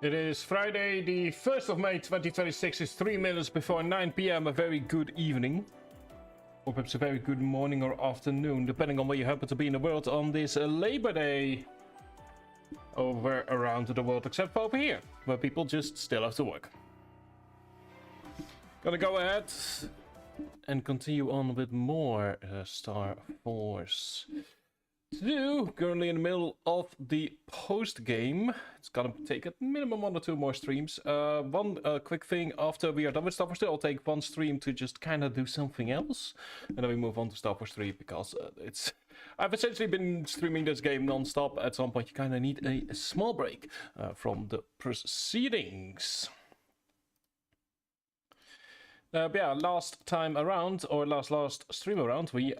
It is Friday, the 1st of May 2026. It's 3 minutes before 9 p.m. A very good evening. Or perhaps a very good morning or afternoon, depending on where you happen to be in the world on this Labor Day. Over around the world, except for over here, where people just still have to work. Gonna go ahead and continue on with more Starforce. Currently in the middle of the post game. It's gonna take a minimum 1 or 2 more streams. One quick thing after we are done with Starforce 2, I'll take one stream to just kind of do something else, and then we move on to Starforce 3 because I've essentially been streaming this game non-stop. At some point, you kind of need a small break from the proceedings. But yeah, last time around, or last stream around, we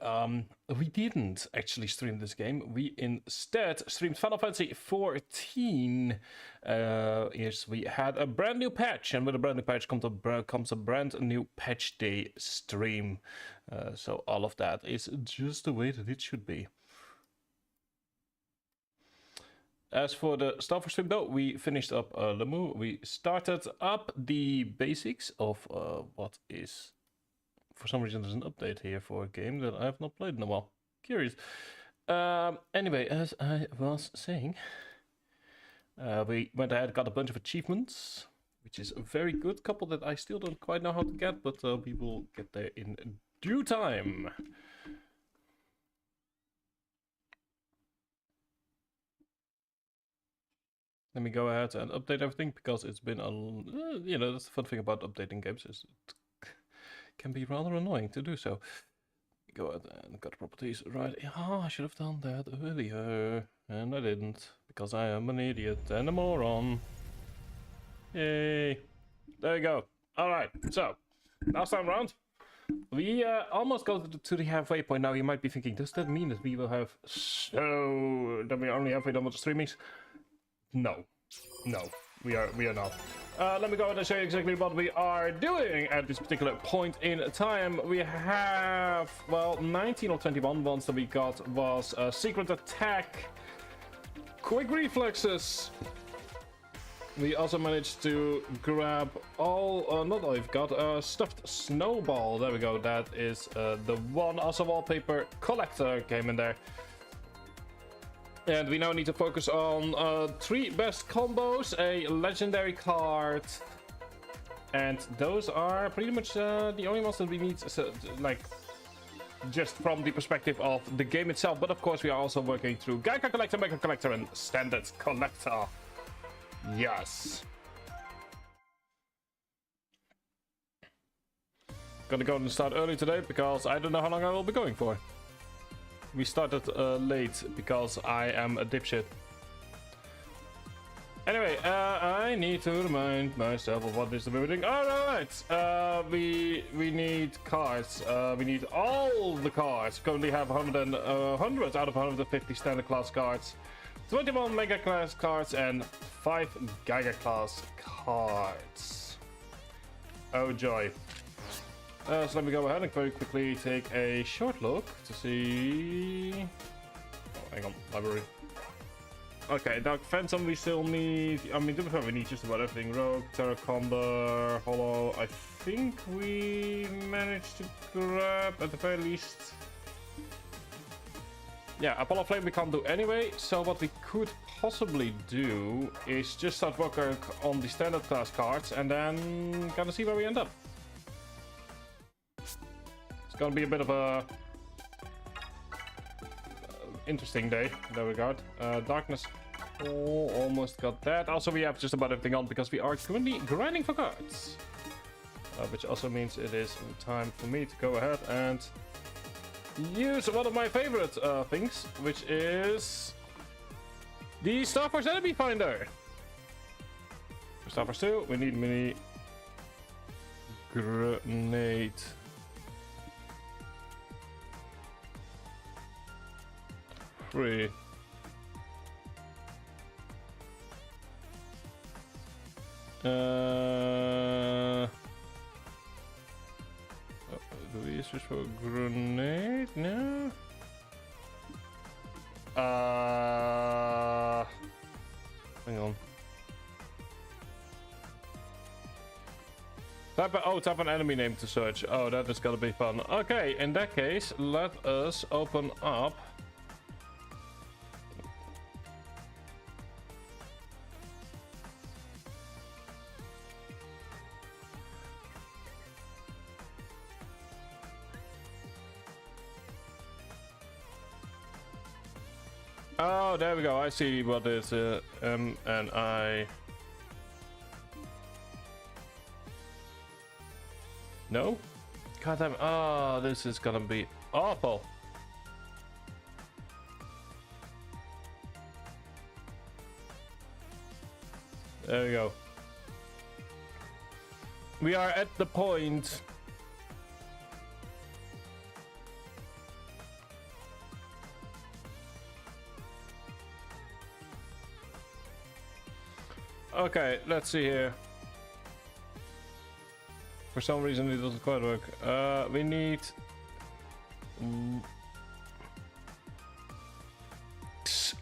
didn't actually stream this game. We instead streamed Final Fantasy 14. Yes, we had a brand new patch, and with a brand new patch comes a brand new patch day stream. So all of that is just the way that it should be. As for the Starforce stream, though, we finished up Lemu. We started up the basics of what is... For some reason, there's an update here for a game that I have not played in a while. Curious. Anyway, as I was saying, we went ahead and got a bunch of achievements, which is a very good couple that I still don't quite know how to get, but we will get there in due time. Let me go ahead and update everything, because it's been a... you know, that's the fun thing about updating games, is it can be rather annoying to do so. Go ahead and got properties right. Oh, I should have done that earlier, and I didn't, because I am an idiot and a moron. Yay. There you go. Alright, so, last time around, we almost got to the halfway point. Now you might be thinking, does that mean that we will have... So... that we are only halfway done with the streamings? No, we are not. Let me go ahead and show you exactly what we are doing at this particular point in time. We have, well, 19 or 21 ones that we got was secret attack, quick reflexes. We also managed to grab all, not all we've got, stuffed snowball. There we go, that is the one. Also wallpaper collector came in there. And we now need to focus on 3 best combos, a legendary card, and those are pretty much the only ones that we need, like, just from the perspective of the game itself. But of course we are also working through Geiger Collector, Mega Collector, and Standard Collector. Yes. Gonna go and start early today, because I don't know how long I will be going for. We started late because I am a dipshit. Anyway, I need to remind myself of what is the doing. Alright, we need cards. We need all the cards. Currently have 100 out of 150 standard class cards, 21 mega class cards, and 5 giga class cards. Oh joy. So let me go ahead and very quickly take a short look to see... Oh, hang on, library. Okay, Dark Phantom we still need... I mean, to be fair, we need just about everything. Rogue, Terraconder, Hollow. I think we managed to grab, at the very least... Yeah, Apollo Flame we can't do anyway, so what we could possibly do is just start working on the standard class cards, and then kind of see where we end up. Gonna be a bit of a interesting day in that regard. Darkness, oh, almost got that. Also, we have just about everything on because we are currently grinding for cards, which also means it is time for me to go ahead and use one of my favorite things, which is the Starforce Enemy Finder. For Starforce 2, we need mini grenade. Free. Do we switch for a grenade? No. Hang on. Type an enemy name to search. Oh, that is gonna be fun. Okay, in that case, let us open up. Oh, there we go. I see what is M and I. No? God damn. Oh, this is gonna be awful. There we go. We are at the point. Okay, let's see here. For some reason it doesn't quite work. We need...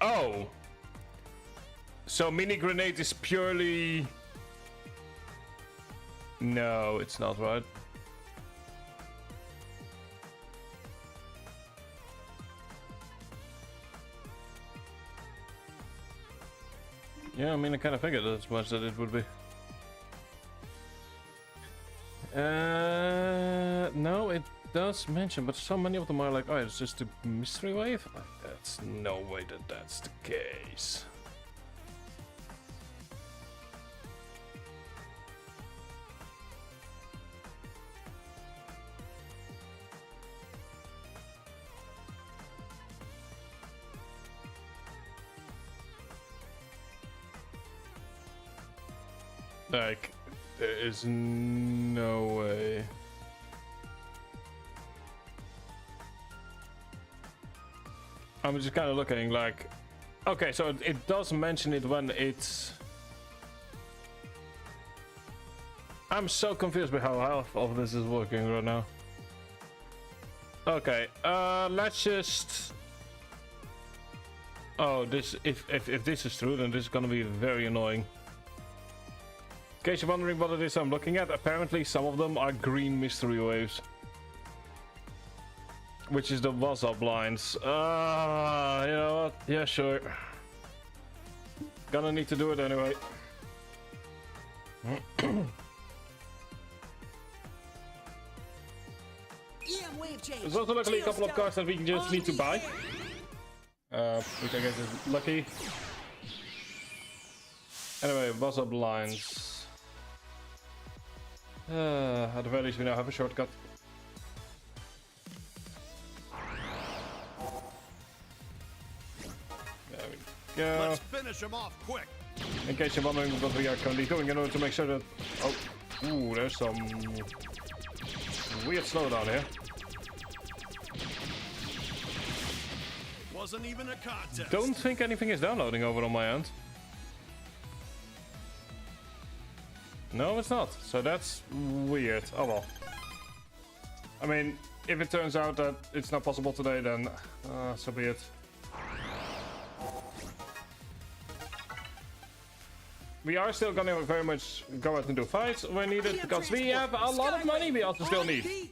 Oh! So mini grenade is purely... No, it's not, right? Yeah, I mean, I kind of figured as much that it would be. No, it does mention, but so many of them are like, oh, it's just a mystery wave? Like, that's no way that that's the case. Like, there is no way. I'm just kind of looking like... Okay, so it does mention it when it's... I'm so confused with how half of this is working right now. Okay, let's just... Oh, this... If this is true, then this is gonna be very annoying. In case you're wondering what it is I'm looking at, apparently some of them are green mystery waves. Which is the WhatsApp lines. You know what? Yeah, sure. Gonna need to do it anyway. There's also luckily a couple of cards that we just need to buy. Which I guess is lucky. Anyway, WhatsApp lines. At the very least we now have a shortcut. There we go. Let's finish him off quick. In case you're wondering what we are currently doing in order to make sure that... Oh, ooh, there's some weird slowdown here. Wasn't even a contest. Don't think anything is downloading over on my end. No, it's not. So that's weird. Oh well. I mean, if it turns out that it's not possible today, then so be it. We are still gonna very much go out and do fights when needed because we have a lot of money we also still need.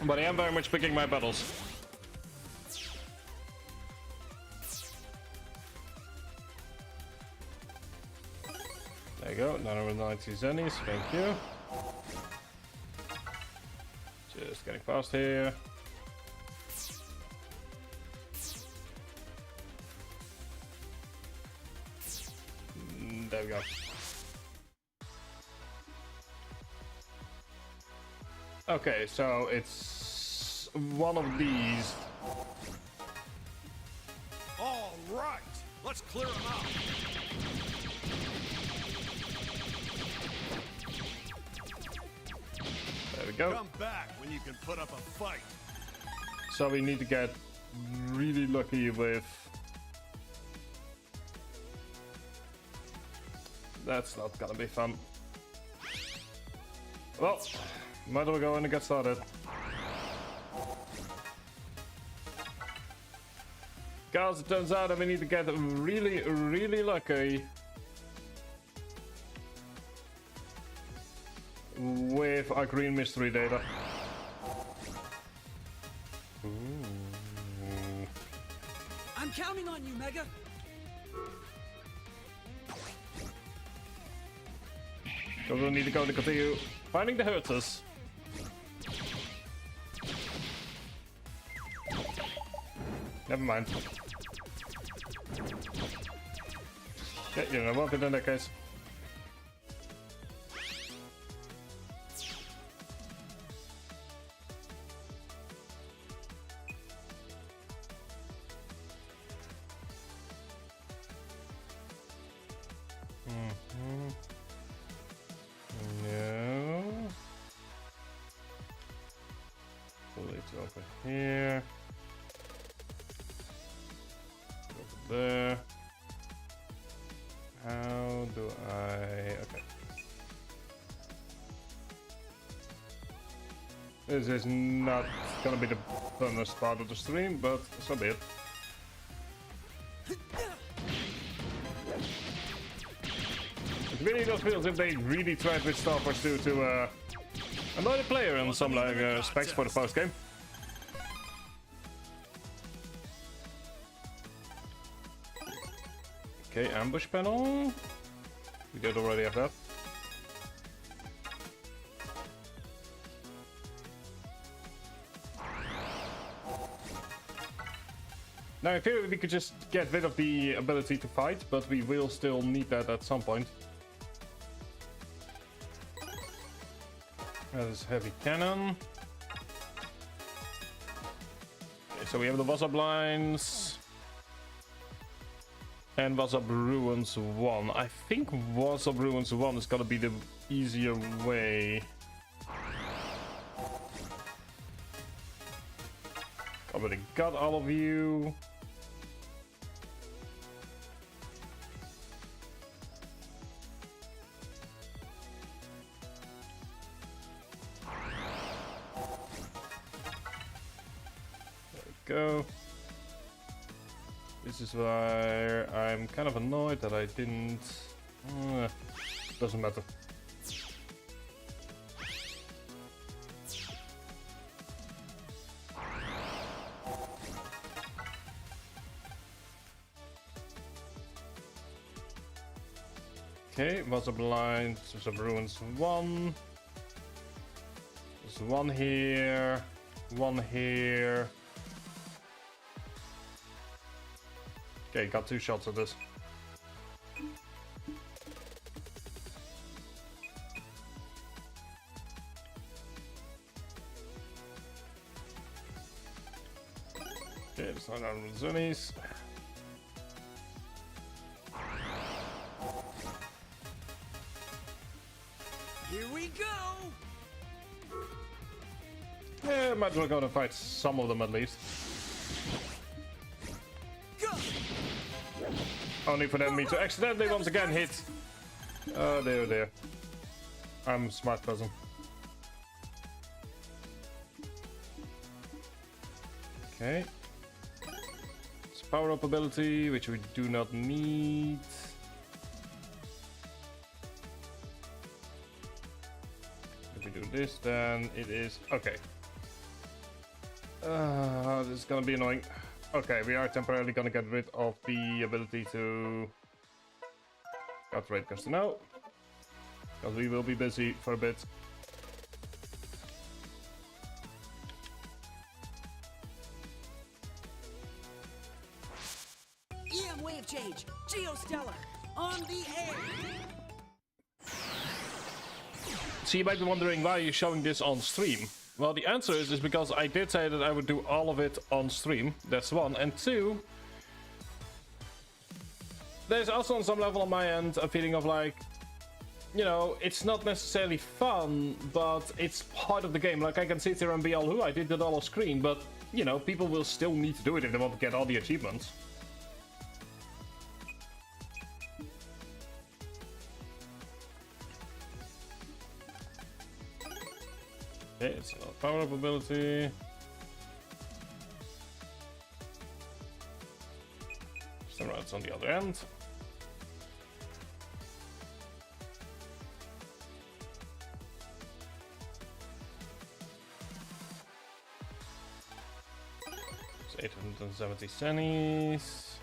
But I am very much picking my battles. There you go, 990 zennies, thank you. Just getting past here. There we go. Okay, so it's one of these. All right, let's clear them out. There we go. Come back when you can put up a fight. So we need to get really lucky with... That's not gonna be fun. Well, might as well go in and get started. Guys, it turns out that we need to get really, really lucky with our green mystery data. Ooh. I'm counting on you, Mega. So we'll need to go to continue finding the hurters. Never mind. Yeah, you know what, in that case. No. Pull it over here. Over there. How do I... Okay. This is not gonna be the funnest part of the stream, but so be it. It really does feel as if they really tried with Starforce 2 to annoy the player in some like specs for the post game. Okay, ambush panel. We did already have that. Now in theory we could just get rid of the ability to fight, but we will still need that at some point. That is heavy cannon. Okay, so we have the Waza blinds. And Waza Ruins 1. I think Waza Ruins 1 is gonna be the easier way. Already got all of you. There we go. This is where I'm kind of annoyed that I didn't... doesn't matter. Okay, Waza blind, there's a Ruins 1. There's one here, one here. Okay, got 2 shots at this. Okay, let's not on the zoomies. Here we go. Yeah, might as well go and fight some of them at least. Go. Only for them me to accidentally once again hit. Oh dear, dear. I'm a smart person. Okay. It's power up ability, which we do not need. If we do this, then it is okay. This is gonna be annoying. Okay, we are temporarily gonna get rid of the ability to cut rate customer now, because we will be busy for a bit. EM wave change. Geostellar. On the air. So you might be wondering why you're showing this on stream. Well, the answer is because I did say that I would do all of it on stream. That's one. And two, there's also on some level on my end a feeling of like, you know, it's not necessarily fun, but it's part of the game. Like I can sit here and be all, I did it all off screen, but you know, people will still need to do it if they want to get all the achievements. Okay, it's another power up ability. It's on the other end. 870 pennies.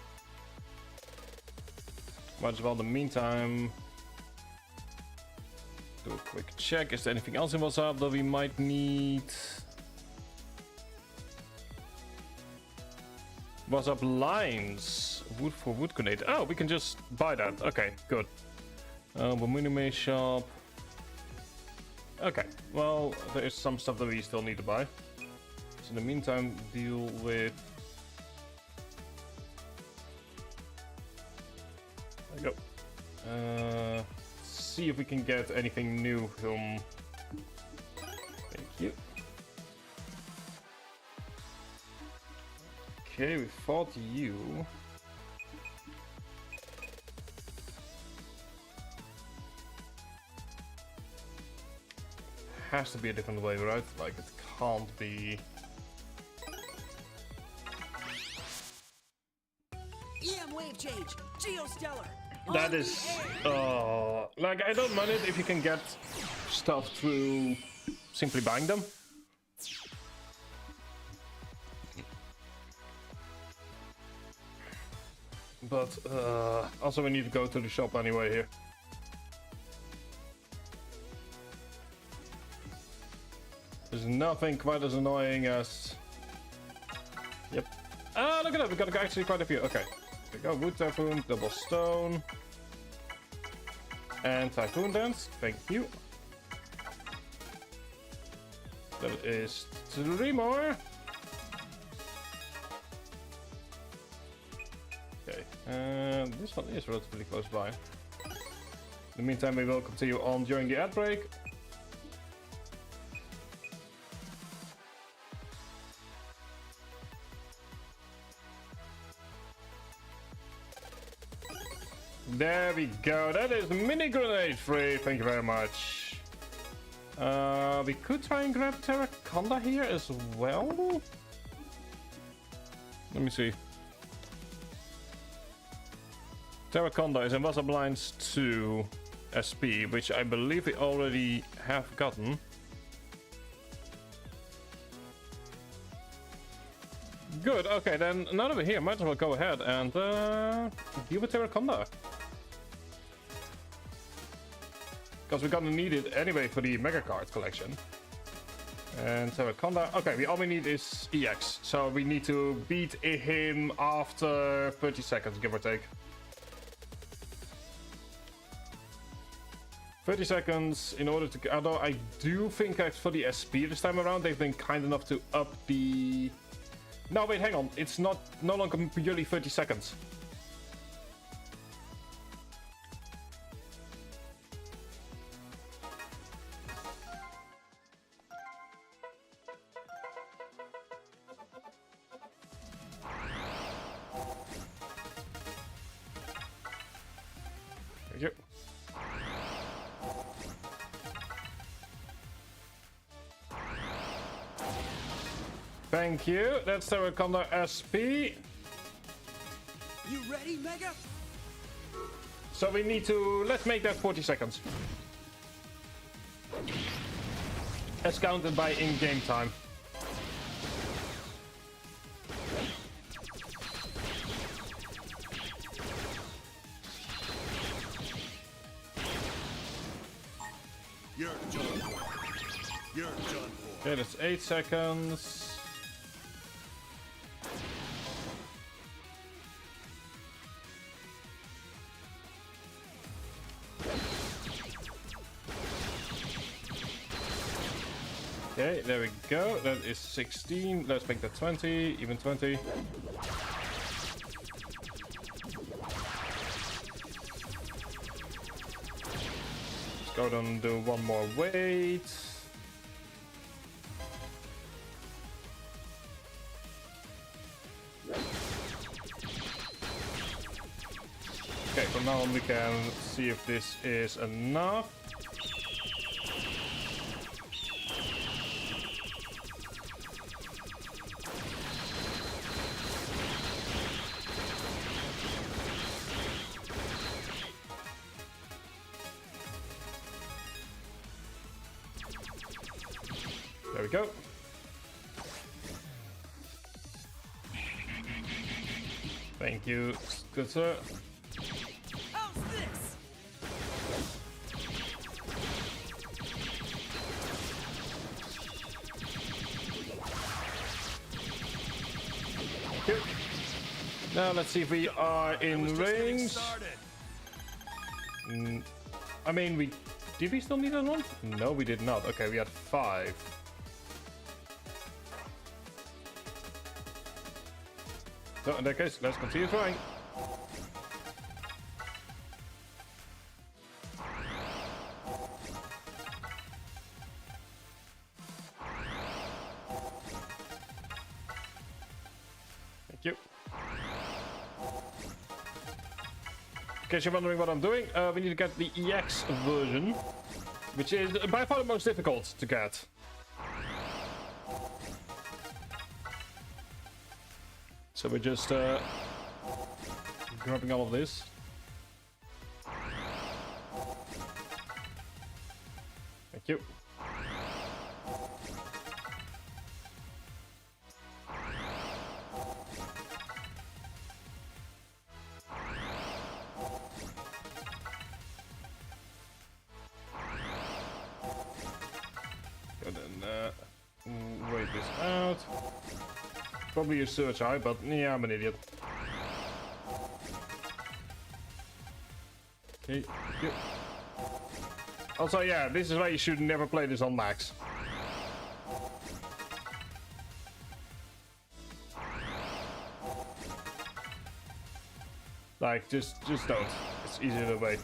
Might as well in the meantime do a quick check. Is there anything else in what's up that we might need? What's up lines? Wood for wood grenade. Oh, we can just buy that. Okay, good. Anime shop. Okay, well, there is some stuff that we still need to buy. So in the meantime, deal with... There we go. See if we can get anything new from... Thank you. Okay, we fought you. Has to be a different way, right? Like, it can't be... EM wave change. Geostellar. That On is... the air. like, I don't mind it if you can get stuff through simply buying them. But, also we need to go to the shop anyway here. There's nothing quite as annoying as... Yep. Ah, look at that, we got actually quite a few. Okay. There we go, wood typhoon, double stone. And typhoon dance, thank you. That is 3 more. Okay, and this one is relatively close by. In the meantime, we will continue on during the ad break. There we go, that is mini grenade free, thank you very much. We could try and grab Terraconda here as well. Let me see. Terraconda is in What's Up Lines 2 SP, which I believe we already have gotten. Good, okay, then now that we're here, might as well go ahead and deal with Terraconda. Because we're gonna need it anyway for the Mega Card collection. And Terraconda, okay, all we need is EX. So we need to beat him after 30 seconds, give or take. 30 seconds in order to... Although I do think that for the SP this time around, they've been kind enough to up the... No, wait, hang on. It's no longer purely 30 seconds. Thank you. Thank you. That's Terraconda SP. You ready, Mega? So we need to... Let's make that 40 seconds. As counted by in-game time. You're done for. You're done for. Okay, that's 8 seconds. Okay, there we go. That is 16. Let's make that 20, even 20. Let's go down and do one more wait. Okay, from now on we can see if this is enough. There we go. Thank you, good sir. How's this? Good. Now let's see if we are in range. I mean, did we still need that one? No, we did not. Okay, we had 5. So in that case, let's continue trying. Thank you. In case you're wondering what I'm doing, we need to get the EX version, which is by far the most difficult to get. So we're just grabbing all of this. Thank you. And then wait this out. Probably a search eye, but yeah, I'm an idiot. Okay. Also, yeah, this is why you should never play this on max. Like, just don't. It's easier to wait.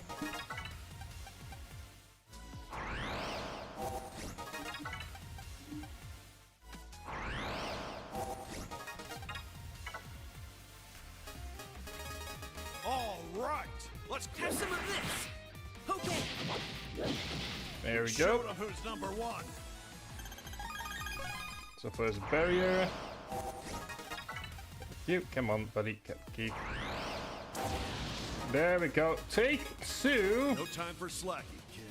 Have some of this. Okay. There we Show go. them who's number 1. So first barrier. You come on, buddy. Keep. There we go. Take 2. No time for slacking, kid.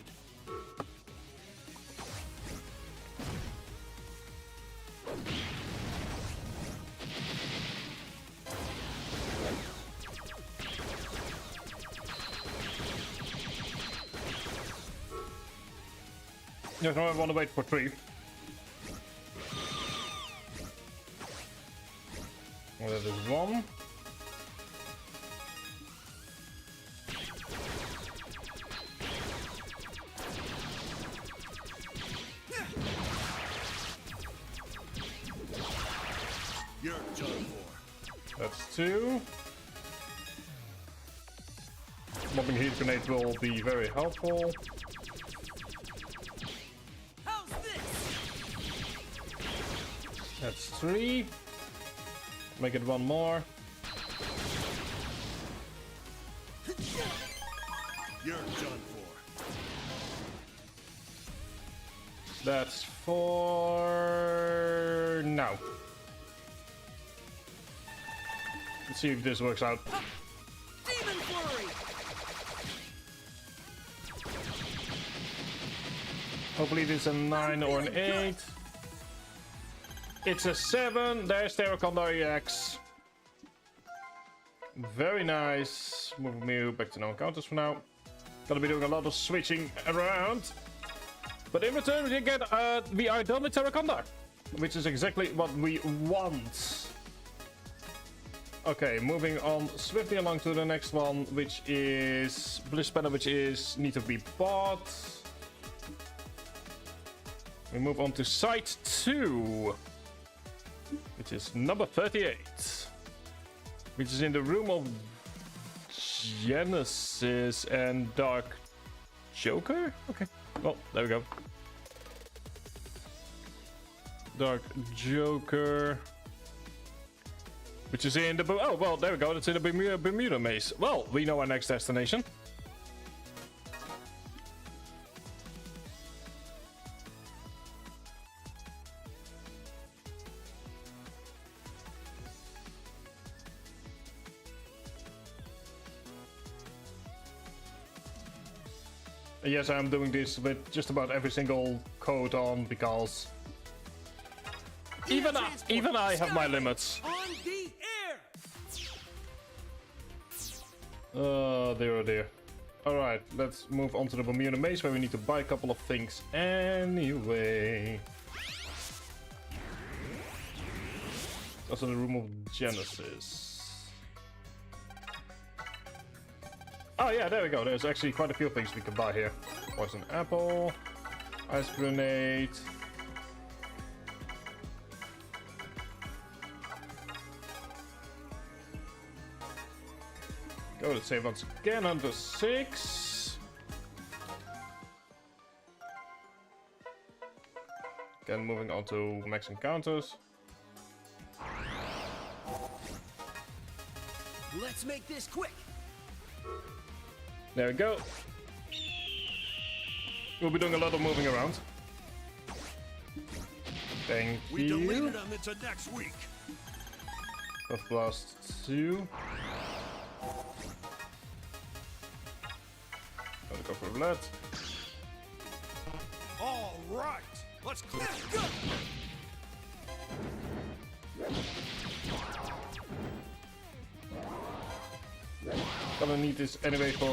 Yes, no, I want to wait for 3. Well, that is 1. You're done for. That's 2. Mobbing heat grenade will be very helpful. How's this? That's 3. Make it 1 more. You're done for. That's 4. No. Let's see if this works out. Demon Flurry. Hopefully this is a 9 or an 8. It's a 7. There's Terraconda EX. Very nice. Moving me back to no encounters for now. Gonna be doing a lot of switching around. But in return we get we are done with Terraconda, which is exactly what we want. Okay, moving on swiftly along to the next one, which is Bliss Banner, which is need to be bought. We move on to Site 2, which is number 38, which is in the room of Genesis and Dark Joker? Okay, well, there we go. Dark Joker, which is in the... Oh, well, there we go. It's in the Bermuda Maze. Well, we know our next destination. Yes, I'm doing this with just about every single code on because even I have my limits. On the air. Oh dear, oh dear. Alright, let's move on to the Bermuda Maze where we need to buy a couple of things anyway. Also the Room of Genesis. Oh yeah, there we go. There's actually quite a few things we can buy here. Poison apple, ice grenade. Go to save once again under 6. Again, moving on to max encounters. Let's make this quick. There we go. We'll be doing a lot of moving around. Thank We you. deleted them into next week. Buff Blast 2. Gotta go for that. All right. Let's clear. Go. Gonna need this anyway for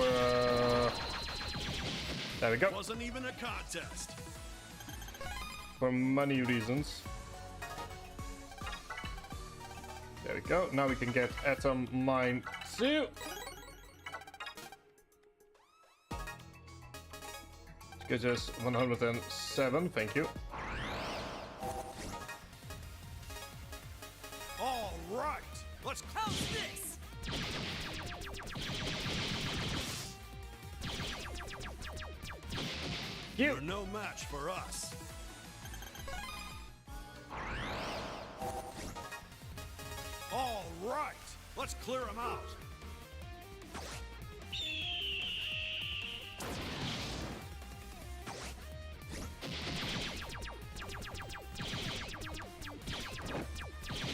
there we go. Wasn't even a contest. For money reasons. There we go. Now we can get Atom Mine 2. Gives us 107, thank you. All right. Let's How's this? You're no match for us. All right. Let's clear them out.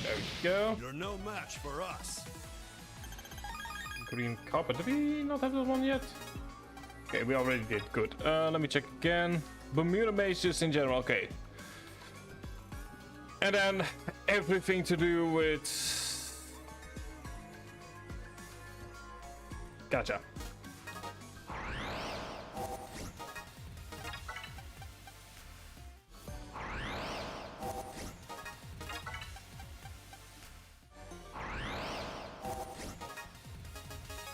There we go. You're no match for us. Green carpet. Did we not have that one yet? Okay, we already did. Good. Let me check again. Bermuda Maze just in general. Okay. And then everything to do with... Gotcha.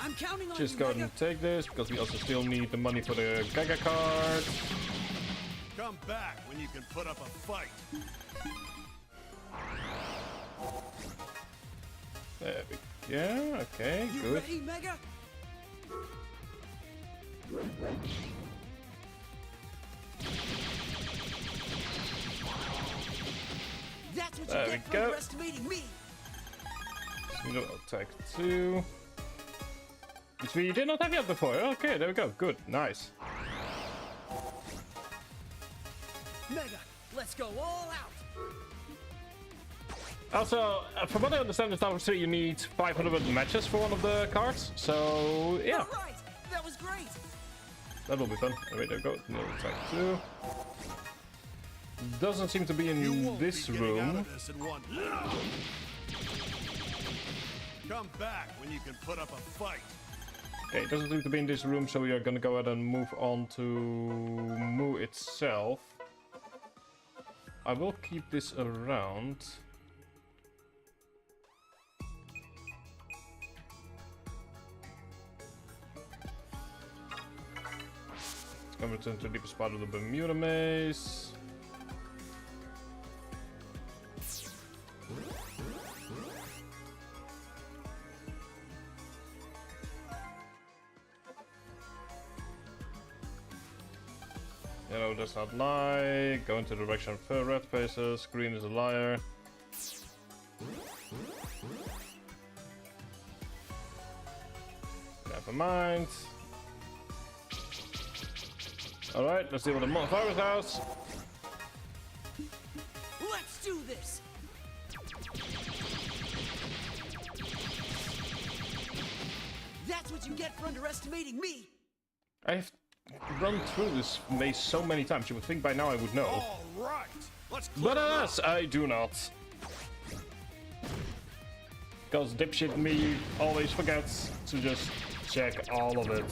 I'm counting on Just you, go ahead Mega. and take this because we also still need the money for the Gaga card. Come back when you can put up a fight. There we go. Okay, You good. ready, Mega? That's what There you we get for go. underestimating me. Single attack 2. Which we did not have yet before. Okay, there we go. Good. Nice. Mega, let's go all out. Also, from what I understand in Starforce 3, you need 500 matches for one of the cards. So, yeah. All right, that was great. That will be fun. Anyway, there we go. Single attack 2. Doesn't seem to be You in won't this be getting out room. of this in one. Come back when you can put up a fight. Okay, it doesn't seem to be in this room, so we are gonna go ahead and move on to Moo itself. I will keep this around. Let's come return to the deepest part of the Bermuda Maze. Yellow does not lie. Go into the direction of her red faces. Green is a liar. Never mind. Alright, let's deal with the virus house. Let's do this. That's what you get for underestimating me. I've run through this maze so many times, you would think by now I would know. All right. Let's clear But them out. alas, I do not. Because dipshit me always forgets to just check all of it.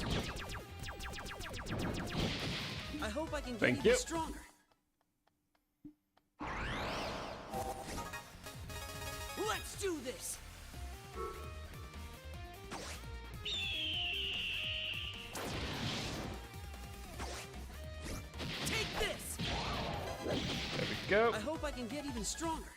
I hope I can get Thank even you. stronger. Let's do this. Take this. There we go. I hope I can get even stronger.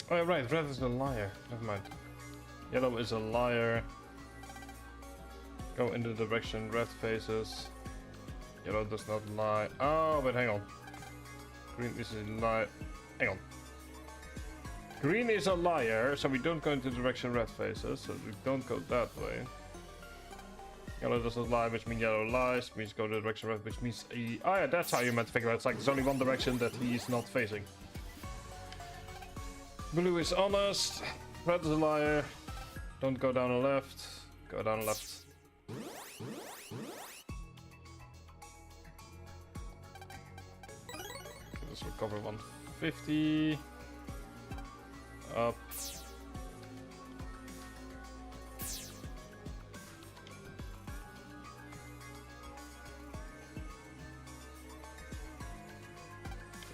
Oh, right, red is a liar. Never mind. Yellow is a liar. Go in the direction red faces. Yellow does not lie. Oh, but hang on. Green is a lie. Hang on. Green is a liar, so we don't go into the direction red faces, so we don't go that way. Yellow doesn't lie, which means yellow lies, means go to the direction red, which means he... Oh yeah, that's how you meant to figure out. It's like there's only one direction that he's not facing. Blue is honest. Red is a liar. Don't go down the left. Go down the left. Let's recover 150. Up.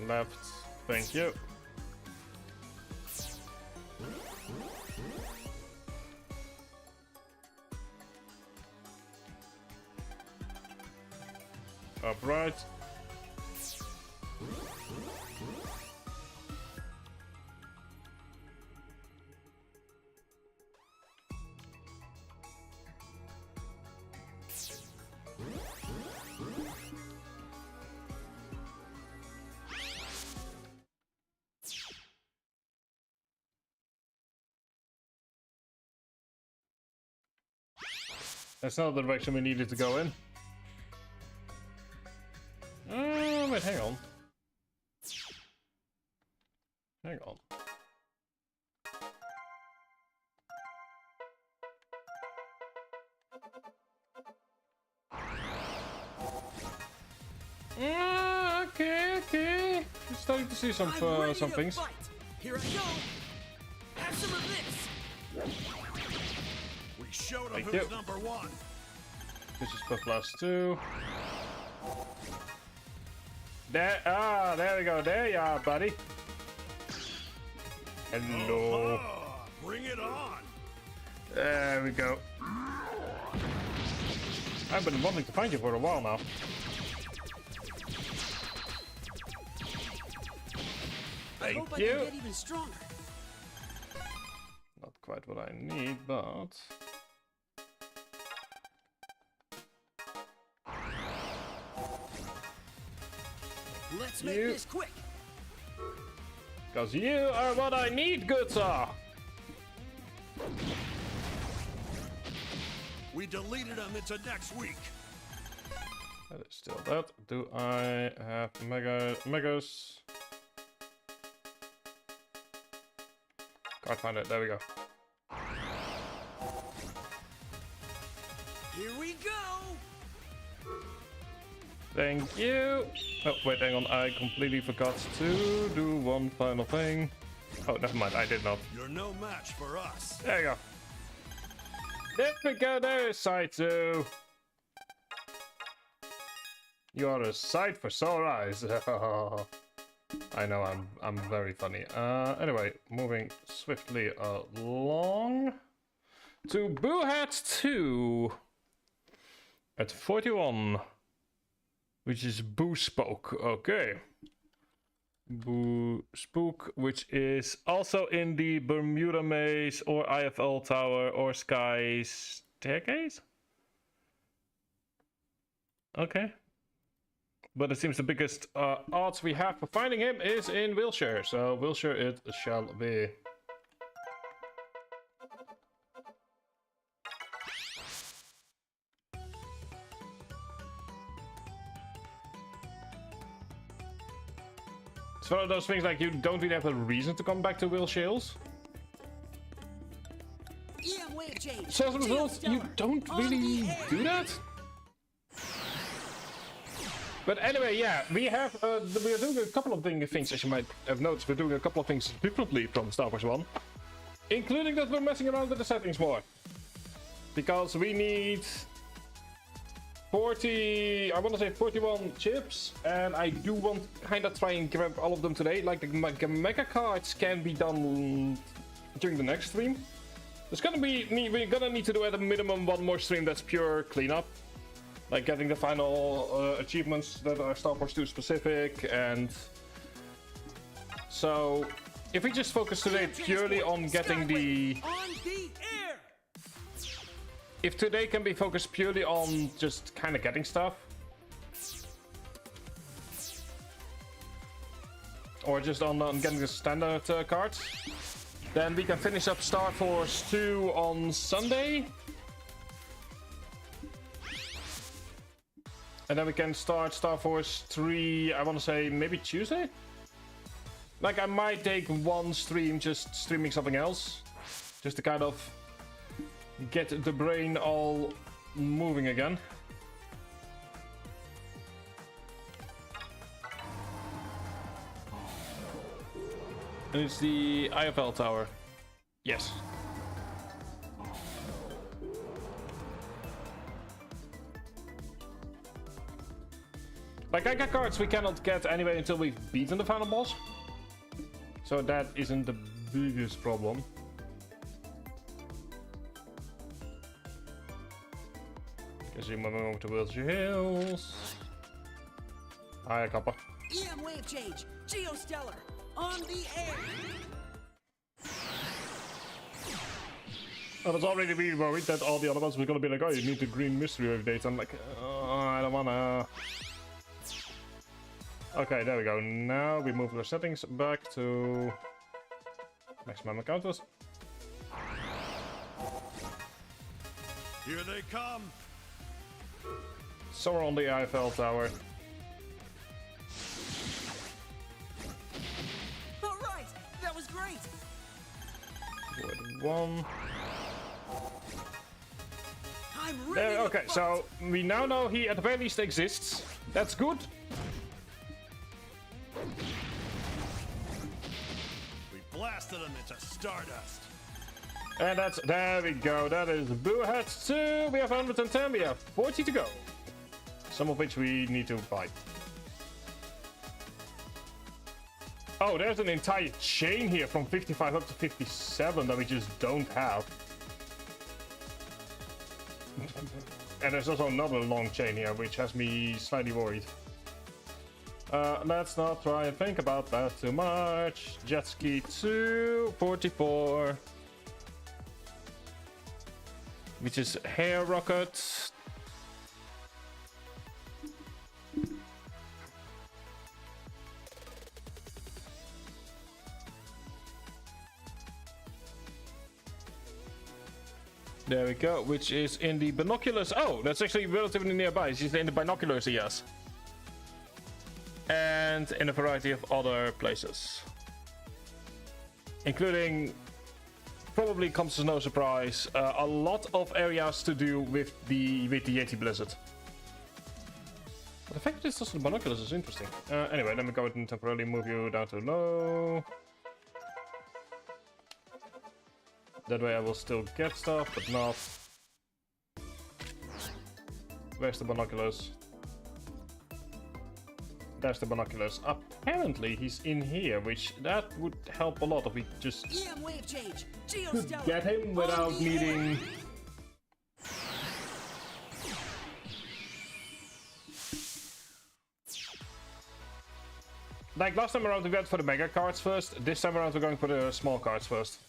Left. Thank you. Upright. That's not the direction we needed to go in. Wait, hang on. Hang on. Okay. You're starting to see some things. Fight. Here I go. Have some of this. We showed them Thank who's you. number one. This is for +2. There we go. There you are, buddy. Hello. Oh, bring it on. There we go. I've been wanting to find you for a while now. I Thank hope I you. can get even stronger. Not quite what I need, but... Let's make You- this quick. Because you are what I need, good sir. We deleted them into next week. That is still that. Do I have megas? Can't find it. There we go. Here we go. Thank you. Oh, wait, hang on. I completely forgot to do one final thing. Oh, never mind. I did not. You're no match for us. There you go. There we go. There's side 2. You are a sight for sore eyes. I know, I'm very funny. Anyway, moving swiftly along to Boo Hat 2 at 41, which is Boo Spook. Okay. Boo Spook, which is also in the Bermuda Maze or IFL Tower or Sky Staircase. Okay. But it seems the biggest odds we have for finding him is in Wilshire, so Wilshire it shall be. It's one of those things like you don't really have a reason to come back to Wilshire's. Wave change. So as a result, you don't really do that. But anyway, yeah, we are doing a couple of things, as you might have noticed. We're doing a couple of things differently from Starforce 1. Including that we're messing around with the settings more. Because we need 40, I want to say 41 chips. And I do want to kind of try and grab all of them today. Like the mega cards can be done during the next stream. We're gonna need to do at a minimum one more stream that's pure cleanup. Like getting the final achievements that are Starforce 2 specific, and so if we just focus today purely on getting the... If today can be focused purely on just kind of getting stuff, or just on getting the standard cards, then we can finish up Starforce 2 on Sunday. And then we can start Starforce 3, I want to say maybe Tuesday? Like I might take one stream just streaming something else. Just to kind of get the brain all moving again. And it's the IFL tower. Yes. Like, I got cards we cannot get anyway until we've beaten the final boss. So that isn't the biggest problem. Guess you're moving over to Wiltshire Hills. Hi, Kappa. EM wave change. Geostellar. On the air. I was already really worried that all the other ones were gonna be like, oh, you need the green mystery wave data. I'm like, oh, I don't wanna. Okay, there we go. Now we move the settings back to maximum encounters. Here they come. Somewhere on the IFL tower. All right, that was great. Good one. I'm ready. There, okay, so we now know he at the very least exists. That's good. We blasted them into stardust. And that's, there we go, that is Boo Hat 2. We have 110, we have 40 to go. Some of which we need to buy. Oh, there's an entire chain here from 55 up to 57 that we just don't have. And there's also another long chain here, which has me slightly worried. Let's not try and think about that too much. Jet ski 2, 44. Which is hair rocket. There we go, which is in the binoculars. Oh, that's actually relatively nearby. It's in the binoculars, yes. And in a variety of other places. Including, probably comes as no surprise, a lot of areas to do with the Yeti Blizzard. But the fact that it's also the binoculars is interesting. Anyway, let me go ahead and temporarily move you down to low. That way I will still get stuff, but not... Where's the binoculars? There's the binoculars. Apparently he's in here, which that would help a lot if we just EM wave change. could Geostellar. get him without needing... Like last time around we went for the mega cards first, this time around we're going for the small cards first.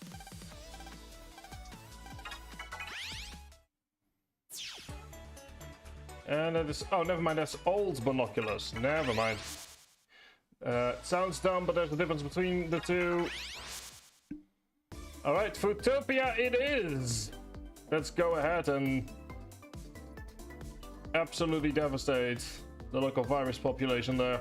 And that is... Oh, never mind, that's old binoculars. Never mind. Sounds dumb, but there's a difference between the two. Alright, Foodtopia it is! Let's go ahead and absolutely devastate the local virus population there.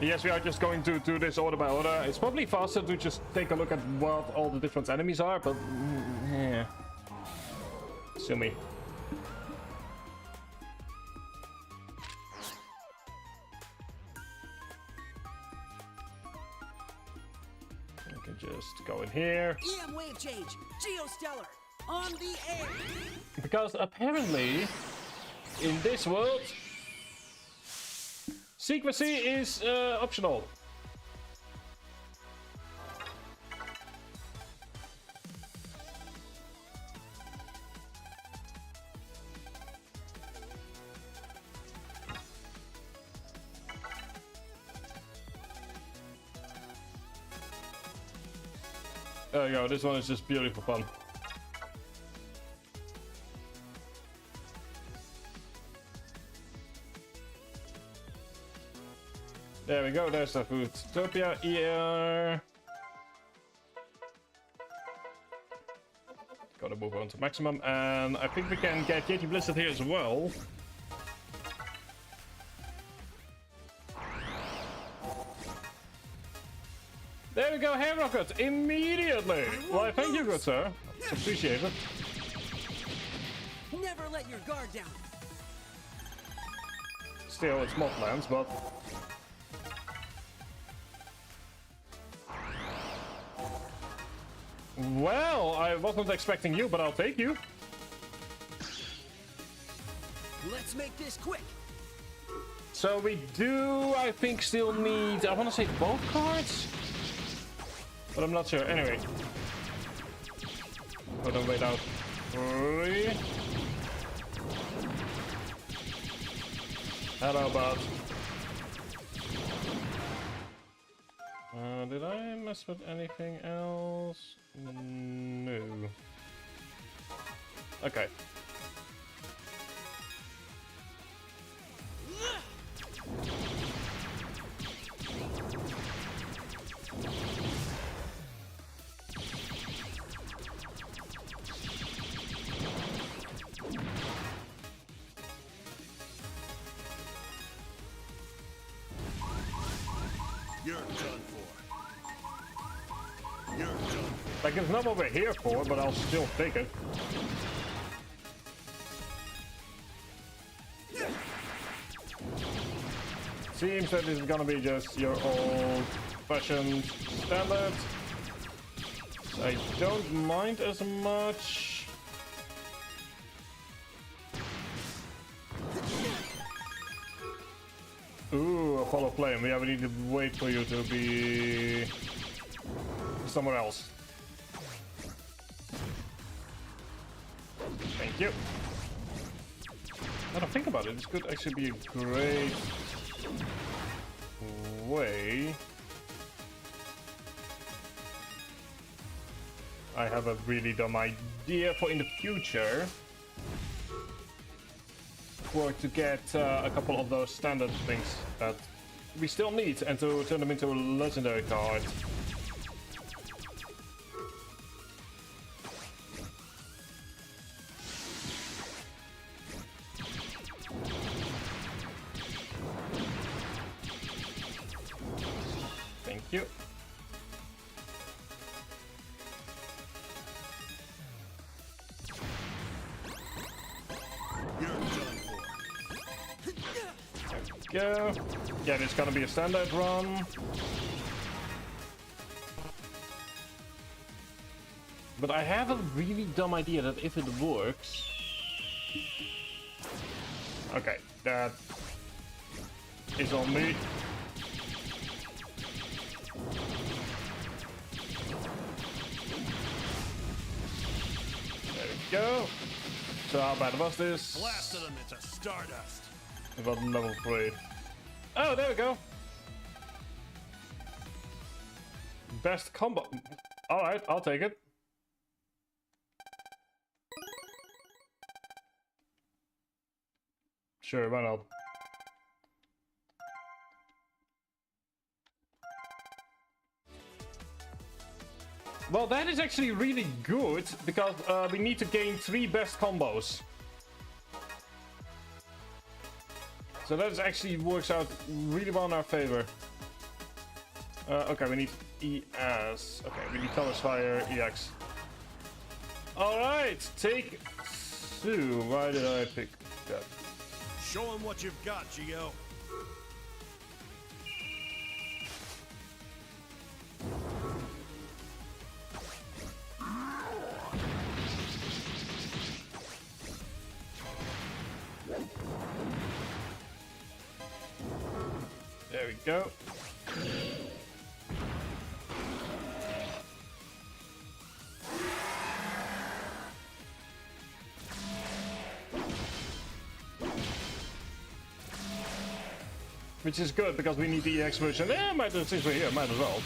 Yes, we are just going to do this order by order. It's probably faster to just take a look at what all the different enemies are, but yeah. Sue me. I can just go in here. EM wave change. Geostellar. On the air. Because apparently, in this world, secrecy is optional. There you go, this one is just purely for fun. There we go, there's the Foodtopia here. Gotta move on to maximum, and I think we can get Yeti Blizzard here as well. There we go, hair rocket, immediately! Why, thank you, good sir. It's appreciated. Never let your guard down. Still, it's Mothlands, but... Well, I wasn't expecting you, but I'll take you. Let's make this quick. So we do, I think, still need, I want to say both cards? But I'm not sure. Anyway. Hold on, wait out. 3. Hello, bud. Did I mess with anything else? No. Okay. You're done for. You're done for. Like, it's not what we're here for, but I'll still take it. Seems that this is gonna be just your old-fashioned standard. I don't mind as much. Ooh, Apollo Flame. Yeah, we need to wait for you to be somewhere else. Thank you. Now to think about it, this could actually be a great way. I have a really dumb idea for in the future. To get a couple of those standard things that we still need and to turn them into a legendary card. Thank you. Go. Yeah, it's gonna be a standard run. But I have a really dumb idea that if it works... Okay, that is on me. There we go. So how bad was this? Blasted them into stardust. About level 3. Oh, there we go. Best combo. Alright, I'll take it. Sure, why not? Well, that is actually really good, because we need to gain 3 best combos. So that actually works out really well in our favor. Okay, we need ES. Okay, we need Thomas Fire EX. Alright, take 2. Why did I pick that? Show him what you've got, Geo. There we go. Which is good because we need the EX version. Since we're here, might as well.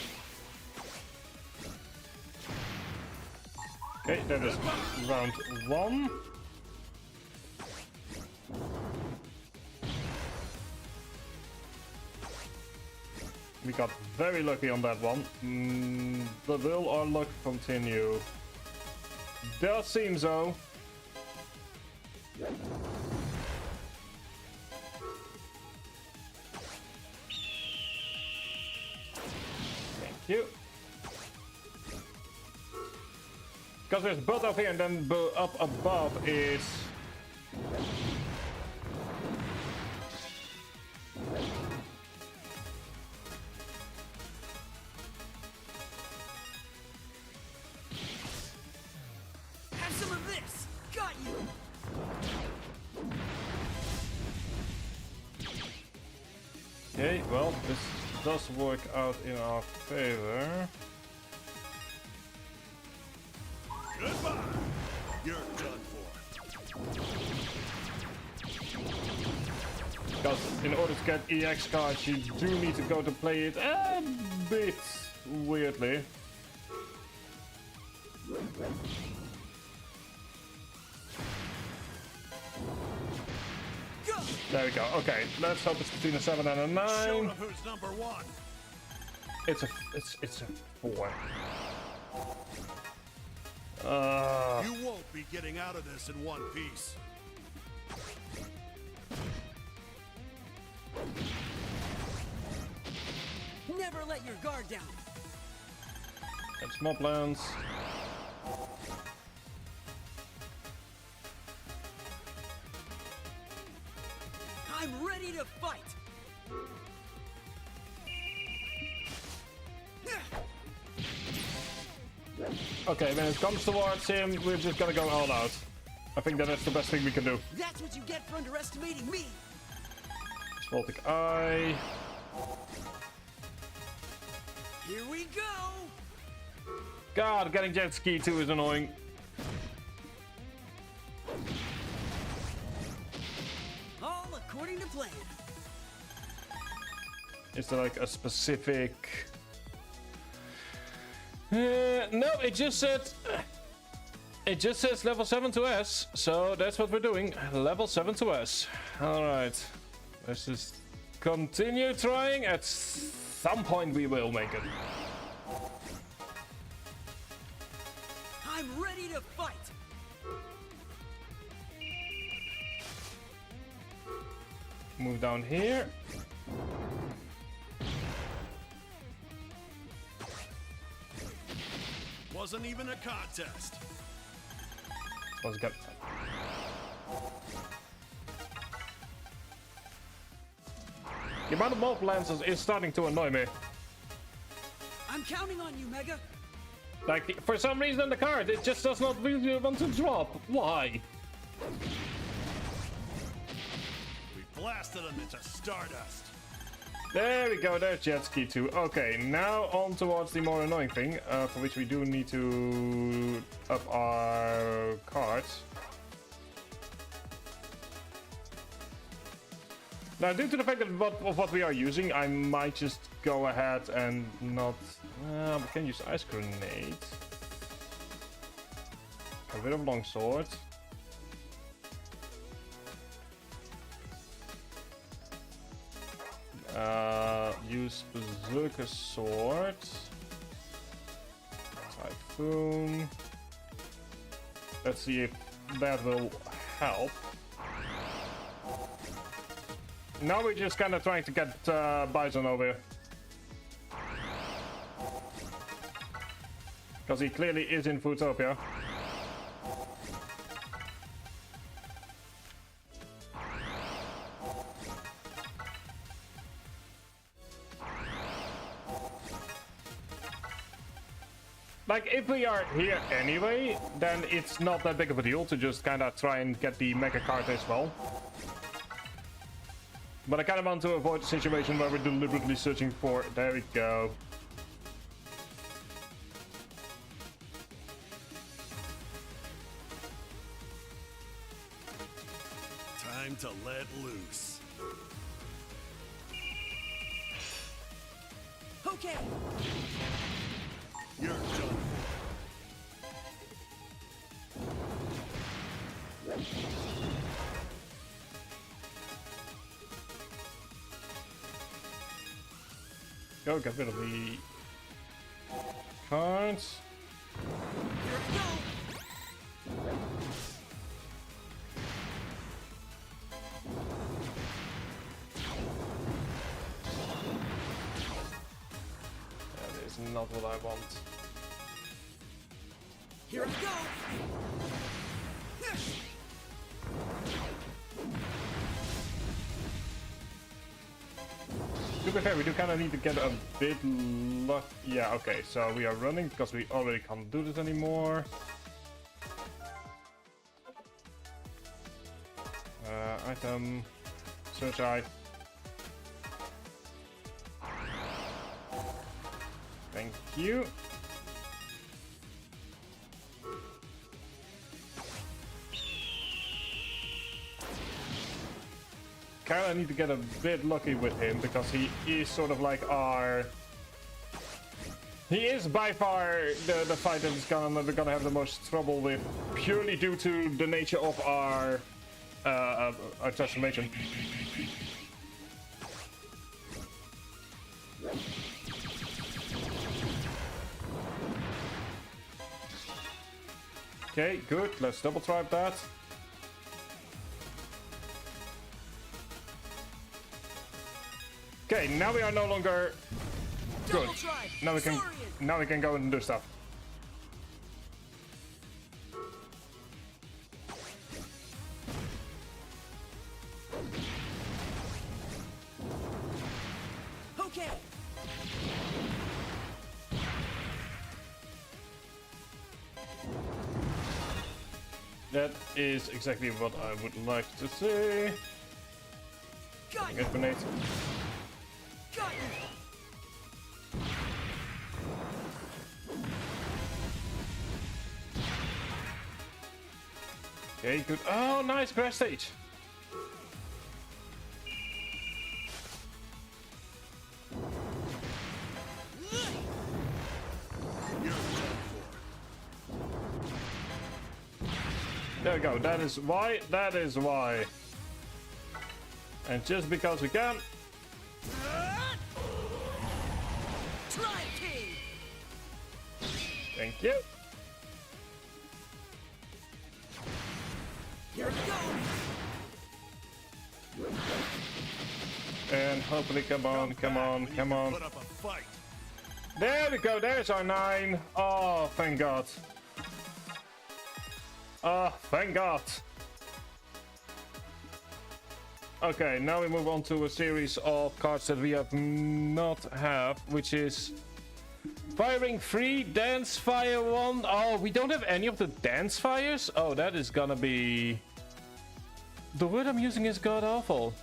Okay, that is round 1. We got very lucky on that one. But will our luck continue? Does seem so. Thank you. Because there's both up here and then up above is... Have some of this. Got you. Okay, well, this does work out in our favor. Goodbye. You're done for. Because in order to get EX cards, you do need to go to play it a bit weirdly. Go. There we go. Okay, let's hope it's between a 7 and a 9. Show him who's number 1. It's a 4. You won't be getting out of this in one piece. Never let your guard down. It's mob lands. I'm ready to fight. Okay, when it comes towards him, we're just gonna go all out. I think that is the best thing we can do. That's what you get for underestimating me. Baltic Eye. Here we go. God, getting jet ski too is annoying. All according to plan. Is there like a specific... no, it just said... It just says level 7 to S, so that's what we're doing. Level 7 to S. Alright. Let's just continue trying. At some point we will make it. I'm ready to fight. Move down here. Wasn't even a contest. Let's go. The amount of mob lances is starting to annoy me. I'm counting on you, Mega. Like, for some reason on the card, it just does not really want to drop. Why? We blasted him into stardust. There we go, there's jet ski too. Okay, now on towards the more annoying thing, for which we do need to up our cards. Now, due to the fact of what we are using, I might just go ahead and not... we can use ice grenade. A bit of longsword. Use berserker sword. Typhoon. Let's see if that will help. Now we're just kind of trying to get Bison over here. Because he clearly is in Foodtopia. Like, if we are here anyway, then it's not that big of a deal to just kind of try and get the mega card as well. But I kind of want to avoid the situation where we're deliberately searching for... There we go. Time to let loose. Okay. You're done. Go get rid of the cards. Here we go. That is not what I want. Here we go. To be fair, we do kind of need to get a bit luck. Yeah, okay, so we are running because we already can't do this anymore. Item. Search eye. Thank you. Kinda need to get a bit lucky with him because he is sort of like our... He is by far the fight that is gonna have the most trouble with, purely due to the nature of our transformation. Okay, good. Let's double tribe that. Okay, now we are no longer good. Double tribe. Now we can go and do stuff. Okay. That is exactly what I would like to say. Got you. Grenade. Got you. Okay, good. Oh, nice grass stage. There we go. That is why. That is why. And just because we can. Tribe King. Thank you. Here we go. And hopefully, come on, come on, come on. Put up a fight. There we go. There's our 9. Oh, thank God. Oh, thank God. Okay, now we move on to a series of cards that we have not have, which is firing 3, dance fire 1. Oh, we don't have any of the dance fires? Oh, that is gonna be... The word I'm using is god awful.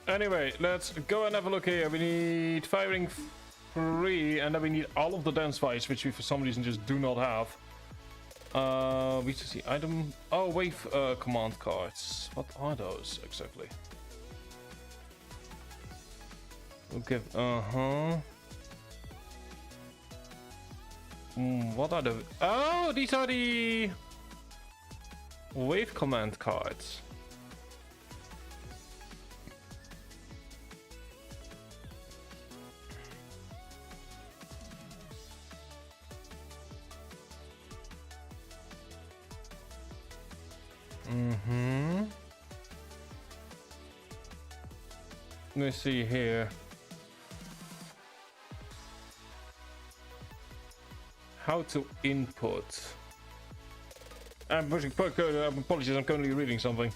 Anyway, let's go and have a look here. We need firing 3, and then we need all of the dance fires, which we for some reason just do not have. We just see item. Oh, wave command cards. What are those exactly? Okay. What are the? Oh, these are the wave command cards. Mm-hmm. Let me see here. How to input. Apologies, I'm currently reading something.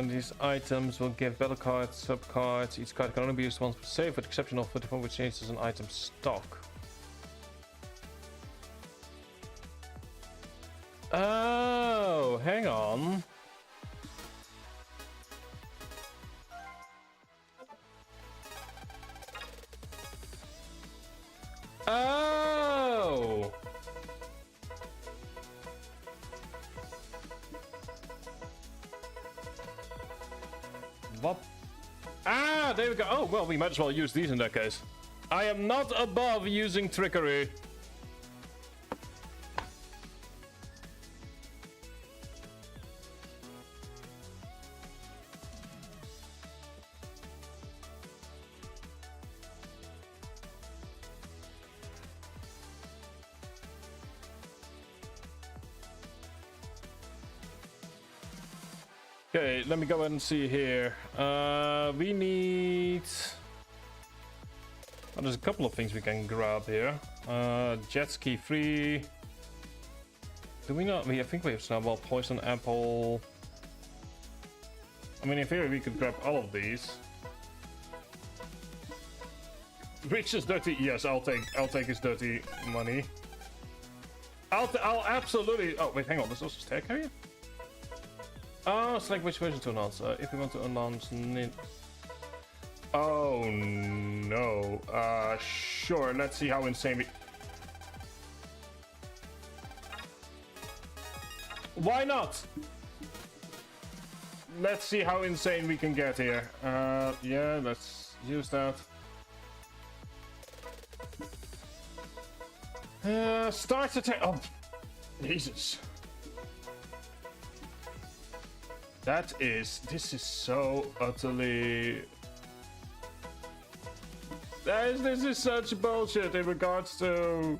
These items will give battle cards, sub cards. Each card can only be used once per save, with the exception of the one which changes an item stock. Oh, hang on. Oh. What? Ah, there we go. Oh, well, we might as well use these in that case. I am not above using trickery. Okay, let me go ahead and see here. We need... Well, there's a couple of things we can grab here. Jet ski free. Do we not? I think we have snowball, poison apple. I mean, in theory, we could grab all of these. Rich is dirty. Yes, I'll take his dirty money. I'll absolutely. Oh wait, hang on. There's also stack carrier. Oh, select which version to announce. If we want to announce oh no. Sure. Let's see how insane we. Why not? Let's see how insane we can get here. Yeah, let's use that. Starts attack. Oh, Jesus. This is so utterly... This is such bullshit in regards to...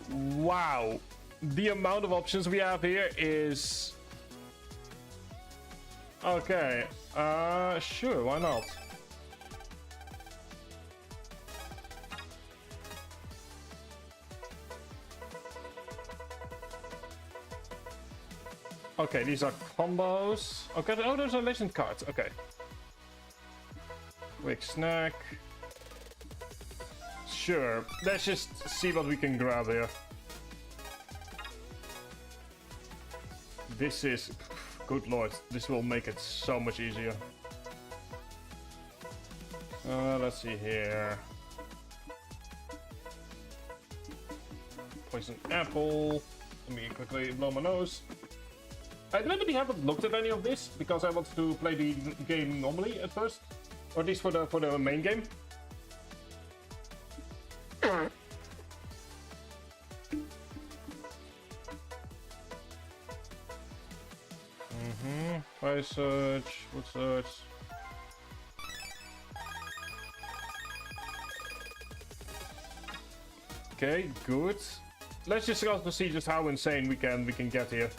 Wow. The amount of options we have here is... Okay. Sure, why not? Okay, these are combos. Okay, oh, those are legend cards. Okay. Quick snack. Sure, let's just see what we can grab here. This is... Good lord, this will make it so much easier. Let's see here. Poison apple. Let me quickly blow my nose. I really haven't looked at any of this because I wanted to play the game normally at first, or at least for the main game. Fire search, wood search. Okay, good. Let's just also see just how insane we can get here.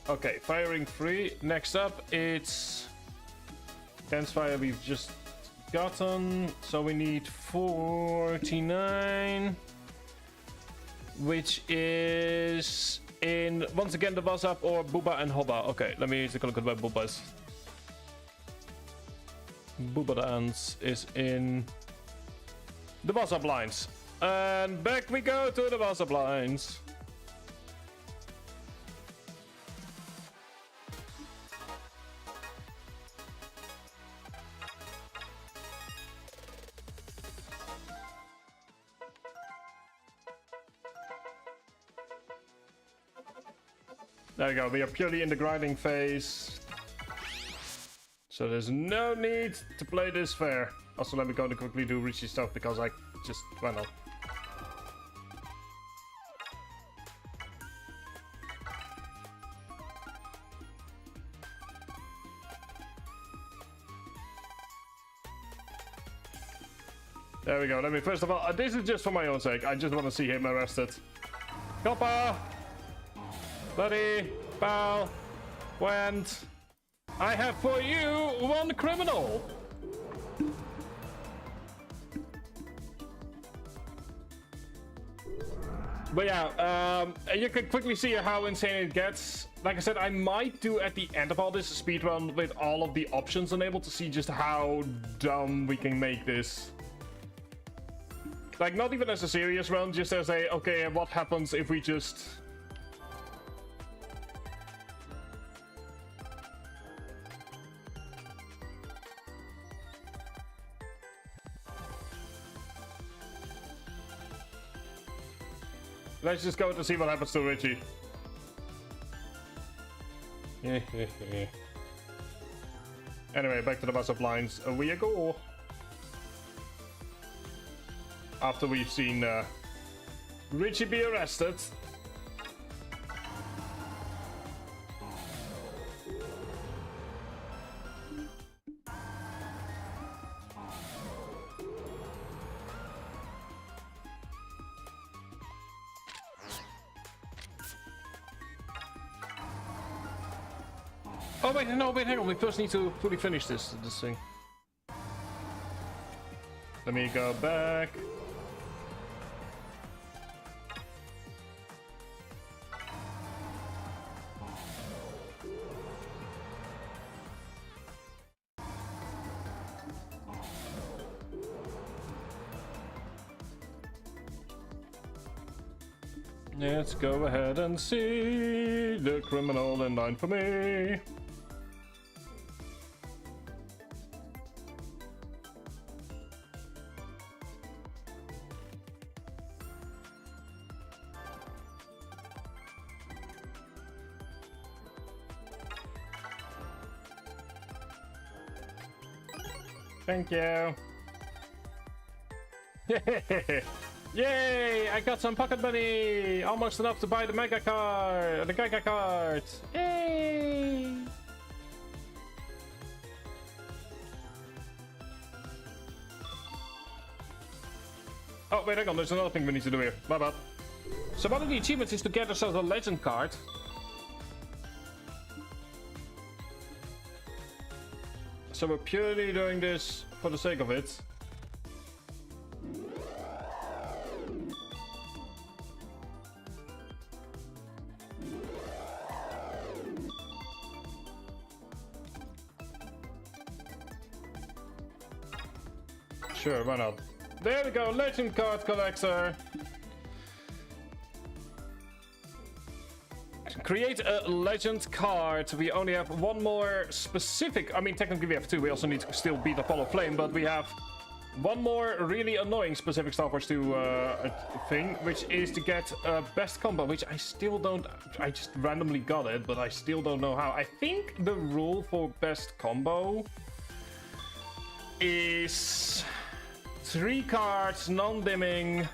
Okay, firing free. Next up, it's dense fire we've just gotten. So we need 49, which is in once again the Wazap or Booba and Hobba. Okay, let me take a look at where Booba is. Booba Dance is in the Wazap lines, and back we go to the Wazap lines. There we go, we are purely in the grinding phase. So there's no need to play this fair. Also, let me go and quickly do Richie stuff because I just why not. There we go. Let me first of all, this is just for my own sake. I just want to see him arrested. Copper, buddy, pal, went. I have for you one criminal. But yeah, you can quickly see how insane it gets. Like I said, I might do at the end of all this a speedrun with all of the options enabled to see just how dumb we can make this. Like, not even as a serious run, just as a, okay, what happens if we just... Let's just go to see what happens to Richie. Anyway, back to the bus of lines. We go. After we've seen Richie be arrested. Oh wait, no, wait, hang on. We first need to fully finish this thing. Let me go back. Let's go ahead and see the criminal in line for me. Thank you. Yay! I got some pocket money! Almost enough to buy the mega card! The Giga card! Yay! Oh, wait, hang on. There's another thing we need to do here. My bad. So one of the achievements is to get ourselves a legend card. So we're purely doing this for the sake of it. Sure, why not? There we go, legend card collector. Create a legend card. We only have one more specific. I mean, technically we have two. We also need to still beat Apollo Flame, but we have one more really annoying specific Starforce 2 thing, which is to get best combo, which I still don't. I just randomly got it, but I still don't know how. I think the rule for best combo is 3 cards, non-dimming.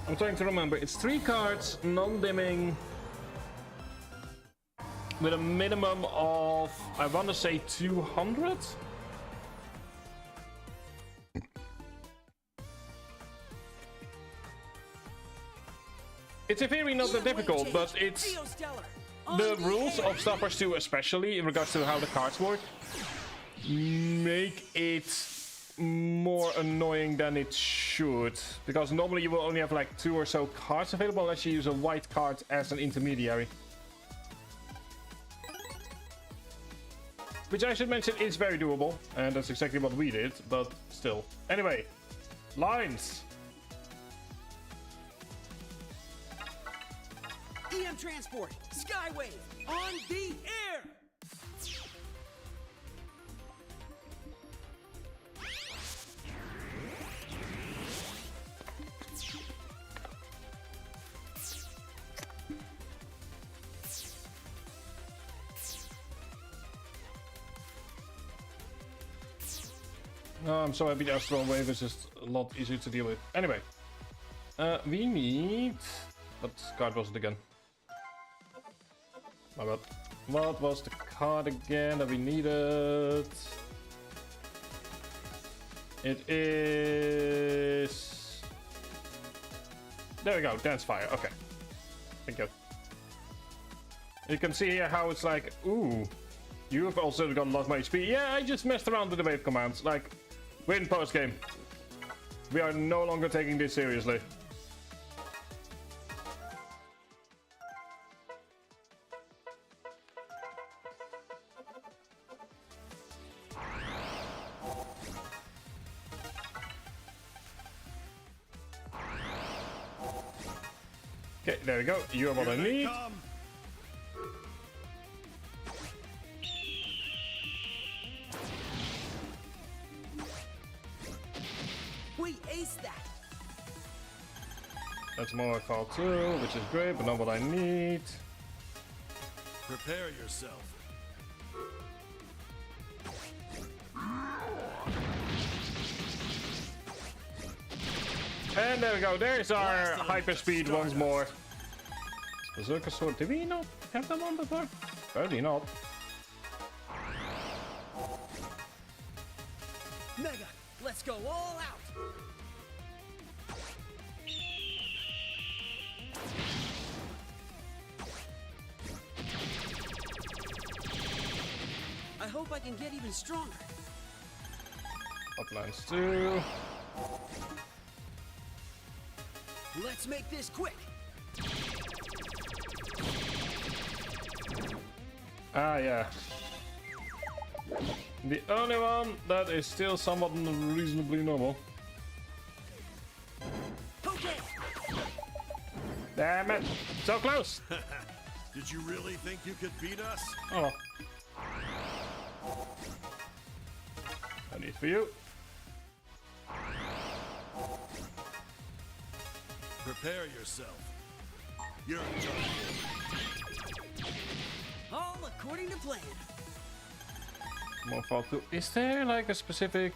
I'm trying to remember. It's 3 cards, non-dimming, with a minimum of, I want to say 200. It's a theory not that difficult, but it's the rules of Starforce 2, especially in regards to how the cards work, make it more annoying than it should, because normally you will only have like 2 or so cards available unless you use a white card as an intermediary, which I should mention is very doable, and that's exactly what we did, but still. Anyway, lines. EM transport, Skywave, on the air. Oh, I'm so happy the Astral Wave is just a lot easier to deal with. Anyway, we need... What card was it again? My bad. What was the card again that we needed? It is... There we go, Dance Fire, okay. Thank you. You can see here how it's like, ooh, you have also got a lot more HP. Yeah, I just messed around with the wave commands. Like, win post game. We are no longer taking this seriously. Okay, there we go. You are what I need. We aced that. That's more fall too, which is great, but not what I need. Prepare yourself. And there we go. There's our hyperspeed once more. Berserker Sword. Did we not have that one before? Apparently not. Mega, let's go all out. I hope I can get even stronger. Uplines too. Let's make this quick. Ah, yeah. The only one that is still somewhat reasonably normal. Okay. Damn it! So close! Did you really think you could beat us? Oh well. I need for you. Prepare yourself. You're in charge. All according to plan. More fall too. Is there like a specific...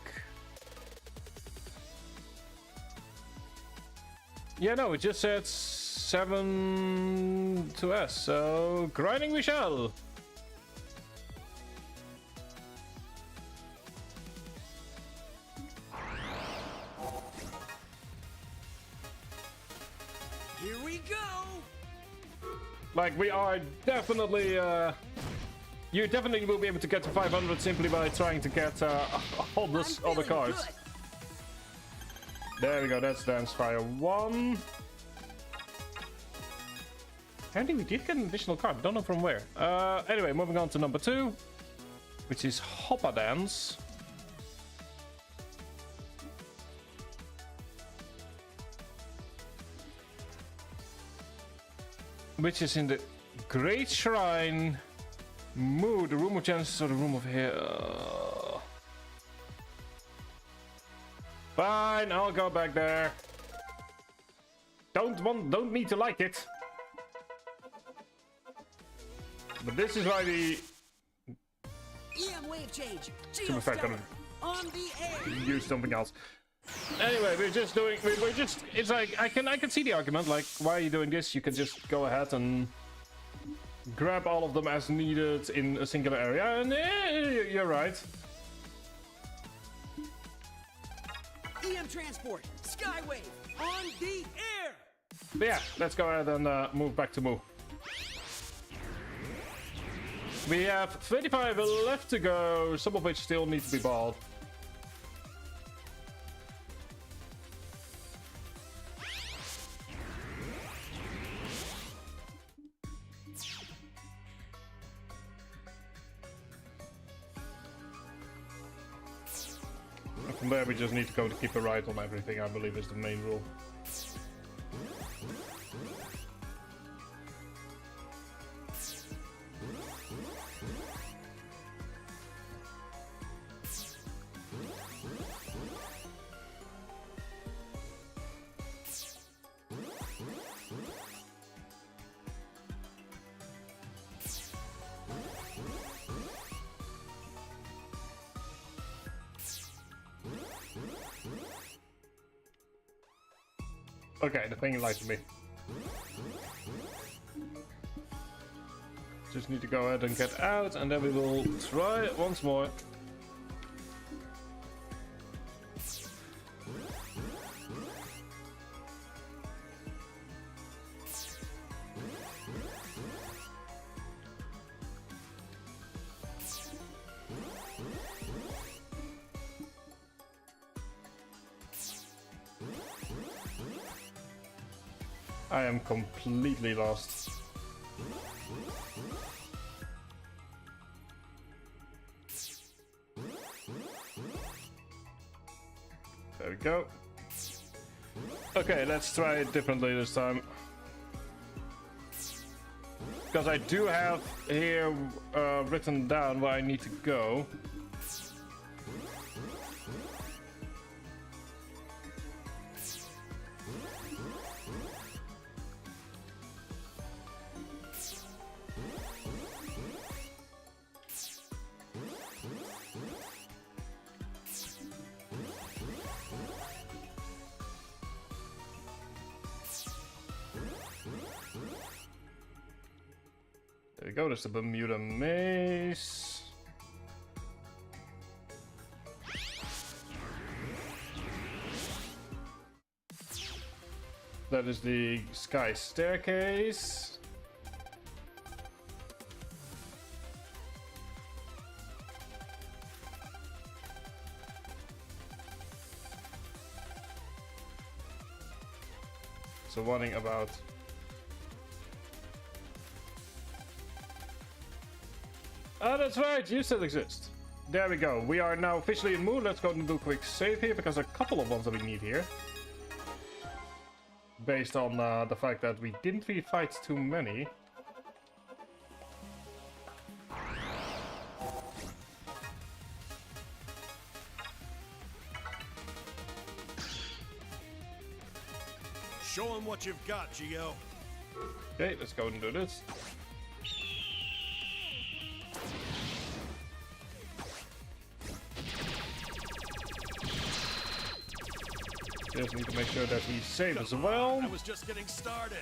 Yeah, no, it just said 7 to S, so grinding we shall. Here we go. Like, we are definitely, you definitely will be able to get to 500 simply by trying to get all the other cards. Good. There we go, that's Dance Fire 1. Apparently we did get an additional card, don't know from where. Anyway, moving on to number 2, which is Hoppa Dance. Which is in the Great Shrine mood, the Room of Chances or the Room of Here. Fine, I'll go back there. Don't need to like it. But this is why the EM wave change. Super Fat Geostellar. On the air. use something else. Anyway, we're just doing. We're just. It's like I can see the argument. Like, why are you doing this? You can just go ahead and grab all of them as needed in a singular area, and you're right. EM transport. Skywave. On the air. But yeah, let's go ahead and move back to Moo. We have 35 left to go, some of which still need to be balled. From there, we just need to go to keep a right on everything, I believe is the main rule. Okay, the thing lied to me. Just need to go ahead and get out, and then we will try it once more. I am completely lost. There we go. Okay, let's try it differently this time. Because I do have here written down where I need to go. There we go, there's the Bermuda Maze. That is the Sky Staircase. So warning about oh, that's right, you still exist. There we go. We are now officially in mood. Let's go and do a quick save here because there are a couple of ones that we need here. Based on the fact that we didn't really fight too many. Show them what you've got, Geo. Okay, let's go and do this. Just need to make sure that he's safe as well. I was just getting started.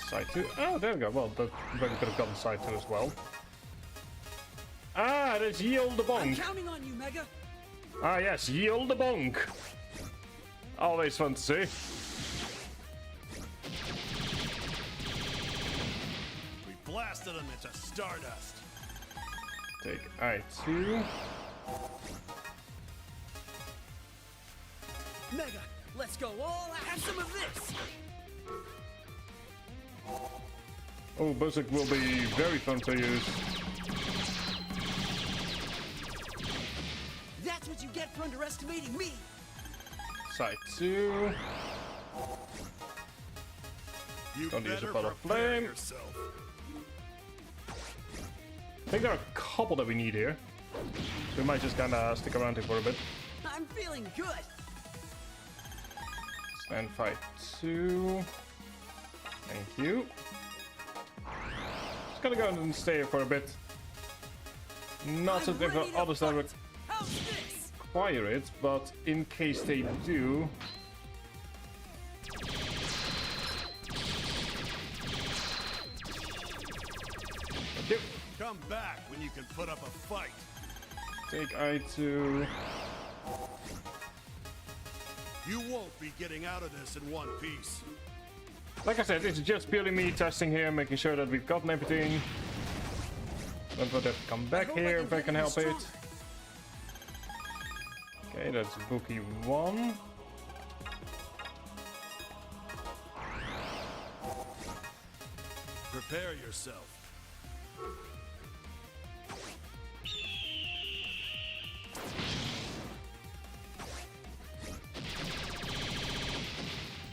Side 2. Oh, there we go. Well, that we could have gotten side 2 as well. Ah, that's Yield the I'm Bonk. counting on you, Mega. Ah, yes, Yield the Bonk. Always fun to see. We blasted them into stardust. Take I2. Mega, let's go all out. Have some of this. Oh, Buzzard will be very fun to use. That's what you get for underestimating me. Side 2. You Gonna use a better ball of prepare flame. yourself. I think there are a couple that we need here. We might just kinda stick around here for a bit. I'm feeling good. Stand fight 2. Thank you. Just gonna go and stay here for a bit. Not that there are others that How's this? require it, but in case they do. Thank you. Come back when you can put up a fight. Take I2. You won't be getting out of this in one piece. Like I said, it's just purely me testing here, making sure that we've gotten everything. Don't want to come back hope I here can if I get can you help it. strong. Okay, that's Bookie 1. Prepare yourself.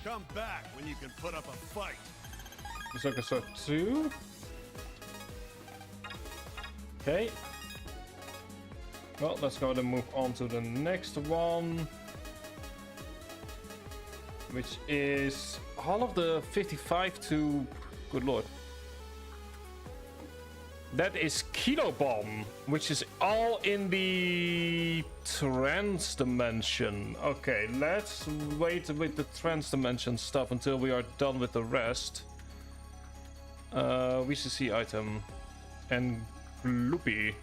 Come back when you can put up a fight. Berserker Sword 2. Okay. Well, let's go ahead and move on to the next one. Which is all of the 55 to... Good lord. That is Kilo Bomb, which is all in the trans dimension. Okay, let's wait with the trans dimension stuff until we are done with the rest. VCC item and Gloopy.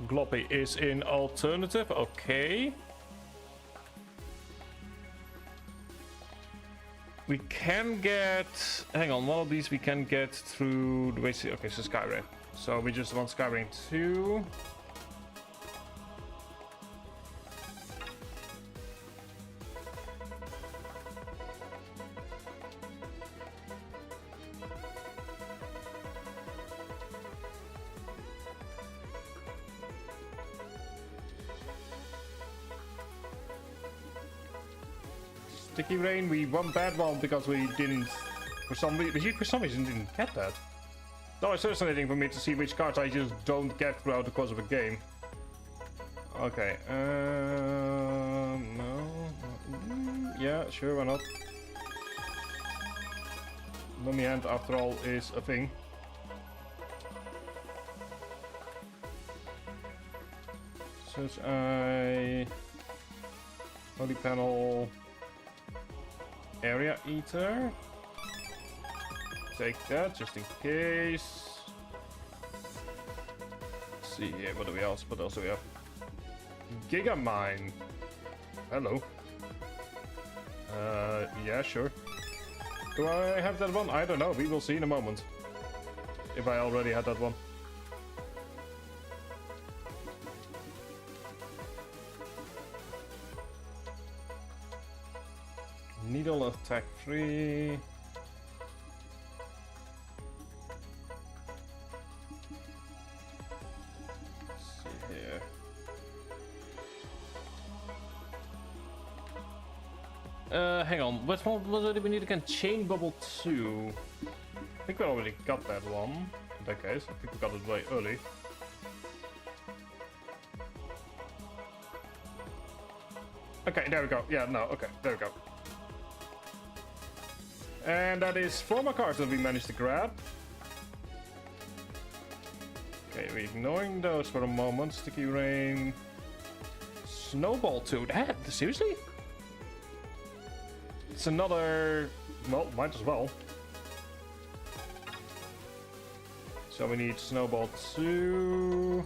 Gloppy is in alternative. Okay. We can get... Hang on, one of these we can get through the way... Okay, so Skyrim. So we just want Skyrim 2. Sticky Rain, we won that one because we didn't... For some reason didn't get that. No, it's fascinating for me to see which cards I just don't get throughout the course of a game. Okay, no. Yeah, sure, why not? Mummy Hand, after all, is a thing. Search Eye... Holy Panel... Area Eater. Take that just in case. Let's see here, what else do we have? Gigamine. Hello. Yeah, sure. Do I have that one? I don't know. We will see in a moment. If I already had that one. Needle attack 3. Let's see here. Hang on. Which one was it we need again? Chain Bubble 2. I think we already got that one. In that case, I think we got it way early. Okay, there we go. Yeah, no, okay, there we go. And that is 4 more cards that we managed to grab. Okay, we're ignoring those for a moment. Sticky Rain. Snowball 2. That, seriously? It's another... Well, might as well. So we need Snowball 2.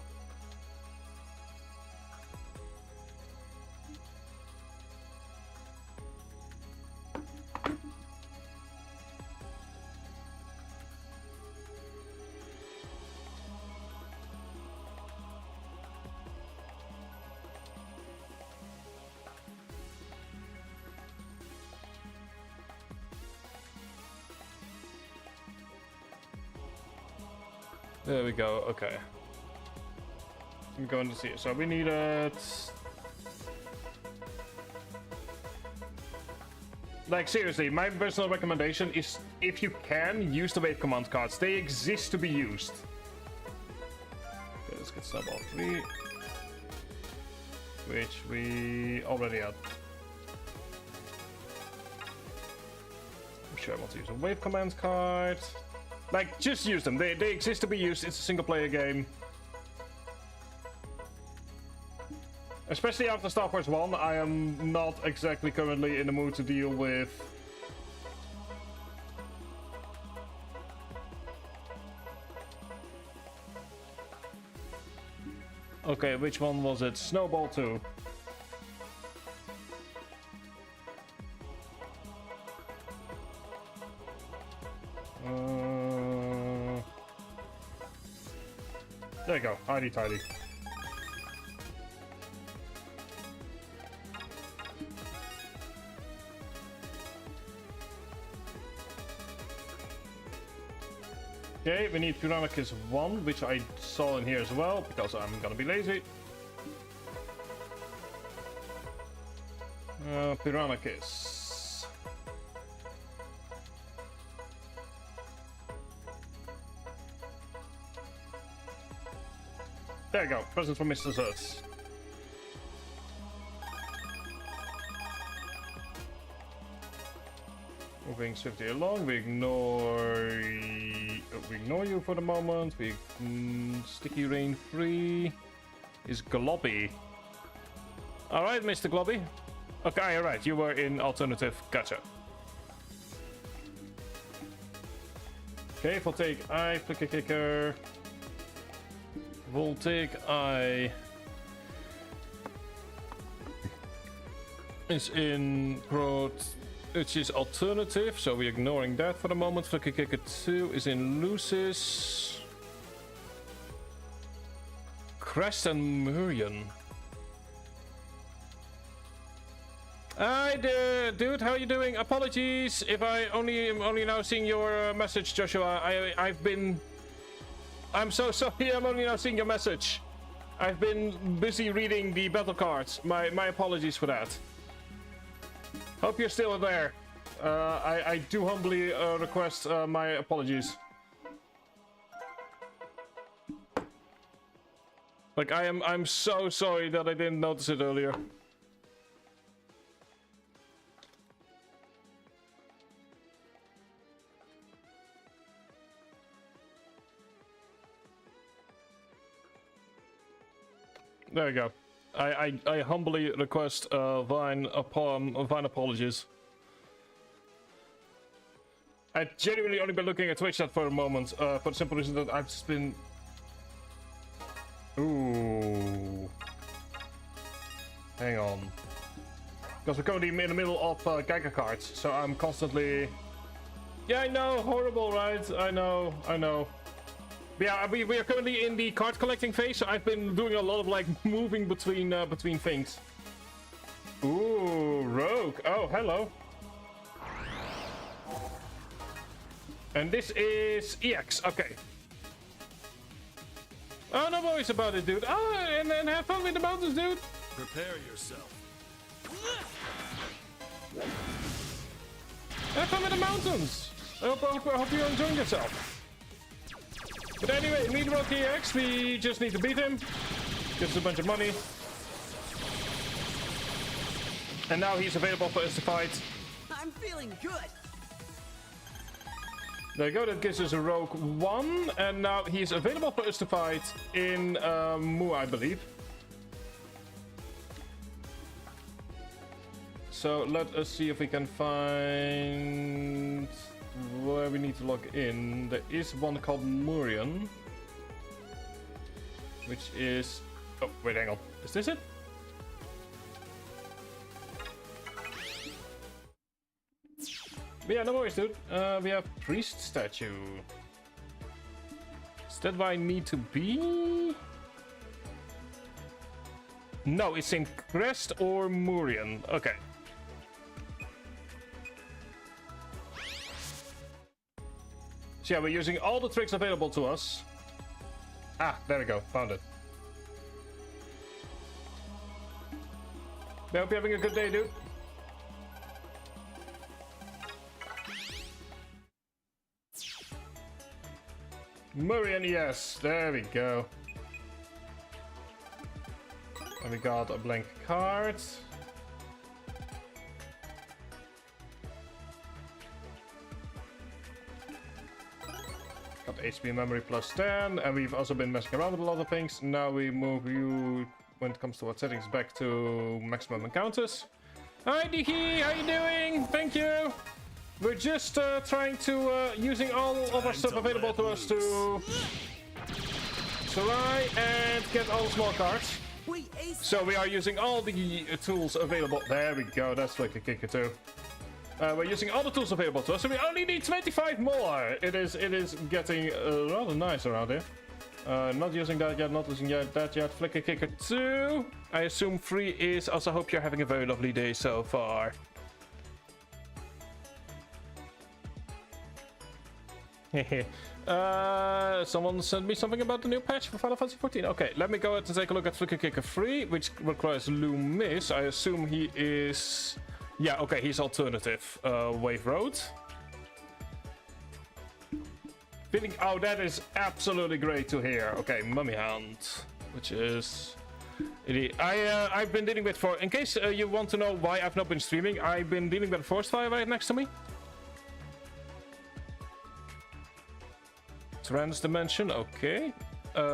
There we go, okay. I'm going to see it. So we need it. Like, seriously, my personal recommendation is, if you can, use the wave command cards. They exist to be used. Okay, let's get Snowball 3. Which we already had. I'm sure I want to use a wave command card. Like, just use them. They exist to be used. It's a single player game. Especially after Starforce 1, I am not exactly currently in the mood to deal with... Okay, which one was it? Snowball 2. There you go, hidey tidy. Okay, we need Piranhakis 1, which I saw in here as well, because I'm gonna be lazy. Piranhakis. There you go, present from Mr. Zertz. Moving swiftly along, we ignore we ignore you for the moment. We sticky rain free is Globby. All right, Mr. Globby. Okay, all right. You were in alternative. Gotcha. Okay, Voltaic Eye, Flicker Kicker. Voltaic Eye is in growth, which is alternative, so we're ignoring that for the moment. Flicker Kicker 2 is in Lucis. Crest and Murian. Hi there, dude. How you doing? Apologies if I am only now seeing your message, Joshua. I'm so sorry. I'm only now seeing your message. I've been busy reading the battle cards. My apologies for that. Hope you're still there. I do humbly request my apologies. Like I'm so sorry that I didn't notice it earlier. There you go. I humbly request Vine apologies. I've genuinely only been looking at Twitch chat for a moment, for the simple reason that I've just been... Ooh. Hang on. Because we're currently in the middle of Geiger cards, so I'm constantly... Yeah, I know, horrible, right? I know. Yeah, we are currently in the card collecting phase, so I've been doing a lot of like moving between things. Ooh, Rogue. Oh, hello. And this is EX. Okay. Oh, no worries about it, dude. Oh, and then have fun with the mountains, dude. Prepare yourself. Have fun with the mountains. I hope you're enjoying yourself. But anyway, meet Rogue EX, we just need to beat him. Gives us a bunch of money. And now he's available for us to fight. I'm feeling good. There you go, that gives us a Rogue 1. And now he's available for us to fight in Mu, I believe. So let us see if we can find... where we need to log in. There is one called Murian, which is... oh, wait, hang on. Is this it? But yeah, no worries, dude. We have Priest Statue. Is that where I need to be? No, it's in Crest or Murian. Okay. So yeah, we're using all the tricks available to us. Ah, there we go. Found it. I hope you're having a good day, dude. Murian, yes. There we go. And we got a blank card. Got HP memory plus 10, and we've also been messing around with a lot of things. Now we move you, when it comes to our settings, back to maximum encounters. Hi Diki, how you doing? Thank you. We're just trying to, using all of our stuff available to us to try and get all the small cards. So we are using all the tools available. There we go, that's like a kicker too. We're using all the tools available to us, so we only need 25 more. It is getting rather nice around here. Not using that yet, not using that yet. Flicker Kicker 2. I assume 3 is. Also hope you're having a very lovely day so far. Someone sent me something about the new patch for Final Fantasy 14. Okay, let me go ahead and take a look at Flicker Kicker 3, which requires Loomis. I assume he is... yeah, okay, he's alternative. Wave Road. Feeling... oh, that is absolutely great to hear. Okay, Mummy Hand, which is... I've been dealing with... in case you want to know why I've not been streaming, I've been dealing with a forest fire right next to me. trans dimension. Okay.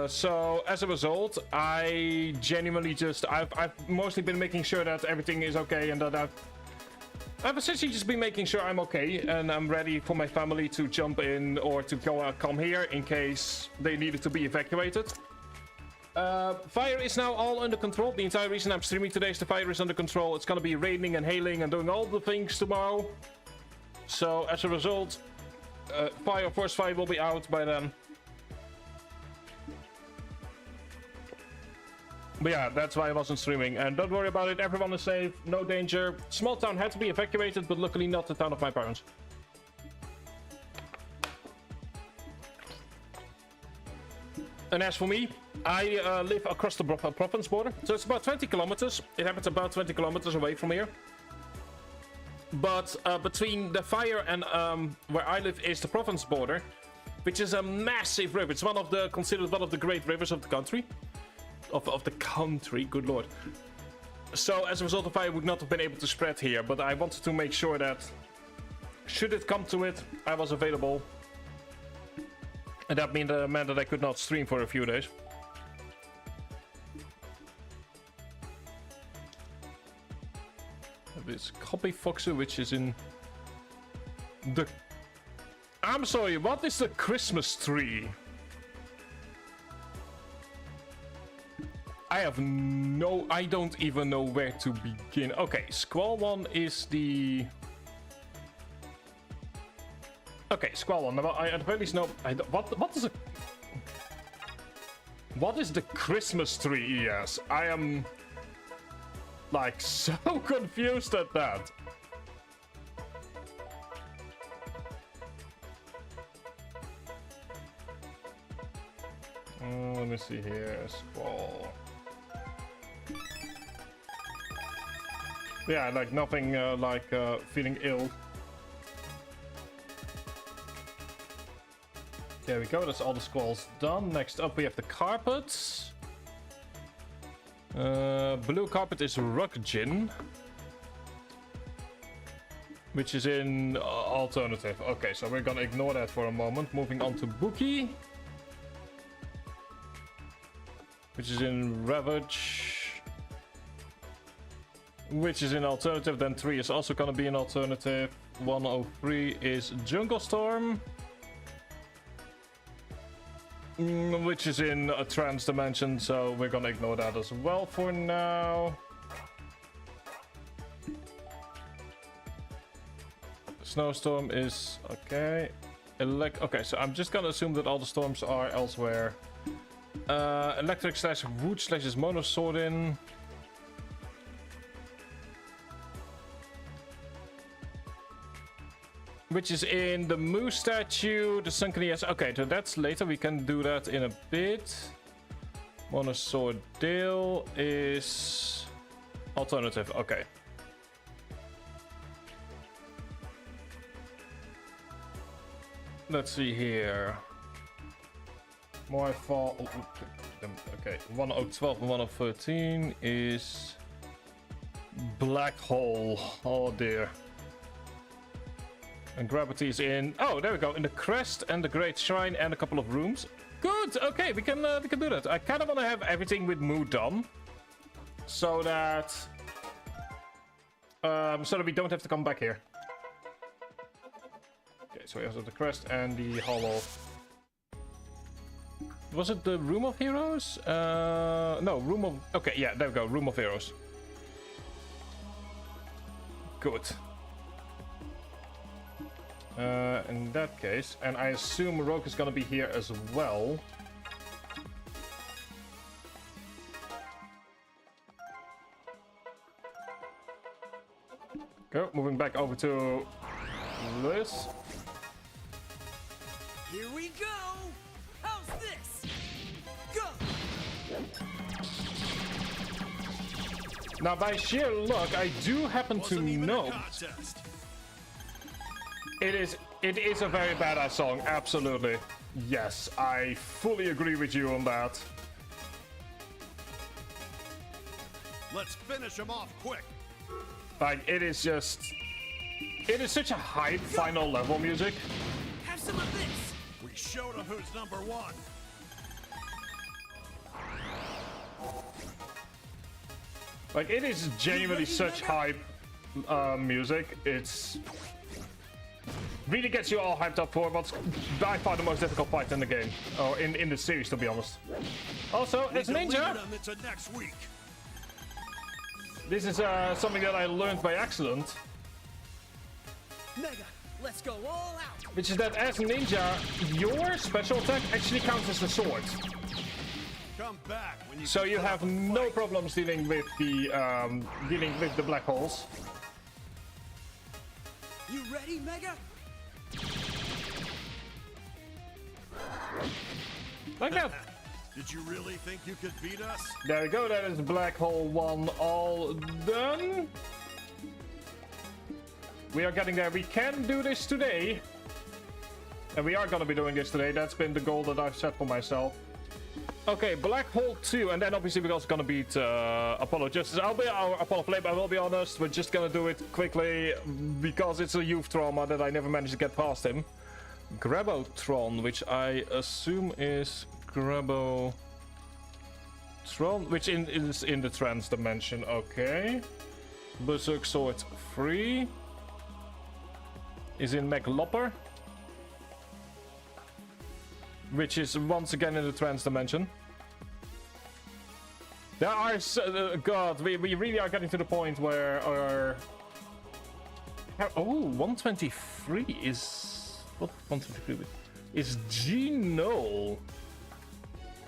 So as a result, I genuinely just I've mostly been making sure that everything is okay and that I've essentially just been making sure I'm okay and I'm ready for my family to jump in or to come here in case they needed to be evacuated. Fire is now all under control. The entire reason I'm streaming today is the fire is under control. It's gonna be raining and hailing and doing all the things tomorrow. So as a result, Force Fire will be out by then. But yeah, that's why I wasn't streaming. And don't worry about it, everyone is safe, no danger. Small town had to be evacuated, but luckily not the town of my parents. And as for me, I live across the province border. So it's about 20 kilometers. It happens about 20 kilometers away from here. But between the fire and where I live is the province border, which is a massive river. It's considered one of the great rivers of the country. Of the country, good lord. So as a result, the fire would not have been able to spread here, but I wanted to make sure that should it come to it, I was available. And that meant that I could not stream for a few days. This copy Foxer, which is in the... I'm sorry, what is the Christmas tree? I don't even know where to begin. Okay, Squall 1 is the... Okay, Squall 1. I at very least know... What is the Christmas tree, yes? I am... like, so confused at that. Let me see here. Squall... Yeah, like nothing feeling ill. There we go, that's all the squalls done. Next up we have the carpets. Blue carpet is Rugjin, which is in alternative. Okay, so we're gonna ignore that for a moment. Moving on to Bookie, which is in Ravage. Which is in alternative, then 3 is also gonna be an alternative. 103 is Jungle Storm, which is in a trans dimension, so we're gonna ignore that as well for now. Snowstorm is okay. Okay, so I'm just gonna assume that all the storms are elsewhere. Electric slash wood slash is Monoswordin. Which is in the Moose statue, the Sunken ES. Okay, so that's later. We can do that in a bit. Monosword Dale is alternative. Okay. Let's see here. More fall. Okay, 112 and 113 is Black Hole. Oh dear. And gravity is in... Oh, there we go. In the crest and the great shrine and a couple of rooms. Good. Okay, we can do that. I kind of want to have everything with Moo done, so that we don't have to come back here. Okay, so we have the crest and the hollow. Was it the Room of Heroes? No, Room of... Okay, yeah, there we go. Room of Heroes. Good. In that case, and I assume Rogue is gonna be here as well. Go, moving back over to Lewis. Here we go! How's this? Go! Now, by sheer luck, I do happen to know it is a very badass song. Absolutely, yes, I fully agree with you on that. Let's finish him off quick. Like, it is such a hype final level music. Have some of this! We We showed them who's number one. Like, it is genuinely such hype music. It's really gets you all hyped up for what's by far the most difficult fight in the game, or in the series, to be honest. Also, it's Ninja. Into next week. This is something that I learned by accident, Mega, let's go all out. which is that as Ninja, your special attack actually counts as a sword. Come back when you So you have no problems dealing with the black holes. You ready, Mega? Like that. Did you really think you could beat us? There we go, that is black hole 1 all done. We are getting there. We can do this today. And we are gonna be doing this today. That's been the goal that I've set for myself. Okay, black hole 2, and then obviously we're also gonna beat Apollo Justice. I'll be our Apollo Flame, I will be honest. We're just gonna do it quickly because it's a youth trauma that I never managed to get past him. Grabotron, which I assume is Grabotron, which is in the trans dimension. Okay. Berserk Sword 3 is in Meglopper, which is once again in the trans dimension. There are God, we really are getting to the point where our 123 is what 123 is Geno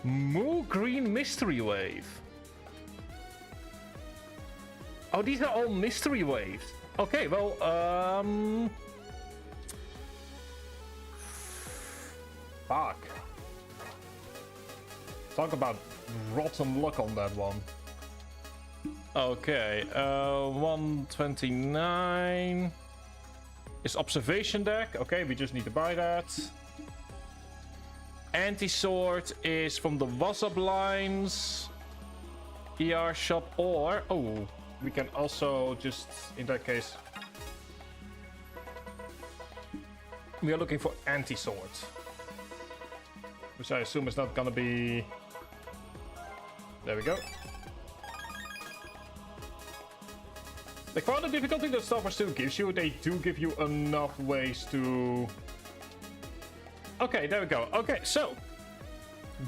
Moo Green Mystery Wave. Oh, these are all mystery waves. Okay, well, fuck. Talk about rotten luck on that one. Okay, 129 is observation deck. Okay, we just need to buy that. Anti-sword is from the WhatsApp lines. ER shop, or we can also just, in that case, we are looking for anti-sword, which I assume is not gonna be. There we go. Like, for the difficulty that Starforce 2 gives you, they do give you enough ways to. Okay, there we go. Okay, so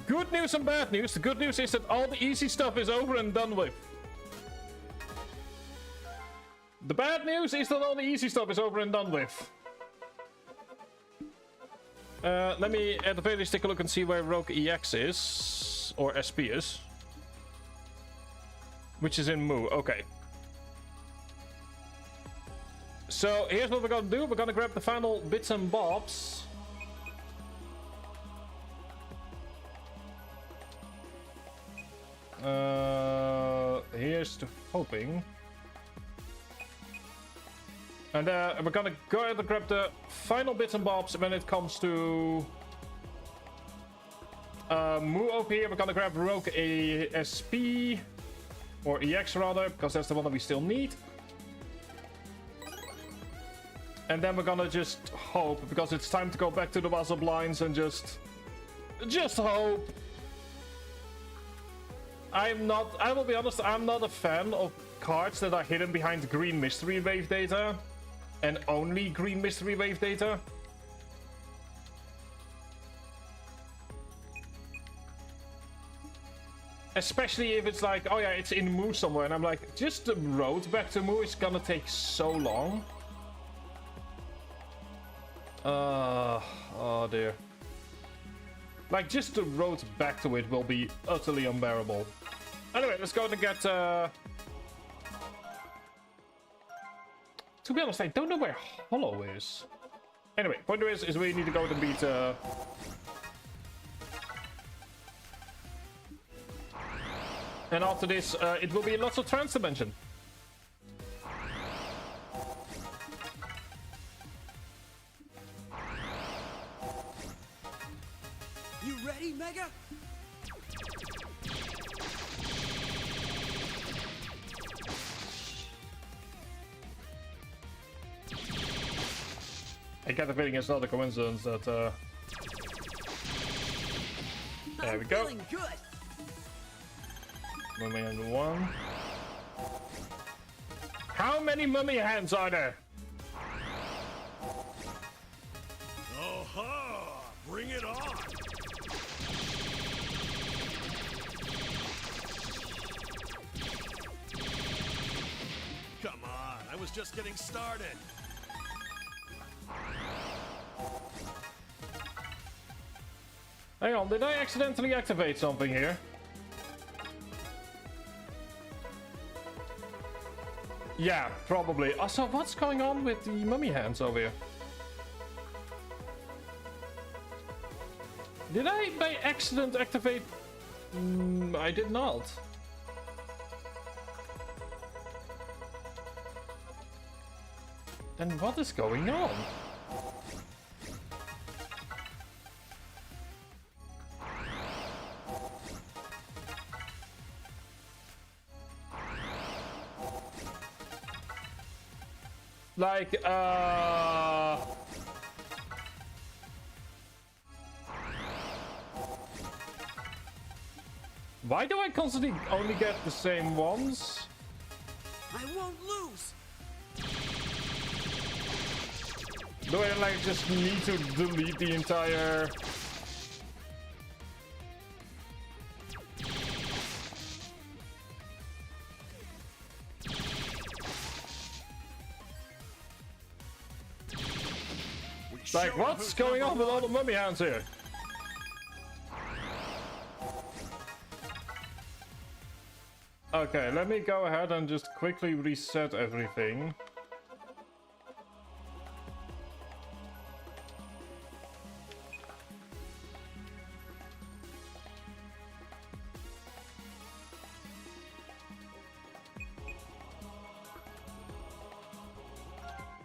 good news and bad news. The good news is that all the easy stuff is over and done with. The bad news is that all the easy stuff is over and done with. Let me at the very least take a look and see where Rogue EX is, or SP is. Which is in Moo, okay. So here's what we're gonna do. We're gonna grab the final bits and bobs. Here's to hoping. And we're gonna go ahead and grab the final bits and bobs when it comes to Moo over here. We're gonna grab Rogue ASP, or EX rather, because that's the one that we still need. And then we're gonna just hope, because it's time to go back to the WhatsApp lines and just hope. I will be honest, I'm not a fan of cards that are hidden behind green mystery wave data. And only green mystery wave data. Especially if it's like, oh yeah, it's in Moo somewhere. And I'm like, just the road back to Moo is gonna take so long. Oh dear. Like, just the road back to it will be utterly unbearable. Anyway, let's go and get... To be honest, I don't know where Hollow is. Anyway, point is we need to go and beat... And after this, it will be lots of trans dimension. You ready, Mega? I get the feeling it's not a coincidence that There I'm we go. feeling good. Mummy hand 1. How many mummy hands are there? Aha! Bring it on! Come on, I was just getting started. Hang on, did I accidentally activate something here? Yeah, probably. Also, what's going on with the mummy hands over here? Did I by accident activate? I did not. Then what is going on? Like, why do I constantly only get the same ones? I won't lose. Do I like just need to delete the entire... Like, what's going on with all the mummy hands here? Okay, let me go ahead and just quickly reset everything.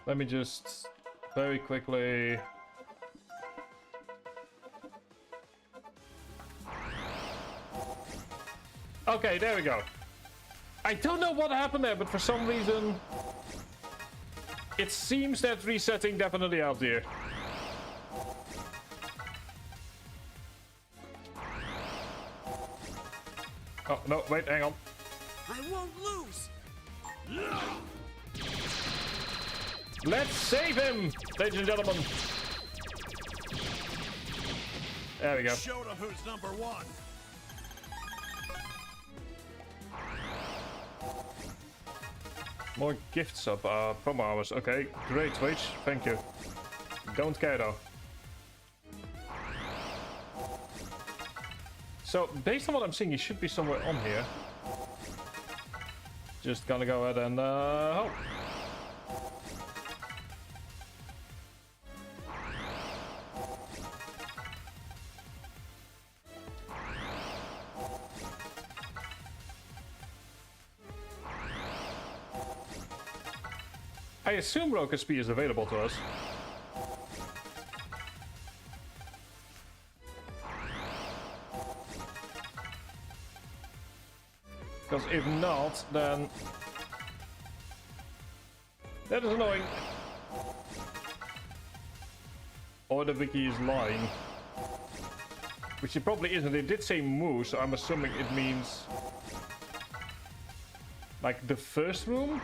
Let me just very quickly... Okay, there we go. I don't know what happened there, but for some reason... It seems that resetting definitely helped here. Oh, no, wait, hang on. I won't lose. Let's save him, ladies and gentlemen. There we go. Show them who's number one. More gifts up, promo hours. Okay, great, Twitch. Thank you. Don't care though. So, based on what I'm seeing, he should be somewhere on here. Just gonna go ahead and hope. I assume Rocket Speed is available to us. Because if not, then... That is annoying. Or the wiki is lying. Which it probably isn't. It did say moose, so I'm assuming it means... like the first room?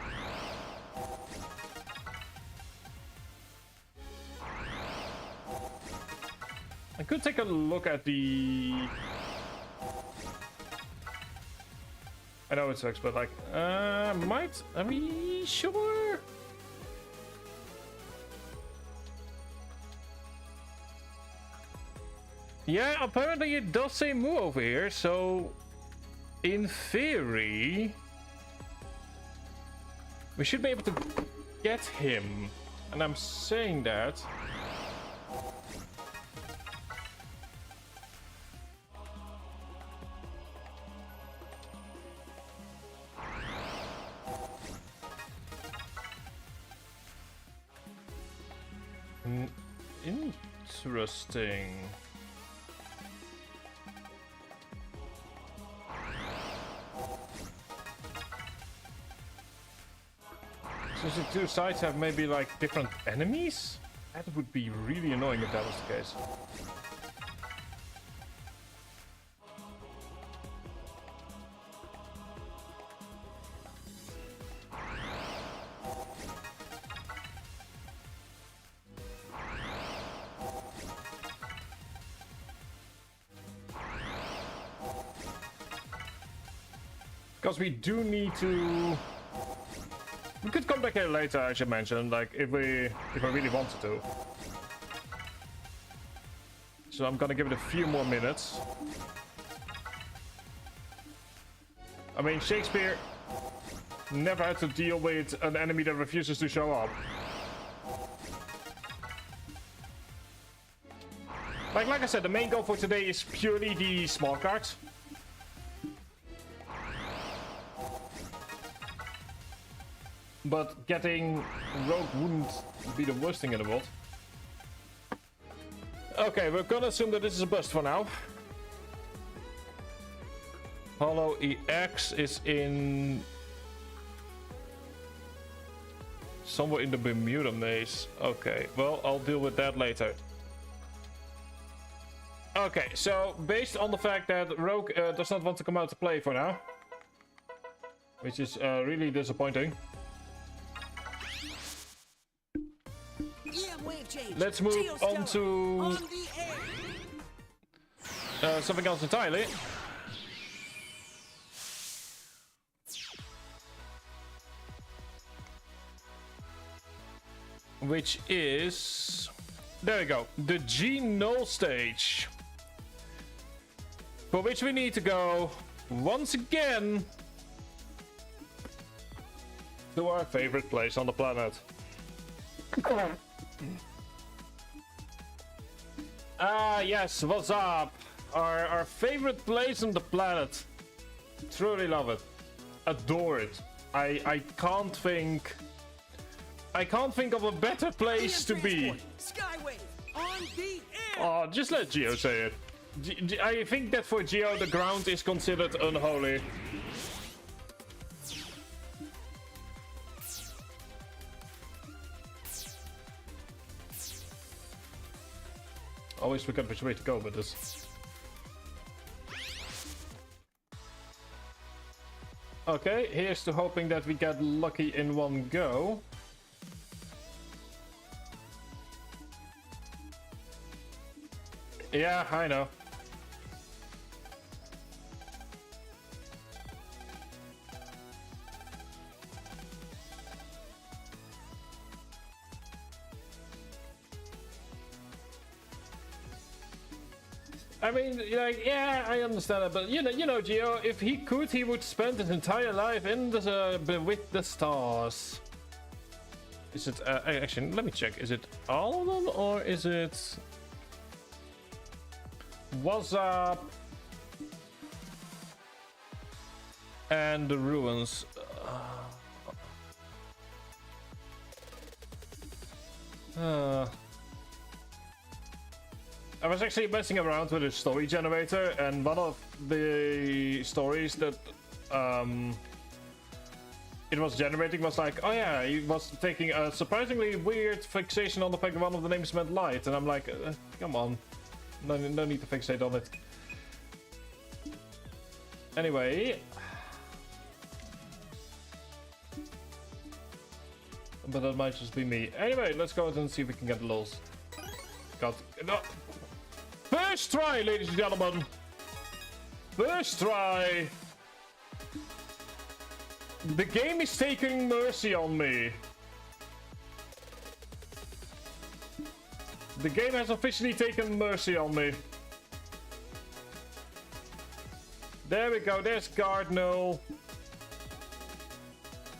I could take a look at the... I know it sucks, but like, are we sure? Yeah, apparently it does say moo over here, so in theory, we should be able to get him. And I'm saying that. Interesting. So the two sides have maybe like different enemies? That would be really annoying if that was the case. Because we do need to... We could come back here later, as you mentioned, like if we really wanted to. So I'm gonna give it a few more minutes. I mean, Shakespeare never had to deal with an enemy that refuses to show up. Like I said, the main goal for today is purely the small cards. But getting Rogue wouldn't be the worst thing in the world. Okay, we're gonna assume that this is a bust for now. Hollow EX is in... somewhere in the Bermuda Maze. Okay, well, I'll deal with that later. Okay, so based on the fact that Rogue does not want to come out to play for now, which is really disappointing. Let's move on to something else entirely. Which is... there we go. The G0 stage. For which we need to go, once again, to our favorite place on the planet. Ah, yes, what's up? Our favorite place on the planet. Truly love it. Adore it. I can't think of a better place to be. Skywave on the air. Oh, just let Geo say it. I think that for Geo the ground is considered unholy. Always forget which way to go with this. Okay, here's to hoping that we get lucky in one go. Yeah, I know. I mean, like, yeah, I understand it, but you know, Geo, if he could, he would spend his entire life in the with the stars. Is it? Actually, let me check. Is it all of them, or is it? What's up? And the ruins. I was actually messing around with a story generator, and one of the stories that it was generating was like, oh yeah, he was taking a surprisingly weird fixation on the fact that one of the names meant light, and I'm like, come on, no need to fixate on it. Anyway, but that might just be me. Anyway, let's go ahead and see if we can get the lulz. God, no. First try, ladies and gentlemen. First try. The game is taking mercy on me. The game has officially taken mercy on me. There we go, there's Cardinal.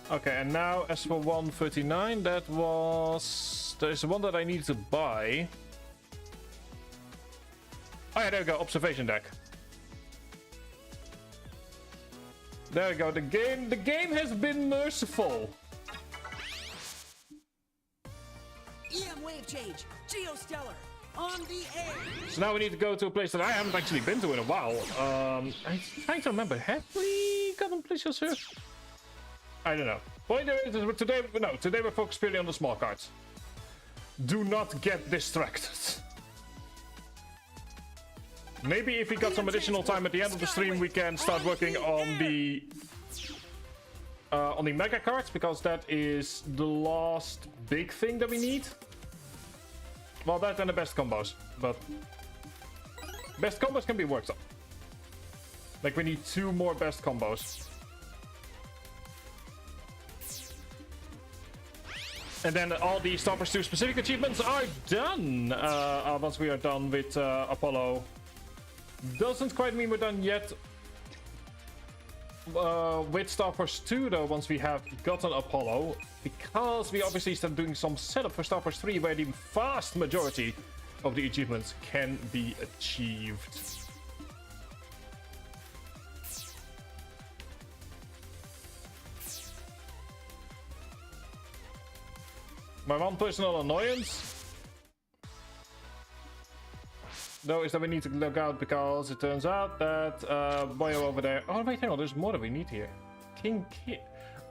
Okay, and now as for 139, that was... There's one that I need to buy. Oh yeah, there we go, observation deck. There we go, the game has been merciful. EM wave change, Geostellar, on the air. So now we need to go to a place that I haven't actually been to in a while. I'm trying to remember, have we gotten places here? I don't know. Point is, today we're focused purely on the small cards. Do not get distracted. Maybe if we got some additional time at the end of the stream, we can start working on the mega cards, because that is the last big thing that we need. Well, that and the best combos, but best combos can be worked on. Like, we need 2 more best combos. And then all the Starforce 2 specific achievements are done. Once we are done with Apollo. Doesn't quite mean we're done yet. With Starforce 2 though, once we have gotten Apollo, because we obviously start doing some setup for Starforce 3 where the vast majority of the achievements can be achieved. My one personal annoyance, though, is that we need to log out because it turns out that Boyo over there. Oh wait, hang on, there's more that we need here. King Kid.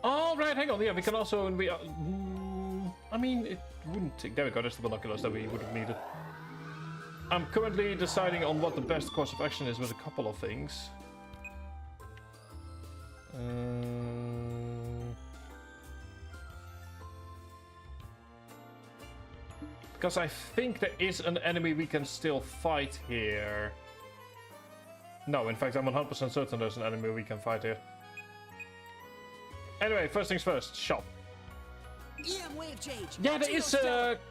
All right, hang on. Yeah, we can also. I mean, it wouldn't take. There we go. There's the binoculars that we would have needed. I'm currently deciding on what the best course of action is with a couple of things. Because I think there is an enemy we can still fight here. No, in fact, I'm 100% certain there's an enemy we can fight here. Anyway, first things first, shop. EM wave change. Yeah, there is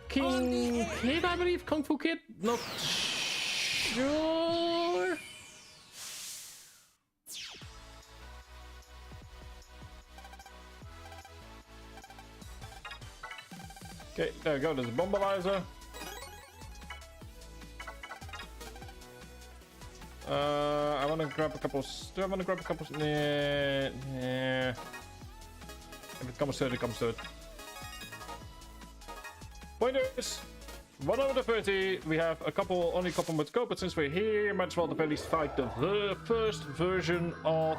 King Kid, I believe, Kung Fu Kid. Not sure. Okay, there we go. There's a bombalizer. I want to grab a couple. Do I want to grab a couple? Nah. If it comes to it, it comes to it. Point is, 130. We have only a couple more to go. But since we're here, might as well at least fight the first version of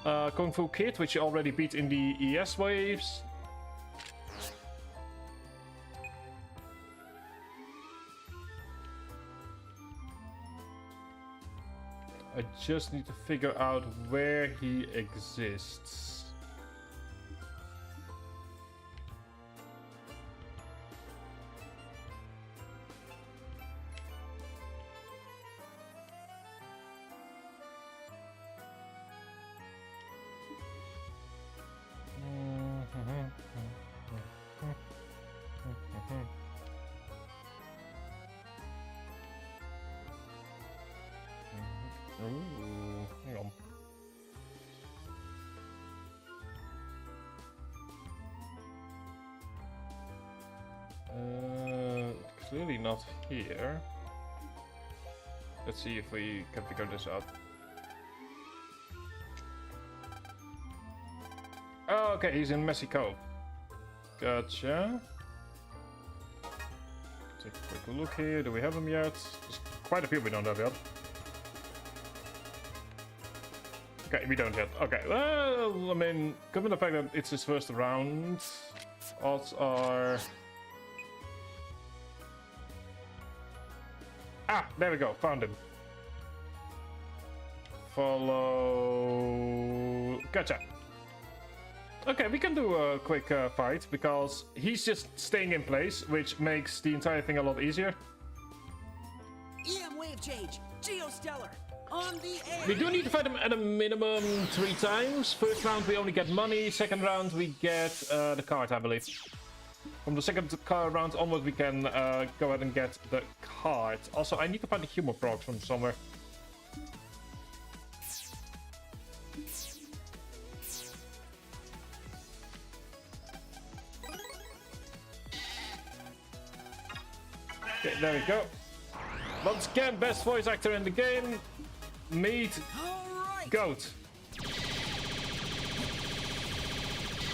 Kung Fu Kid, which you already beat in the ES waves. I just need to figure out where he exists. Hang on. Clearly not here. Let's see if we can figure this out. Oh, okay, he's in Messy Cove. Gotcha. Take a quick look here. Do we have him yet? There's quite a few we don't have yet. Okay, we don't yet. Okay, well, I mean, given the fact that it's his first round, odds are... Ah, there we go, found him. Follow... Gotcha. Okay, we can do a quick fight, because he's just staying in place, which makes the entire thing a lot easier. EM wave change. Geostellar. On the air. We do need to fight him at a minimum 3 times. First round we only get money, second round we get the card, I believe. From the second round onward we can go ahead and get the card. Also, I need to find the humor procs from somewhere. Okay, there we go. Once again, best voice actor in the game. Meet Goat.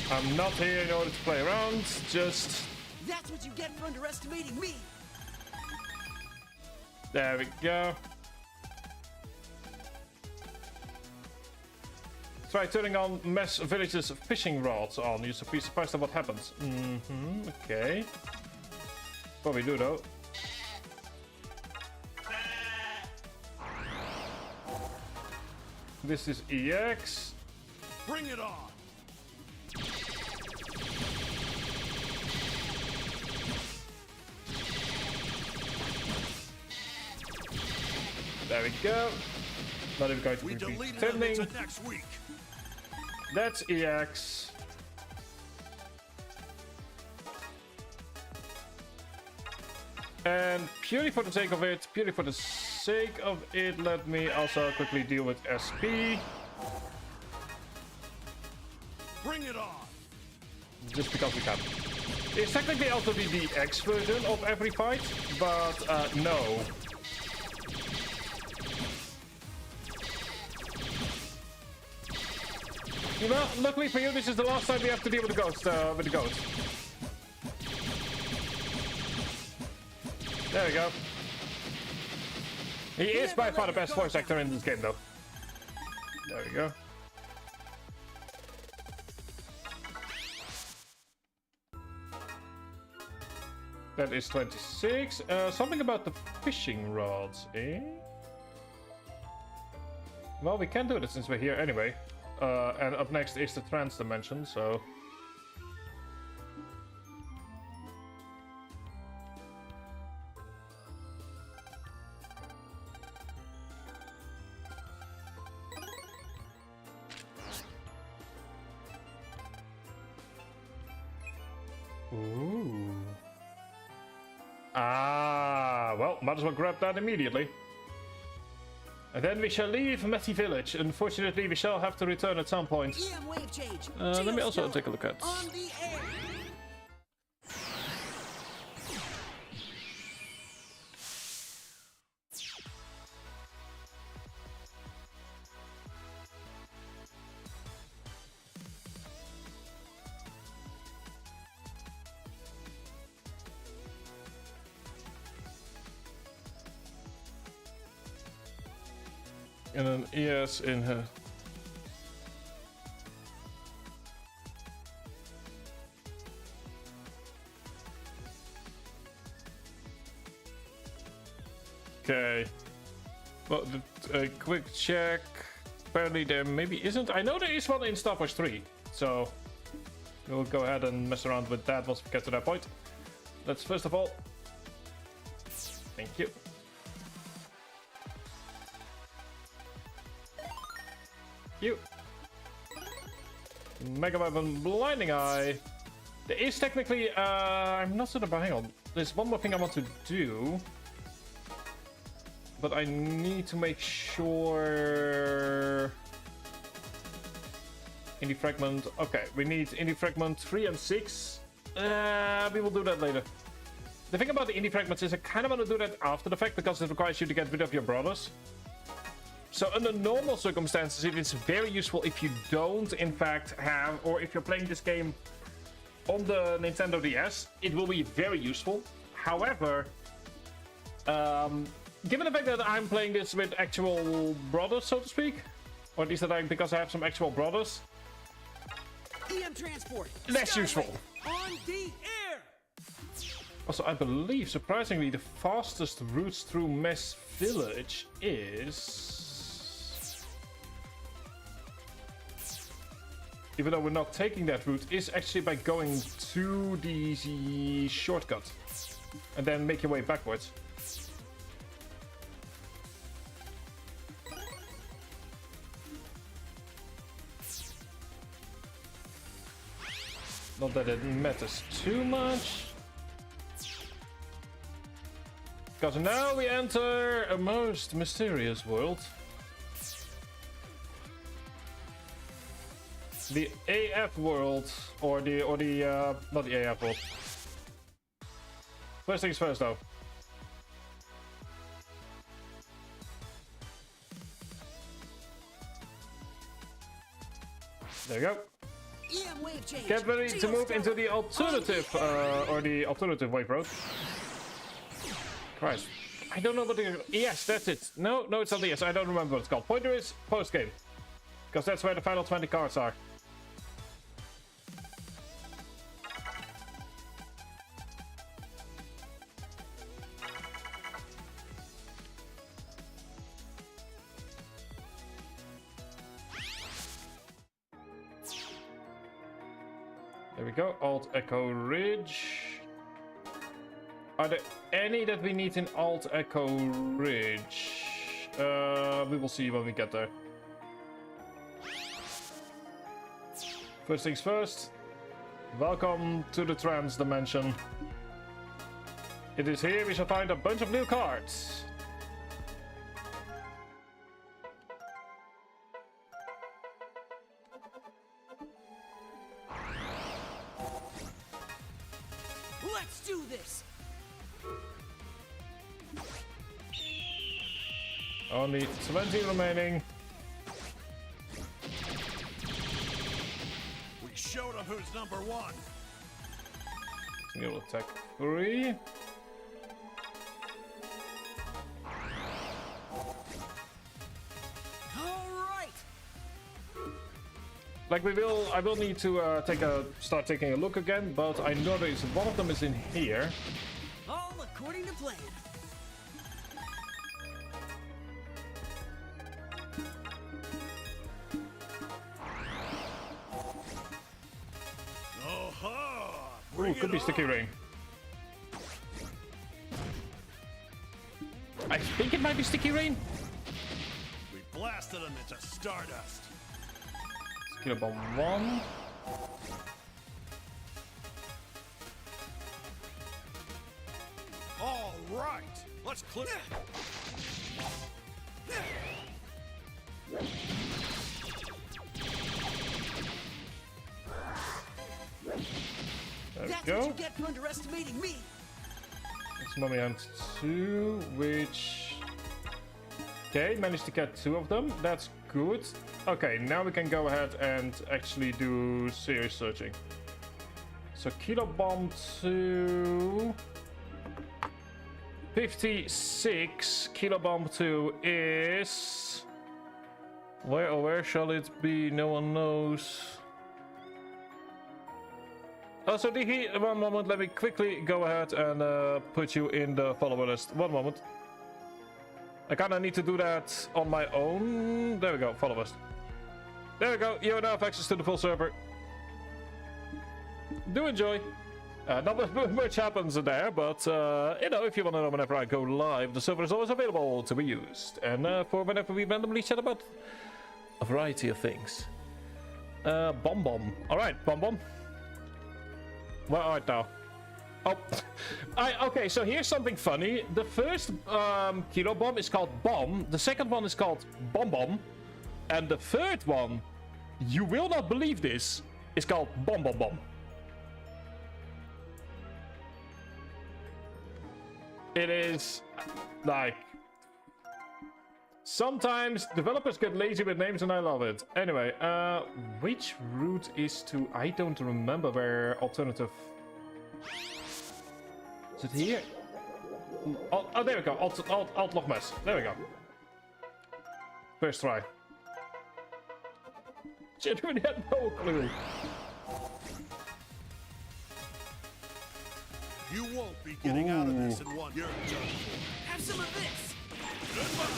I'm not here in order to play around, just... That's what you get for underestimating me. There we go. Try turning on Mess Village's fishing rods on. You'll be surprised at what happens. Okay. What we do though. This is EX. Bring it on. There we go. Not even going to We be deleted them pretending. into next week. That's EX. And purely for the sake of it, let me also quickly deal with SP. Bring it on. Just because we can. It's technically also the DX version of every fight, but no. Well, luckily for you, this is the last time we have to deal with the ghost. There we go. He is by far the best voice actor in this game, though. There we go. That is 26. Something about the fishing rods, eh? Well, we can do it since we're here anyway. And up next is the trans dimension, so... Ooh. Ah, well, might as well grab that immediately. And then we shall leave Messy Village. Unfortunately, we shall have to return at some point. EM wave change. Let me also take a look at... On the air. And an ES in her. Okay. Well, a quick check. Apparently there maybe isn't. I know there is one in Starforce 3. So we'll go ahead and mess around with that once we get to that point. Let's first of all... Thank you. Mega Weapon Blinding Eye. There is technically, I'm not certain about, hang on. There's one more thing I want to do. But I need to make sure... Indie Fragment, okay. We need Indie Fragment 3 and 6. We will do that later. The thing about the Indie Fragments is I kind of want to do that after the fact because it requires you to get rid of your brothers. So under normal circumstances, it is very useful if you don't, in fact, have, or if you're playing this game on the Nintendo DS, it will be very useful. However, given the fact that I'm playing this with actual brothers, so to speak, or at least that because I have some actual brothers, EM transport. less useful. On the air. Also, I believe, surprisingly, the fastest routes through Mess Village is... Even though we're not taking that route, is actually by going to the shortcut and then make your way backwards. Not that it matters too much. Because now we enter a most mysterious world. The AF world, or the not the AF world. First things first, though. There you go. EM wave change. Get ready to move into the alternative, or the alternative wave road. Christ, I don't know what the... Yes, that's it. No, it's not the yes. I don't remember what it's called. Pointer is post game, because that's where the final 20 cards are. There we go, Alt Echo Ridge. Are there any that we need in Alt Echo Ridge? We will see when we get there. First things first, welcome to the trans dimension. It is here we shall find a bunch of new cards. Let's do this. Only 20 remaining. We showed them who's number one. You'll attack 3. Like I will need to start taking a look again, but I noticed one of them is in here. All according to plan. Ooh, could be sticky rain. I think it might be sticky rain. We blasted them into stardust. Skill bomb 1. All right, let's clear. There That's we go. what you get for underestimating me. It's Mummy Hand 2, which... Okay, managed to get 2 of them. That's good. Okay, now we can go ahead and actually do serious searching. So Kilo Bomb 2... 56. Kilo Bomb 2 is... Where shall it be? No one knows. So Diggy, one moment, let me quickly go ahead and put you in the follower list. One moment. I kinda need to do that on my own. There we go, follow us. There we go, you now have access to the full server. Do enjoy. Not much happens there, but you know, if you want to know whenever I go live, the server is always available to be used. And for whenever we randomly chat about a variety of things. Bomb Bomb. Alright, Bomb Bomb. Where art thou? Oh, okay, so here's something funny. The first Kilo Bomb is called Bomb. The second one is called Bomb Bomb. And the third one, you will not believe this, is called Bomb Bomb Bomb. It is, like... Sometimes developers get lazy with names and I love it. Anyway, which route is to... I don't remember where alternative... Is it here? Oh, there we go. Alt Loch Ness. There we go. First try. Genuinely had no clue. You won't be getting out of this in one. You're done for. Have some of this. Goodbye.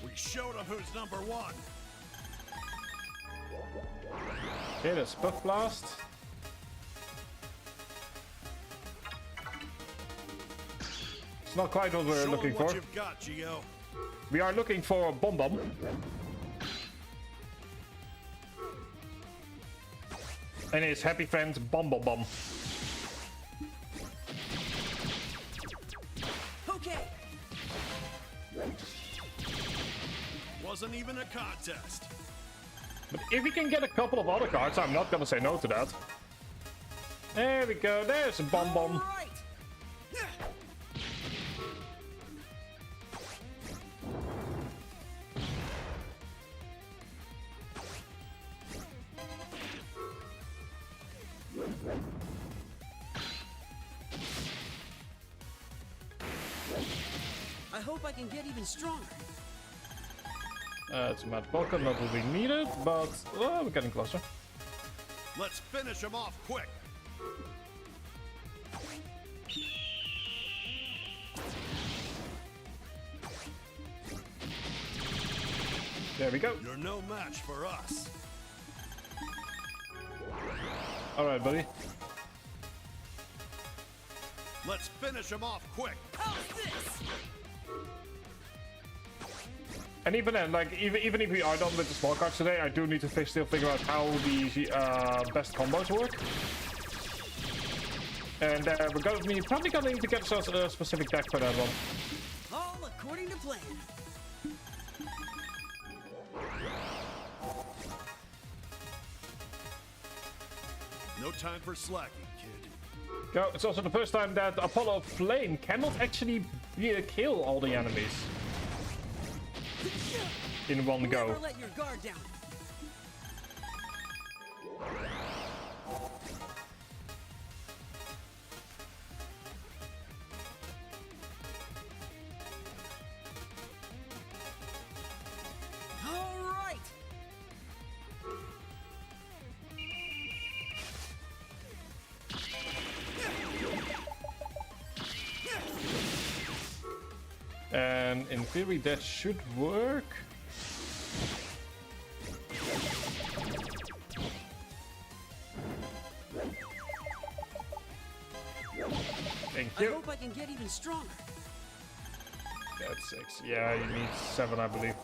We showed them who's number one. Okay, that's Buff Blast. It's not quite what we're looking for. What you've got, Geo. We are looking for a Bomb Bomb. And his happy friend Bomb Bomb Bomb. Okay. Wasn't even a contest. But if we can get a couple of other cards, I'm not gonna say no to that. There we go, there's a Bomb Bomb. All right. I hope I can get even stronger. It's a Mad Vulcan, not what we needed, but we're getting closer. Let's finish him off quick. There we go. You're no match for us. Alright, buddy. Let's finish him off quick. How's this? And even then, like, even if we are done with the small cards today, I do need to still figure out how the best combos work. And we're probably gonna need to get ourselves a specific deck for that one. All according to plan. No time for slacking, kid. Go. It's also the first time that Apollo Flame cannot actually kill all the enemies in one go. Never let your guard down. All right. And in theory, that should work. Thank I you. hope I can get even stronger. That's 6. Yeah, you need 7, I believe.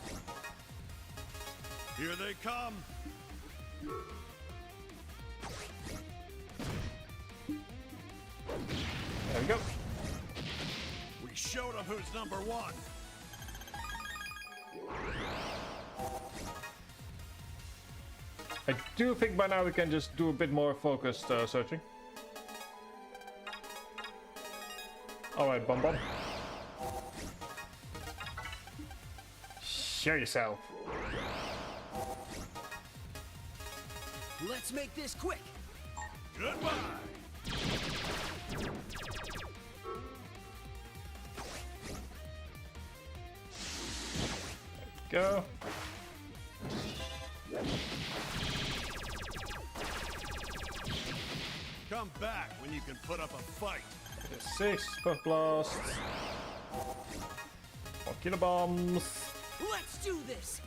Here they come. There we go. We showed them who's number one. I do think by now we can just do a bit more focused searching. Alright, Bum Bum. Show yourself. Let's make this quick. Goodbye. Go. Come back when you can put up a fight. 6 Puff Blasts. 4 Killer Bombs. Let's do this.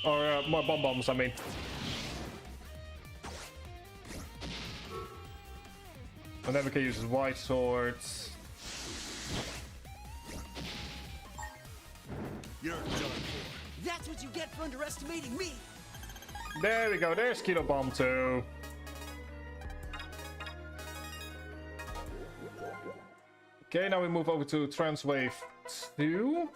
Or more Bomb Bombs, I mean. And then we can use his White Swords. You're done for. That's what you get for underestimating me. There we go, there's Kilo Bomb 2. Okay, now we move over to Transwave 2.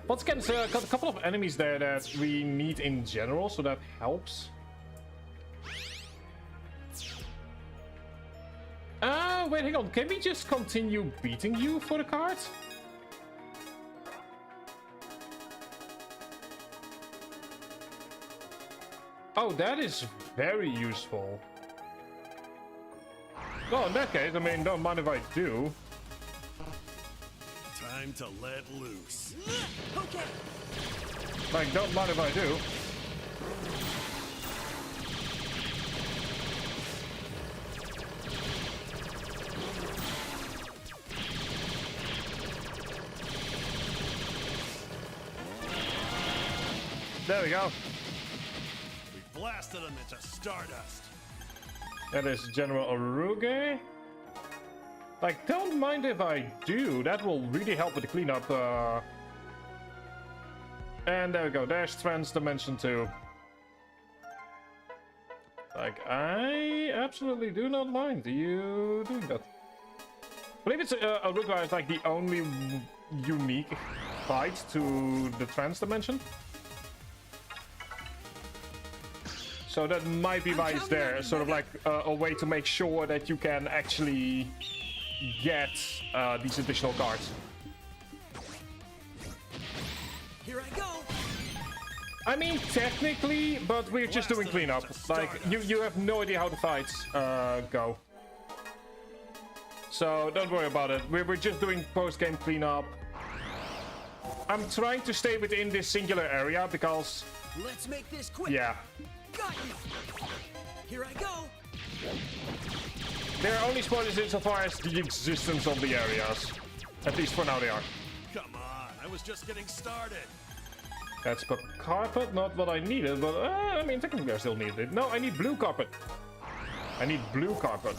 Once again, got a couple of enemies there that we need in general, so that helps. Wait, hang on. Can we just continue beating you for the card? Oh, that is very useful. Well, in that case, I mean, don't mind if I do. Time to let loose. Okay. Like, don't mind if I do. There we go. We blasted them into stardust. That is General Oruge. Like, don't mind if I do. That will really help with the cleanup. And there we go. There's Trans Dimension 2. Like, I absolutely do not mind you doing that. I believe it's Oruge is like the only unique fight to the Trans Dimension. So that might be why it's there, sort of like a way to make sure that you can actually get these additional cards. Here I go. I mean, technically, but we're just doing cleanup. Like, you have no idea how the fights go. So don't worry about it. We're just doing post-game cleanup. I'm trying to stay within this singular area because... Let's make this quick. Yeah. Got you. Here I go. They're only spoilers insofar as the existence of the areas. At least for now they are. Come on, I was just getting started. That's but carpet, not what I needed, but I mean, technically I still need it. No, I need blue carpet. I need blue carpet.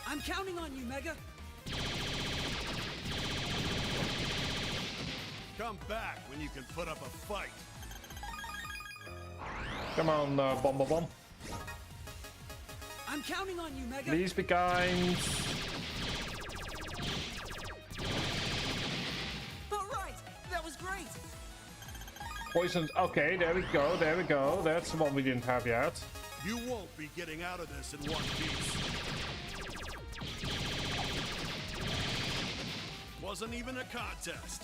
I'm counting on you, Mega. Come back when you can put up a fight. Come on, Bomb. I'm counting on you, Mega. Please be kind. All right, that was great. Poison. Okay, there we go. There we go. That's the one we didn't have yet. You won't be getting out of this in one piece. Wasn't even a contest.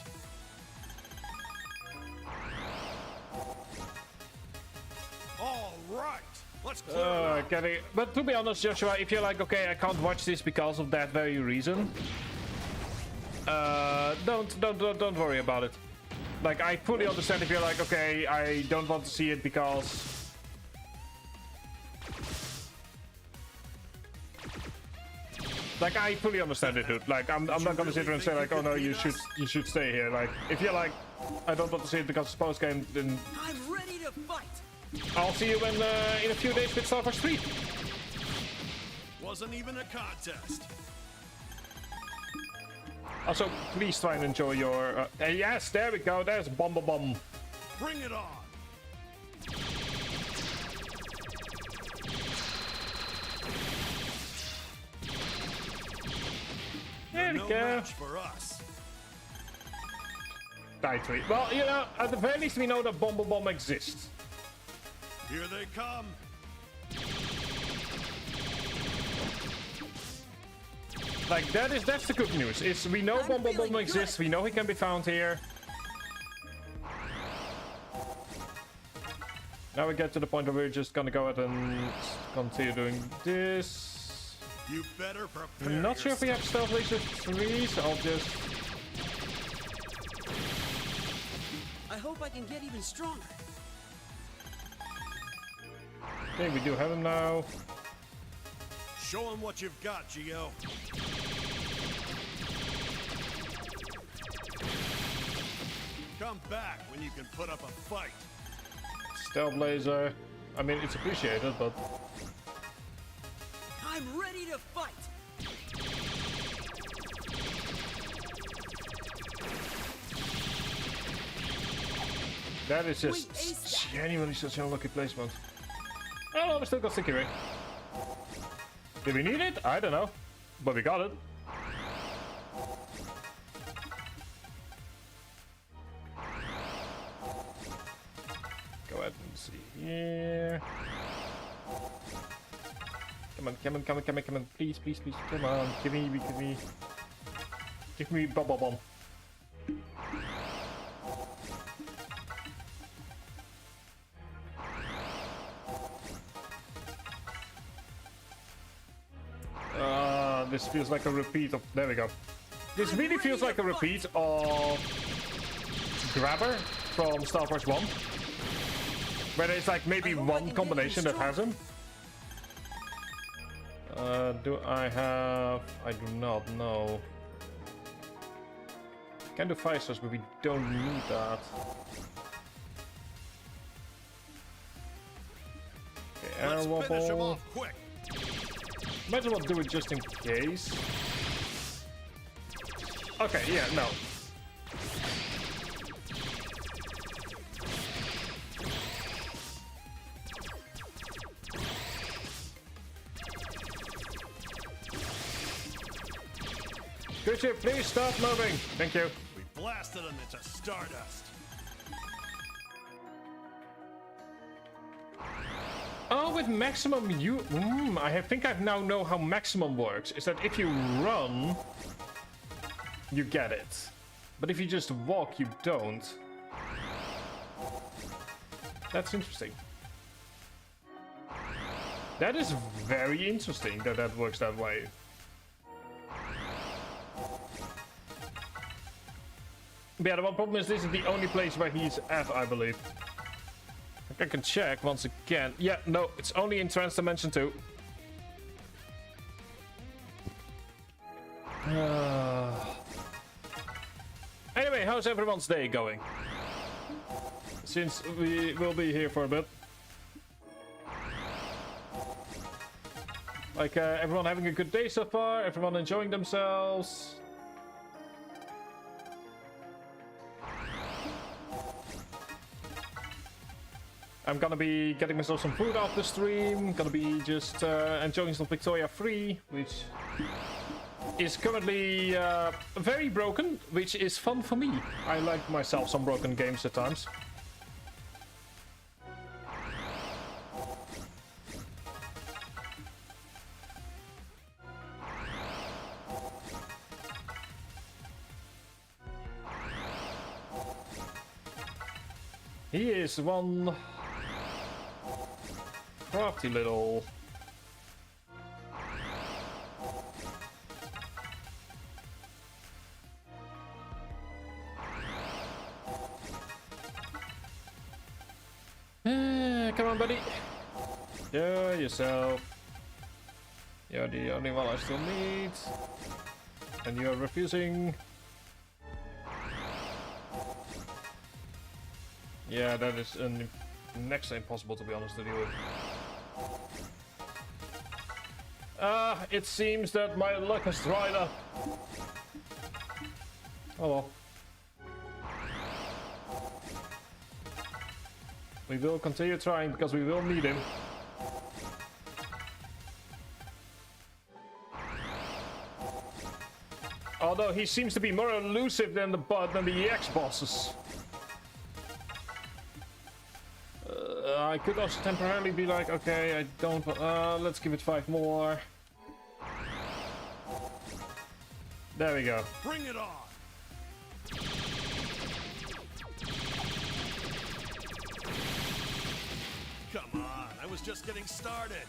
All right, let's clear out. Getting. But to be honest, Joshua, if you're like, okay, I can't watch this because of that very reason, don't worry about it. Like, I fully understand if you're like, okay, I don't want to see it because. Like, I fully understand it, dude. Like, I'm not gonna sit there and say like, oh no, you should stay here. Like, if you're like, I don't want to see it because it's post game, then I'm ready to fight. I'll see you in a few days with Starforce 3. Wasn't even a contest. Also, please try and enjoy your. Yes, there we go. There's Bomb. Bring it on. There we No go. match for us. Die 3. Well, you know, at the very least we know that Bomb exists. Here they come. Like, that's the good news. Is we know Bomb exists, we know he can be found here. Now we get to the point where we're just gonna go ahead and continue doing this. You better prepare. I'm not sure if we have Stealth Laser 3, so I'll just. I hope I can get even stronger. Okay, we do have him now. Show them what you've got, Geo. Come back when you can put up a fight. Stealth Laser. I mean, it's appreciated, but. I'm ready to fight. That is We aced just genuinely such an unlucky placement. Oh, no, we still got Sticky Ring. Did we need it? I don't know. But we got it. Go ahead and see here. Come on. Please. Come on. Give me Bomb. This feels like a repeat of. There we go. This really feels like a repeat of Grabber from Starforce 1. Where there's like maybe one combination that has him. Do I have. I do not know. Can do 5 stars, but we don't need that. Okay, air Let's finish him wobble. off quick. Might as well do it just in case. Okay, yeah, no. Creature, please stop moving. Thank you. We blasted him into stardust. Oh, with maximum you. I think I now know how maximum works. Is that if you run, you get it. But if you just walk, you don't. That's interesting. That is very interesting that that works that way. But yeah, the one problem is this is the only place where he's at, I believe. I can check once again. Yeah, no, it's only in Trans Dimension 2. Anyway, how's everyone's day going? Since we will be here for a bit. Like, everyone having a good day so far? Everyone enjoying themselves? I'm gonna be getting myself some food after stream. Gonna be just enjoying some Victoria Free, which is currently very broken, which is fun for me. I like myself some broken games at times. He is one crafty little... Come on, buddy. Show yourself. You're the only one I still need. And you're refusing. Yeah, that is next to impossible, to be honest with you. It seems that my luck has dried up. Oh well. We will continue trying because we will need him. Although he seems to be more elusive than the EX bosses. I could also temporarily be like, okay, I don't. Let's give it 5 more. There we go. Bring it on. Come on, I was just getting started.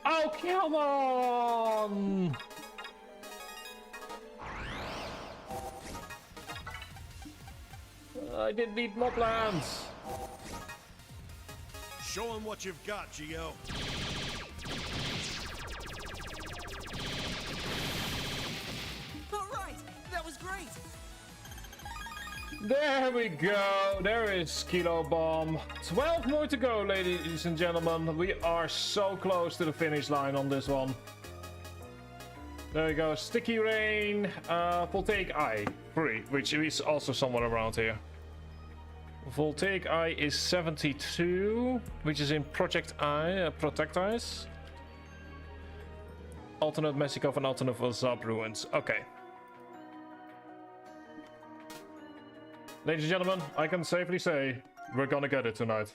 Oh, come on! I didn't need more plans. Show him what you've got, Geo. All right, that was great. There we go. There is Kilo Bomb. 12 more to go, ladies and gentlemen. We are so close to the finish line on this one. There we go. Sticky Rain. Voltaic Eye. 3, which is also somewhere around here. Voltaic Eye is 72, which is in Project Eye, Protect Eyes. Alternate Mexico and alternate for Zab Ruins. Okay. Ladies and gentlemen, I can safely say we're gonna get it tonight.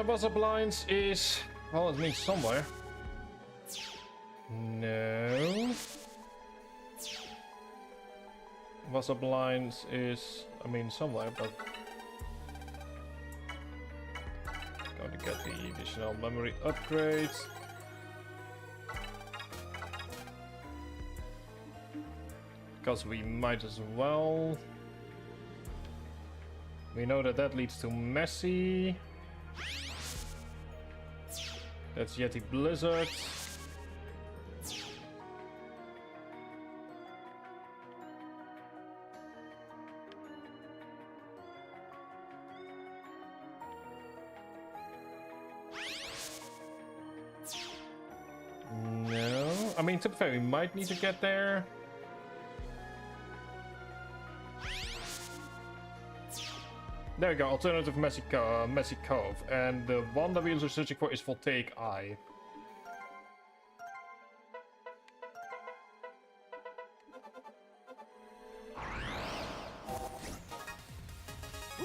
Buzzer Blinds is... well, it means somewhere. No. Buzzer Blinds is... I mean somewhere, but... going to get the additional memory upgrades. Because we might as well. We know that that leads to Messy. That's Yeti Blizzard. No. I mean, to be fair, we might need to get there. There we go, alternative Messy Cove. And the one that we are searching for is Voltaic Eye.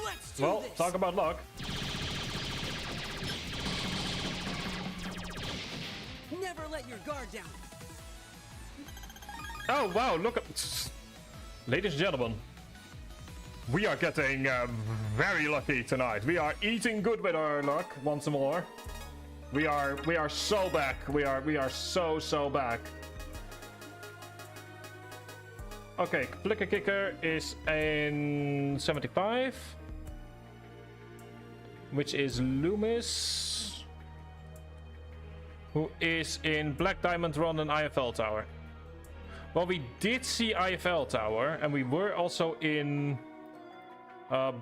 Let's do Well, this. talk about luck. Never let your guard down. Oh, wow, look at... Ladies and gentlemen, we are getting very lucky tonight. We are eating good with our luck once more. We are so back. We are so back. Okay, Flicker Kicker is in 75, which is Loomis, who is in Black Diamond Run and IFL Tower. Well, we did see IFL Tower, and we were also in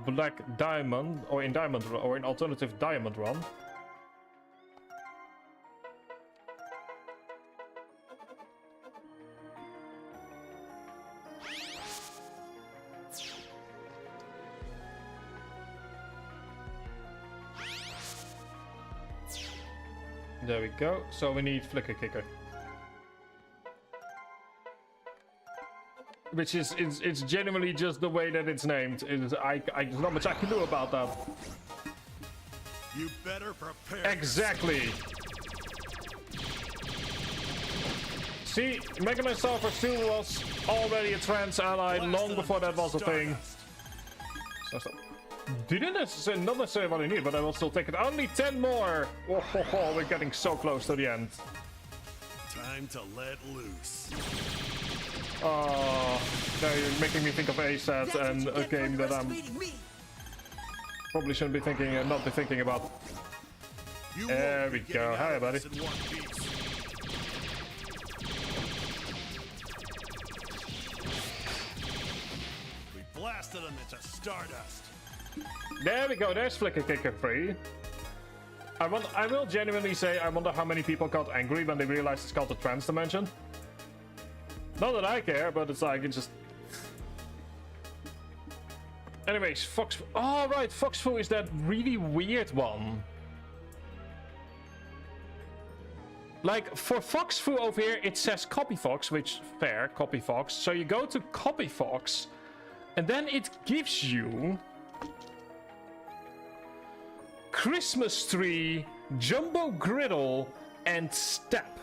Black Diamond, or in Diamond, or in Alternative Diamond Run. There we go. So we need Flicker Kicker. Which is, it's genuinely just the way that it's named. There's not much I can do about that. You better prepare. Exactly. See, Mega Man Starforce 2 was already a trans ally long before that was a thing. So. Didn't necessarily, not necessarily what I need, but I will still take it. Only 10 more. Oh, we're getting so close to the end. Time to let loose. Oh, now you're making me think of ASAT and a game that I'm probably shouldn't be thinking and not be thinking about. There we go. Hi, buddy. We blasted him into stardust. There we go. There's Flicker Kicker free. I will genuinely say I wonder how many people got angry when they realized it's called the trans dimension. Not that I care, but it's like, it's just... Anyways, Fox... Oh, right, Fox Fu is that really weird one. Like, for Fox Fu over here, it says Copy Fox, which, fair, Copy Fox. So you go to Copy Fox, and then it gives you... Christmas Tree, Jumbo Griddle, and Step.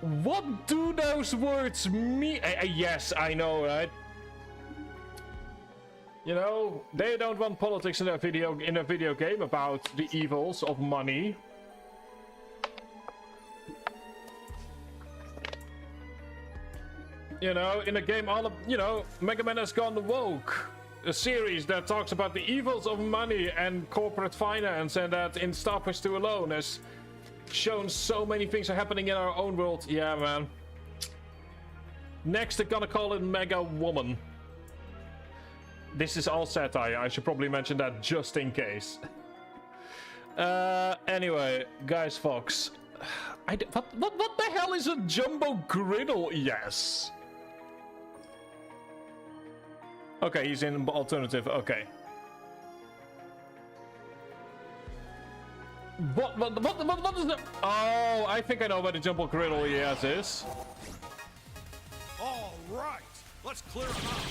What do those words mean? Yes, I know, right? You know, they don't want politics in a video game about the evils of money. You know, in a game all of, you know, Mega Man has gone woke. A series that talks about the evils of money and corporate finance, and that in Starforce 2 alone has shown so many things are happening in our own world. Yeah, man. Next, they're gonna call it Mega Woman. This is all satire. I should probably mention that just in case. Anyway, guys, Fox. What the hell is a Jumbo Griddle? Yes. Okay, he's in alternative. Okay. What is that? Oh, I think I know where the Jumbo Griddle yes is. All right, let's clear him out.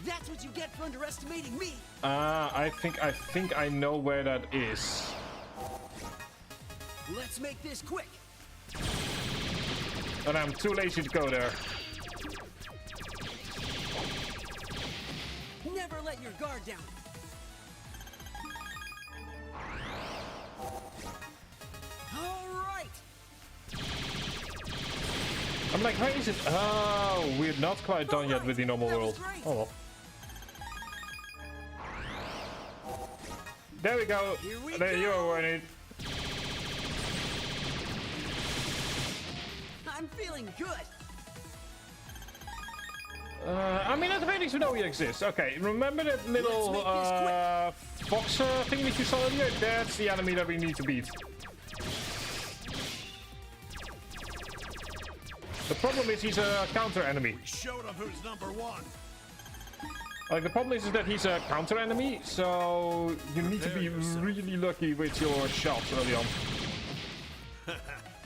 That's what you get for underestimating me. I think I know where that is. Let's make this quick. And I'm too lazy to go there. Never let your guard down. All right. I'm like, where is it? Oh, we're not quite done yet with the normal world. Oh well. There we go. There you are, Warnie. I'm feeling good. I mean, at the very least, we know he exists. Okay, remember that little fox thing that you saw earlier? That's the enemy that we need to beat. The problem is he's a counter enemy. We showed him who's number one. Like, the problem is that he's a counter enemy, so you need to be really lucky with your shots early on.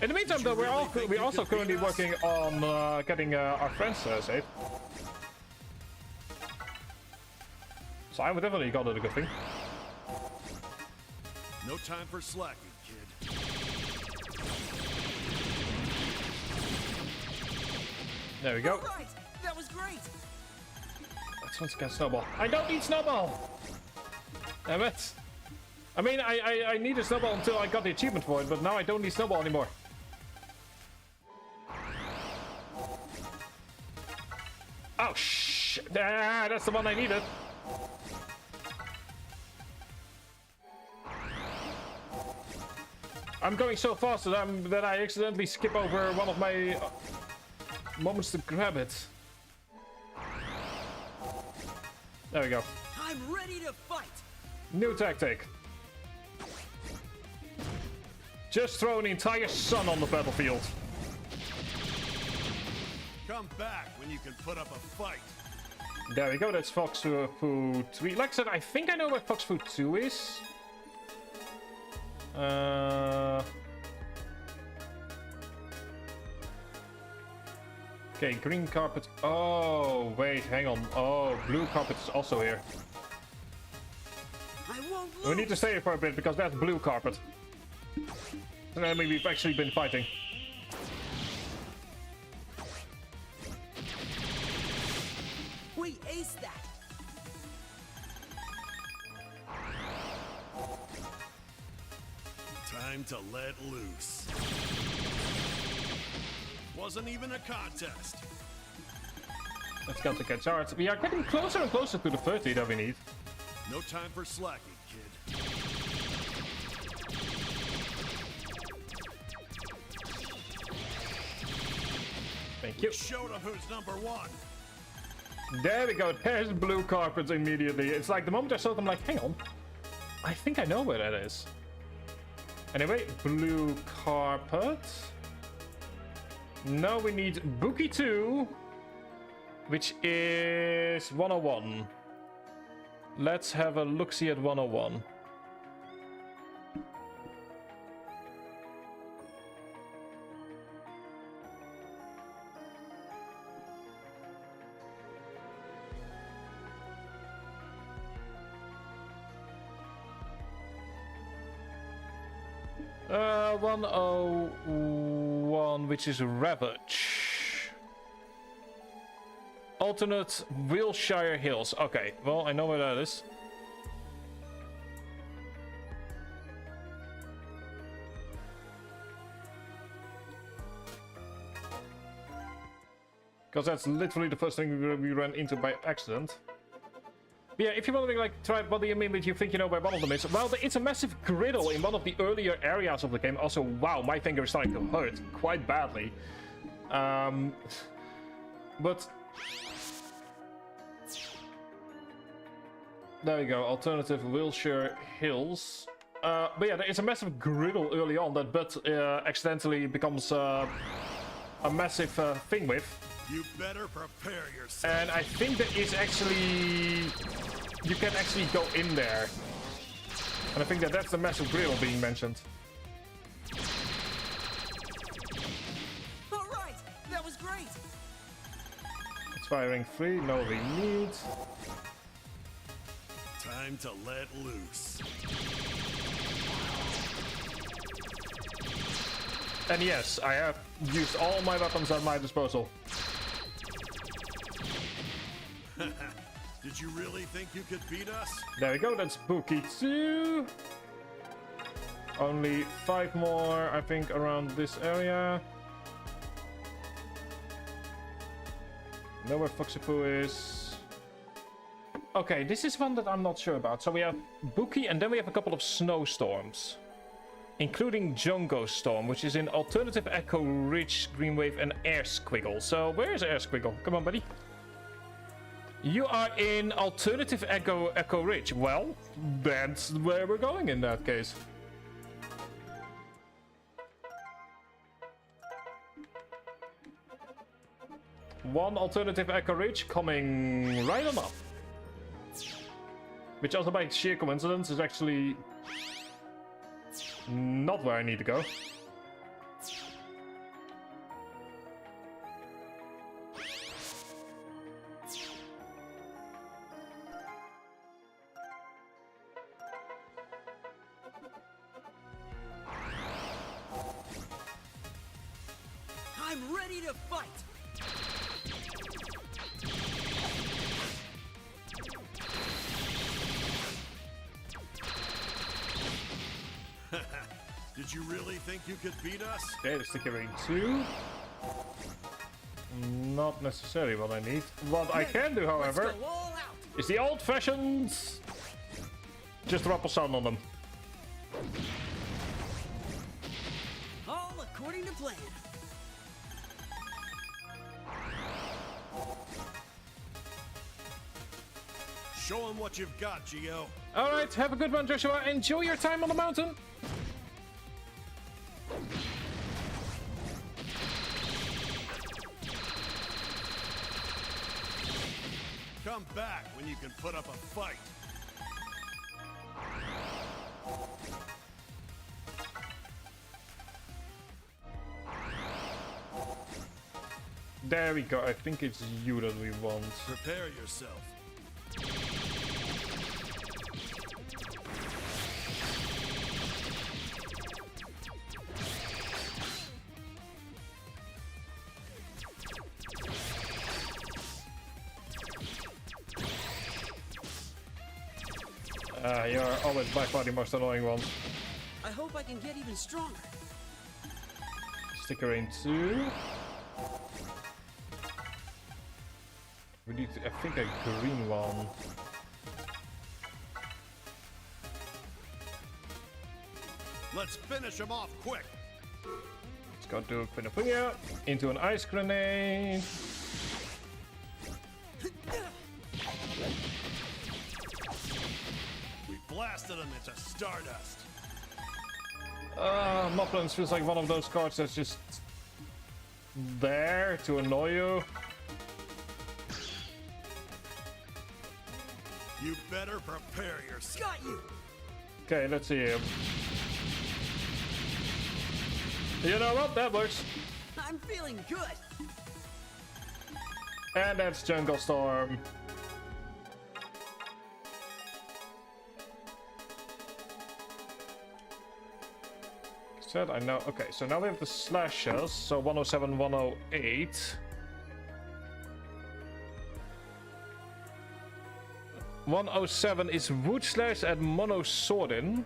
In the meantime, though, we're also currently working on getting our friends saved. So I would definitely call it a good thing. No time for slacking, kid. There we go. All right. That was great. Let's once again snowball. I don't need snowball. Damn it. I mean, I needed snowball until I got the achievement for it, but now I don't need snowball anymore. Oh shit! Ah, that's the one I needed. I'm going so fast that I accidentally skip over one of my moments to grab it. There we go. I'm ready to fight. New tactic. Just throw an entire sun on the battlefield. Come back when you can put up a fight. There we go, that's Fox Food 3. Like I said, I think I know where Fox Food 2 is. Okay, green carpet. Oh, wait, hang on. Oh, blue carpet is also here. I won't lose. We need to stay here for a bit because that's blue carpet. And I mean, we've actually been fighting. We aced that. Time to let loose. Wasn't even a contest. Let's go to catch ours. We are getting closer and closer to the 30 that we need. No time for slacking, kid. Thank you. Showed him who's number one. There we go. There's blue carpet immediately. It's like the moment I saw them, like, hang on. I think I know where that is. Anyway, blue carpet. Now we need Bookie 2, which is 101. Let's have a look-see at 101. Uh, 101, which is Ravage. Alternate Wilshire Hills. Okay, well, I know where that is. Because that's literally the first thing we ran into by accident. But yeah, if you're wondering, like, what do you mean that you think you know where one of them is? Well, it's a massive griddle in one of the earlier areas of the game. Also, wow, my finger is starting to hurt quite badly. But there we go, alternative Wilshire Hills. But yeah, it's a massive griddle early on that but accidentally becomes a massive thing with. You better prepare yourself. And I think that is actually... You can actually go in there. And I think that that's the massive griddle being mentioned. All right, that was great. It's firing free, no we need. Time to let loose. And yes, I have used all my weapons at my disposal. Did you really think you could beat us? There we go, that's Bookie 2. Only 5 more, I think, around this area. Know where Foxy Poo is. Okay, this is one that I'm not sure about. So we have Bookie, and then we have a couple of snowstorms. Including Jungo Storm, which is in Alternative Echo Ridge, Greenwave, and Air Squiggle. So where is Air Squiggle? Come on, buddy. You are in Alternative Echo Ridge. Well, that's where we're going in that case. One Alternative Echo Ridge coming right on up. Which also by sheer coincidence is actually not where I need to go. I'm ready to fight. Did you really think you could beat us? Okay, the sticky ring 2. Not necessarily what I need. What I can do, however, Let's go all out. is the old-fashioned... Just drop a sound on them. All according to plan. Show him what you've got, Geo. Alright, have a good one, Joshua. Enjoy your time on the mountain. Come back when you can put up a fight. There we go. I think it's you that we want. Prepare yourself. You're always by far the most annoying one. I hope I can get even stronger. Sticker in 2. We need, I think, a green one. Let's finish him off quick. Let's go to Pinapuna into an ice grenade. We blasted him into stardust. Moblins feels like one of those cards that's just there to annoy you. You better prepare yourself. Got you! Okay, let's see him. You know what? That works. I'm feeling good! And that's Jungle Storm. Said I know. Okay, so now we have the slashes. So 107, 108. 107 is Wood Slash and Mono Swordin.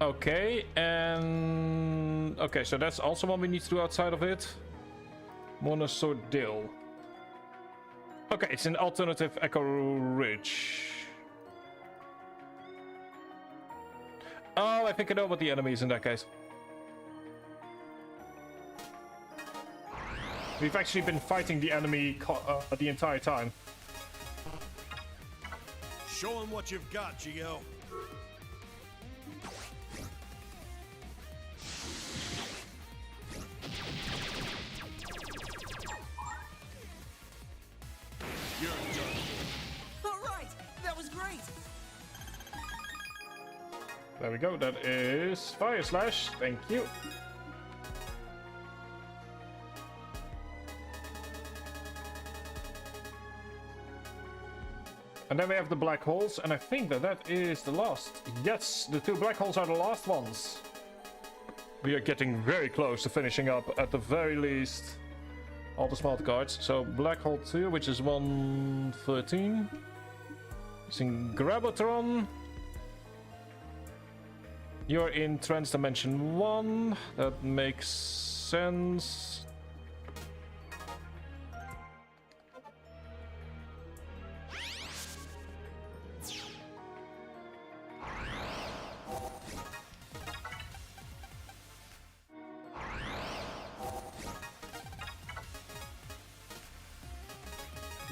Okay, and okay, so that's also one we need to do outside of it. Mono Swordil. Okay, it's an alternative Echo Ridge. Oh, I think I know what the enemy is in that case. We've actually been fighting the enemy the entire time. Show him what you've got, Geo. You're done. Alright! That was great! There we go, that is Fire Slash, thank you. And then we have the black holes, and I think that that is the last. Yes, the 2 black holes are the last ones. We are getting very close to finishing up, at the very least, all the smart cards. So black hole 2, which is 113. Using Grabatron. You're in Trans Dimension 1. That makes sense.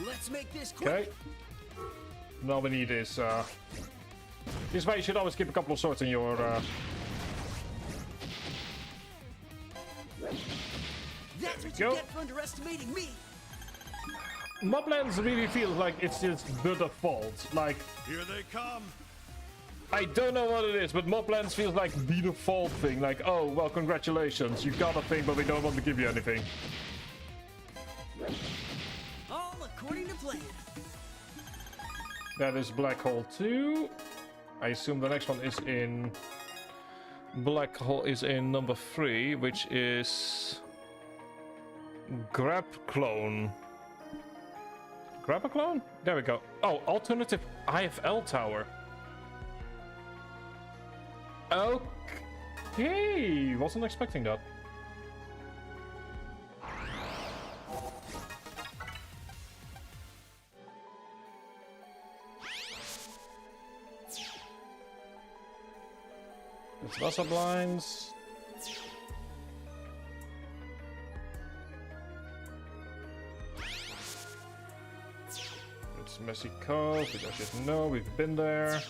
Let's make this quick! Okay. Now we need is this is why you should always keep a couple of swords in your That's what go. you get for underestimating me! Moblands really feel like it's just the default. Like, Here they come. I don't know what it is, but Moblands feels like the default thing. Like, oh, well, congratulations, you got a thing, but we don't want to give you anything. All according to plan. That is Black Hole 2. I assume the next one is in... Black Hole is in number 3, which is... Grab Clone. Grab a clone? There we go. Oh, alternative IFL tower. Okay, wasn't expecting that. It's Vasa blinds. It's Messy Cove, which I should know, we've been there.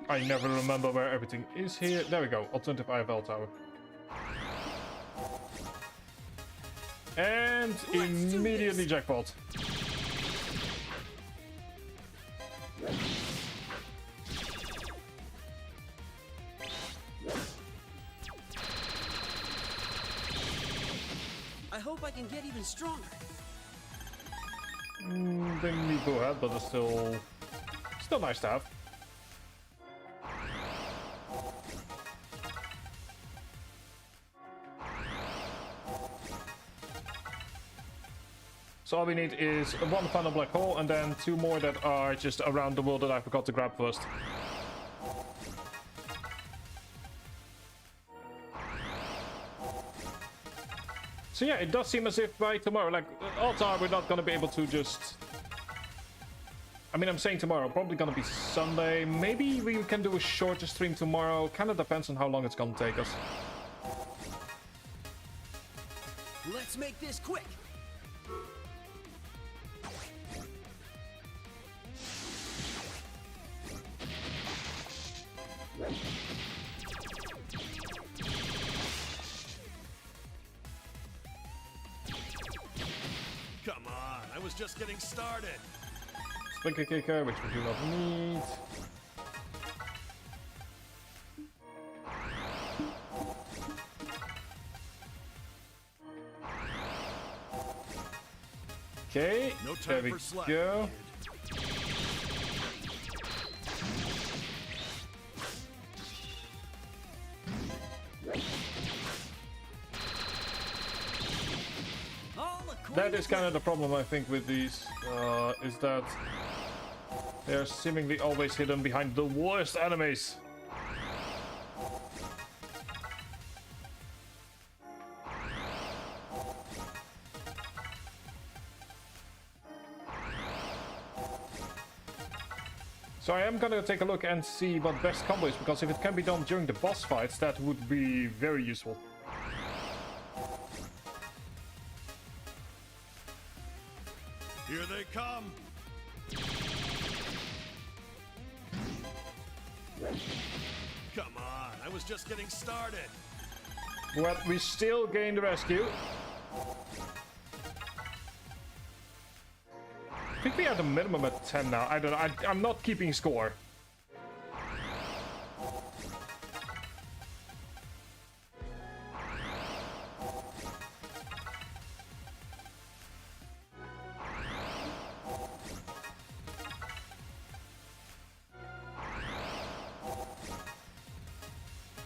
I never remember where everything is here. There we go. Alternative IFL tower. And immediately jackpot. I hope I can get even stronger. Didn't need go ahead, but it's still nice to have. So all we need is one final black hole and then two more that are just around the world that I forgot to grab first. So yeah, it does seem as if by tomorrow, like, odds are we're not gonna be able to just... I mean, I'm saying tomorrow, probably gonna be Sunday. Maybe we can do a shorter stream tomorrow. Kind of depends on how long it's gonna take us. Let's make this quick. Come on, I was just getting started. Slinker kicker, which we do not need. Okay, No there time we for slack, go. kid. That is kind of the problem, I think, with these, is that they're seemingly always hidden behind the worst enemies. So I am gonna take a look and see what best combo is, because if it can be done during the boss fights, that would be very useful. Here they come. Come on, I was just getting started. Well, we still gain the rescue. I think we are at a minimum at 10 now. I don't know. I'm not keeping score.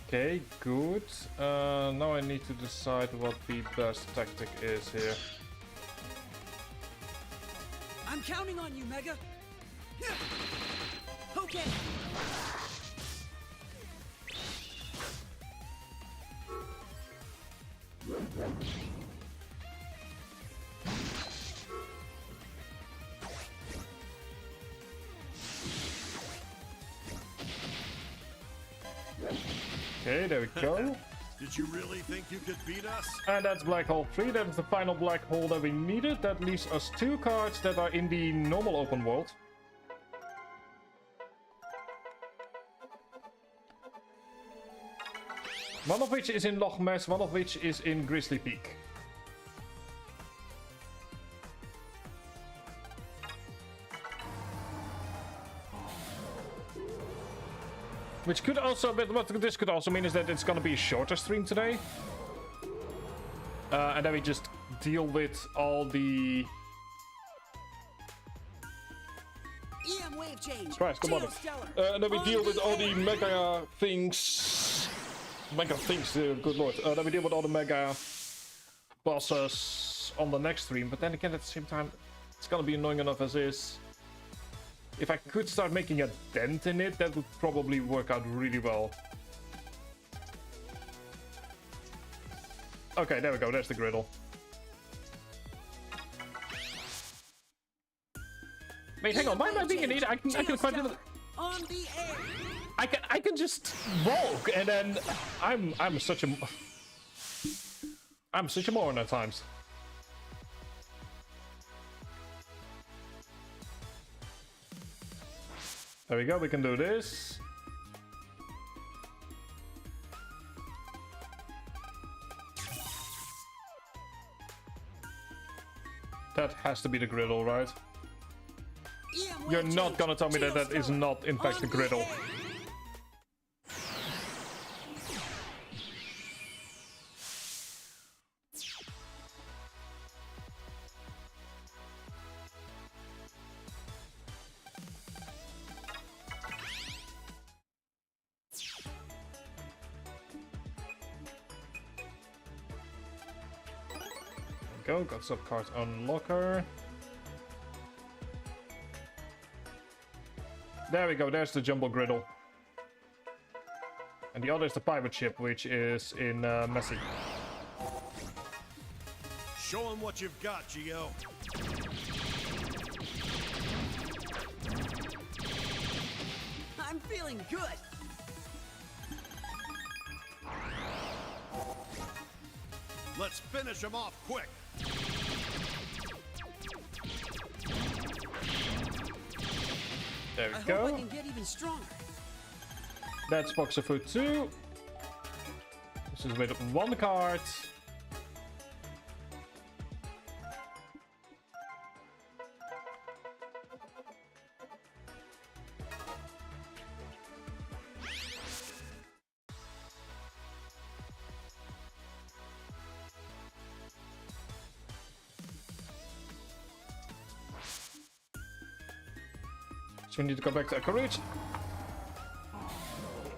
Okay, good. Now I need to decide what the best tactic is here. I'm counting on you, Mega. Okay. Okay, there we go. Did you really think you could beat us? And that's black hole 3. That is the final black hole that we needed. That leaves us 2 cards that are in the normal open world. One of which is in Loch Ness, one of which is in Grizzly Peak. Which could also, but what this could also mean is that it's gonna be a shorter stream today. And then we just deal with all the... EM wave change. Surprise, come on. Geostellar. And then we On deal with the all the air. mega things. Mega things, good lord. Then we deal with all the mega bosses on the next stream. But then again, at the same time, it's gonna be annoying enough as is. If I could start making a dent in it, that would probably work out really well. Okay, there we go. There's the griddle. Wait, hang on. Why am I being an idiot? I can quite do it. On the air. I can just walk, and then I'm such a moron at times. There we go. We can do this. That has to be the griddle, right? EM You're wave not change. gonna tell me that that is Geostellar. not, in fact, On the griddle. air. Go, got sub cards unlocker. There we go, there's the jumbo griddle. And the other is the pirate ship, which is in Messy. Show him what you've got, Geo. I'm feeling good. Let's finish him off quick. There we I hope go. I can get even stronger. That's Boxer Food 2. This is with one card. So we need to go back to Echo Ridge.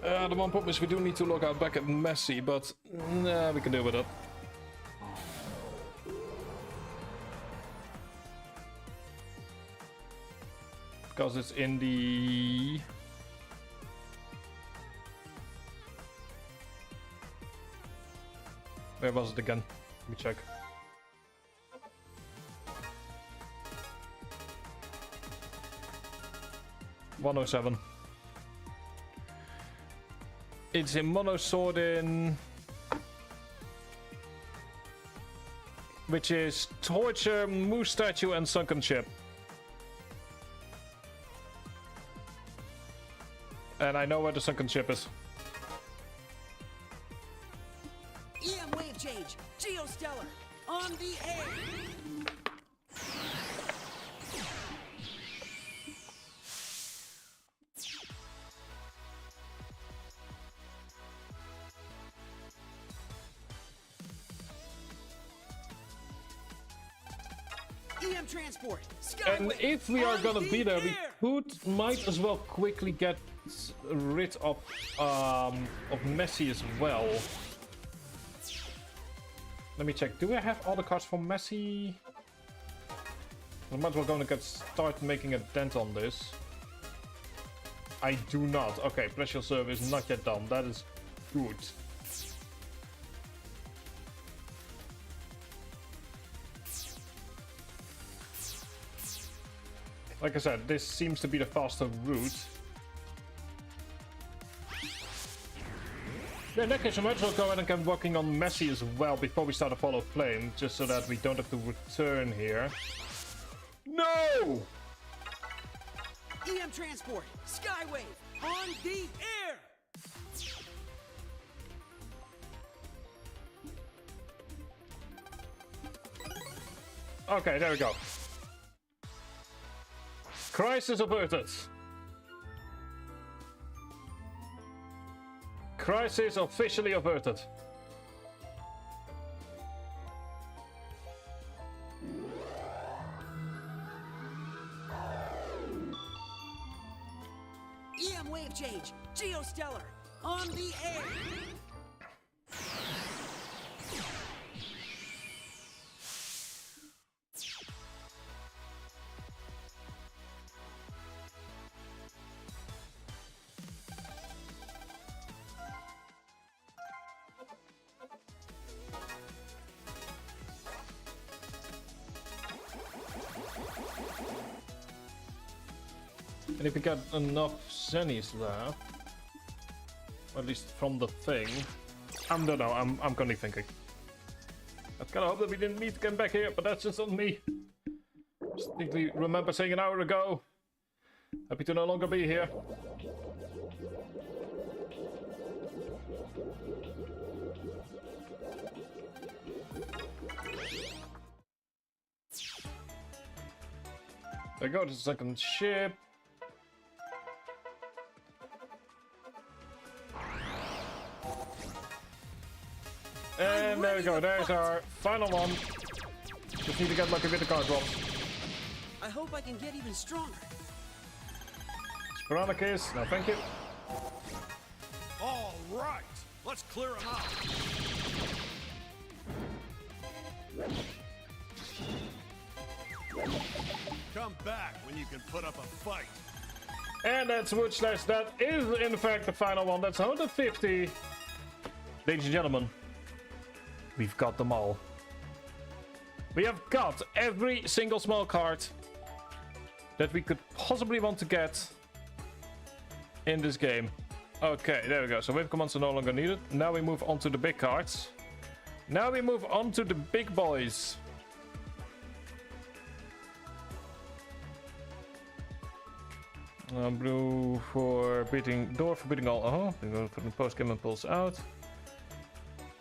The one problem is we do need to log out back at Messy, but nah, we can deal with it. Because it's in the... Where was it again? Let me check. $107. It's in Mono Swordin, which is Torture, Moose Statue, and Sunken Ship. And I know where the Sunken Ship is. EM wave change. Geostellar. On the air. EM transport. And Skyway. if we are On gonna the be there, air. we might as well quickly get rid of Messi as well. Let me check. Do I have all the cards for Messi? I might as well gonna start making a dent on this. I do not. Okay, pressure serve is not yet done. That is good. Like I said, this seems to be the faster route. Yeah, in that case, I might as well go ahead and get working on Messi as well before we start a follow flame, just so that we don't have to return here. No! EM transport. Skyway. On the air. Okay, there we go. Crisis averted. Crisis officially averted. EM wave change. Geostellar. On the air. And if we get enough zennies left, or at least from the thing, I don't know, I'm currently thinking. I kinda hope that we didn't need to come back here, but that's just on me. Distinctly remember saying an hour ago, happy to no longer be here. There go to the second ship. And there we go, there's our final one. Just need to get lucky with the card drops. I hope I can get even stronger. Sporadicus, no thank you. All right, let's clear them out. Come back when you can put up a fight. And that's Wood Slash. That is in fact the final one. That's 150. Ladies and gentlemen, we've got them all. We have got every single small card that we could possibly want to get in this game. Okay, there we go. So wave commands are no longer needed. Now we move on to the big cards. Now we move on to the big boys. Blue for beating door for beating all. We go for the post game impulse out.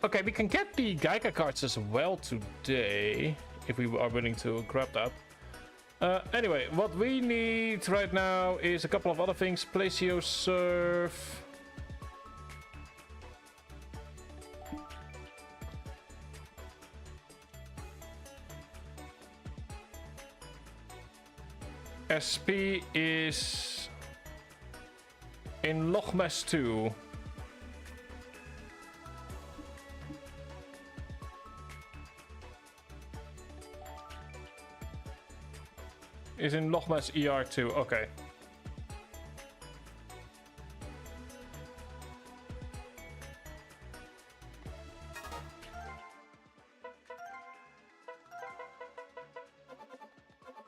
Okay, we can get the Geica cards as well today if we are willing to grab that. Anyway, what we need right now is a couple of other things. Placio Surf. SP is in Lochmes 2. Is in Lochmes ER2, okay.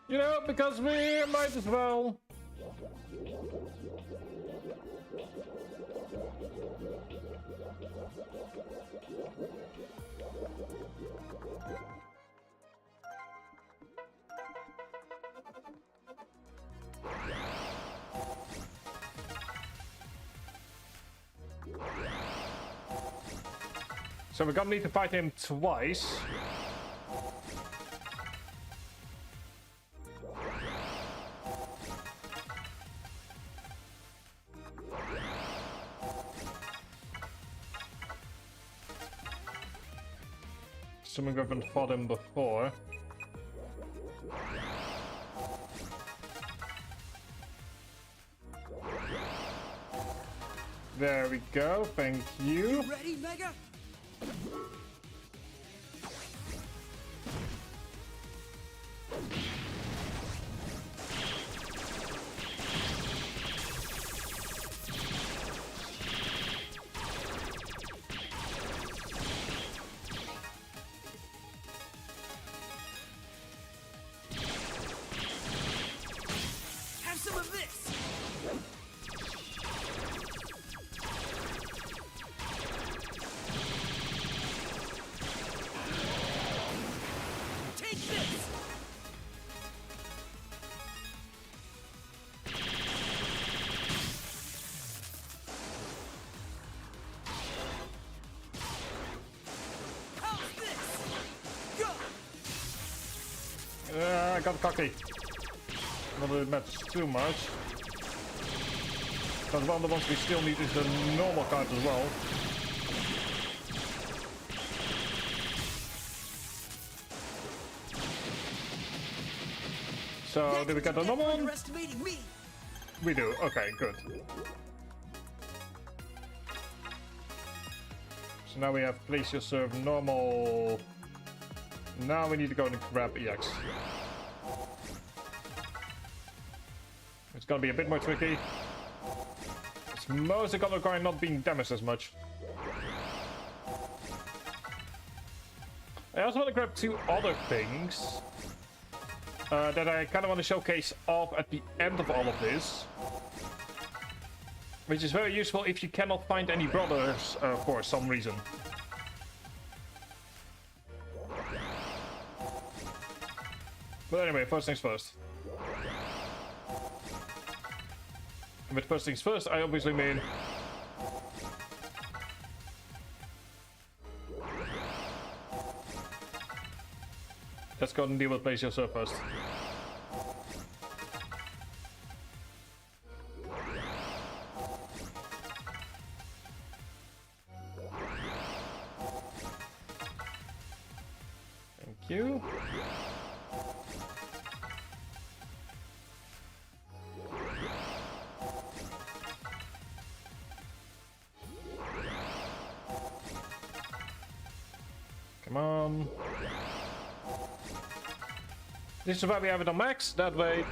You know, because we might as well. So we're gonna need to fight him twice. Assuming we haven't fought him before. There we go, thank you. Ready, Mega? Have some of this. Take this. How's this? Go. I got cocky. Not that it matters too much. Because one of the ones we still need is the normal card as well. So, did we get the normal one? Underestimating me. We do, okay, good. So now we have place your serve normal. Now we need to go and grab EX. It's gonna be a bit more tricky. It's mostly gonna require not being damaged as much. I also want to grab two other things that I kind of want to showcase off at the end of all of this. Which is very useful if you cannot find any brothers for some reason. But anyway, first things first. And with first things first, I obviously mean... let's go and deal with Place Yourself first. you. Come on. This is why we have it on max, that way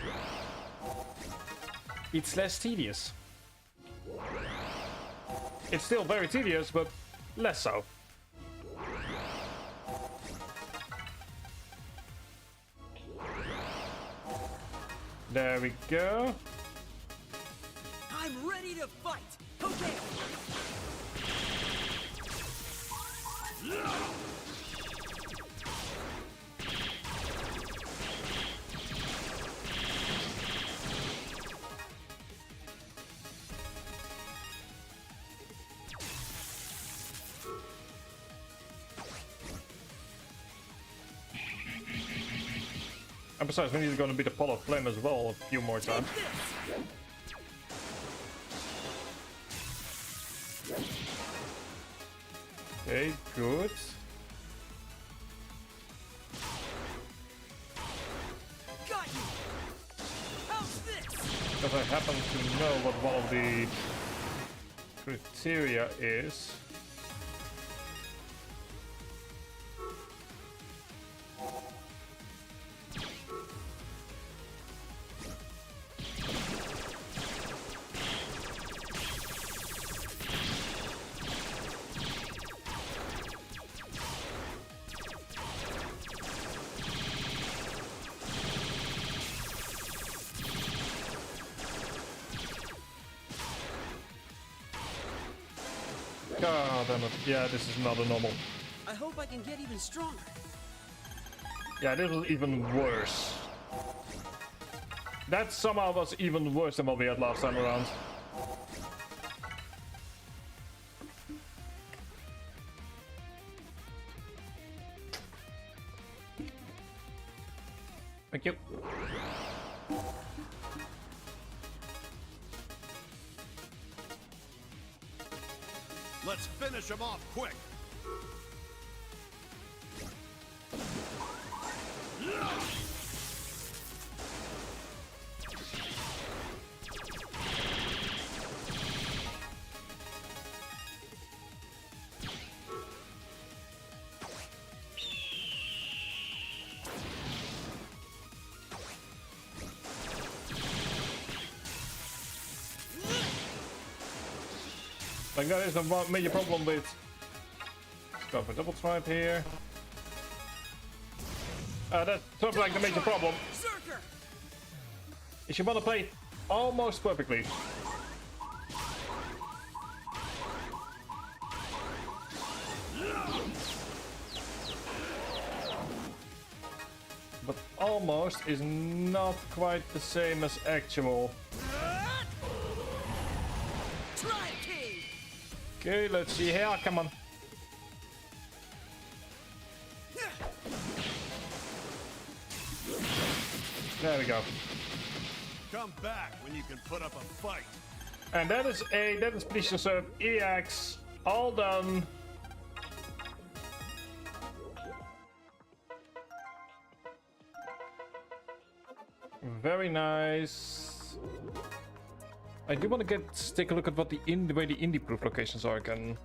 it's less tedious. It's still very tedious, but less so. There we go. I'm ready to fight. Okay. And besides, we need to go to be the Pole of Flame as well a few more times. Okay, good. Got you. How's this? Because I happen to know what one of the criteria is. God damn it. Yeah, this is not a normal. I hope I can get even stronger. Yeah, this was even worse. That somehow was even worse than what we had last time around. Thank you. Let's finish him off quick. Like that is a major problem with. Let's go for double swipe here. That's sort of like the major problem. Berserker! Is you want to play almost perfectly. But almost is not quite the same as actual. Okay, let's see here. Come on. There we go. Come back when you can put up a fight. And that is please yourself EX all done. Very nice. I do want to take a look at what the way the indie proof locations are again.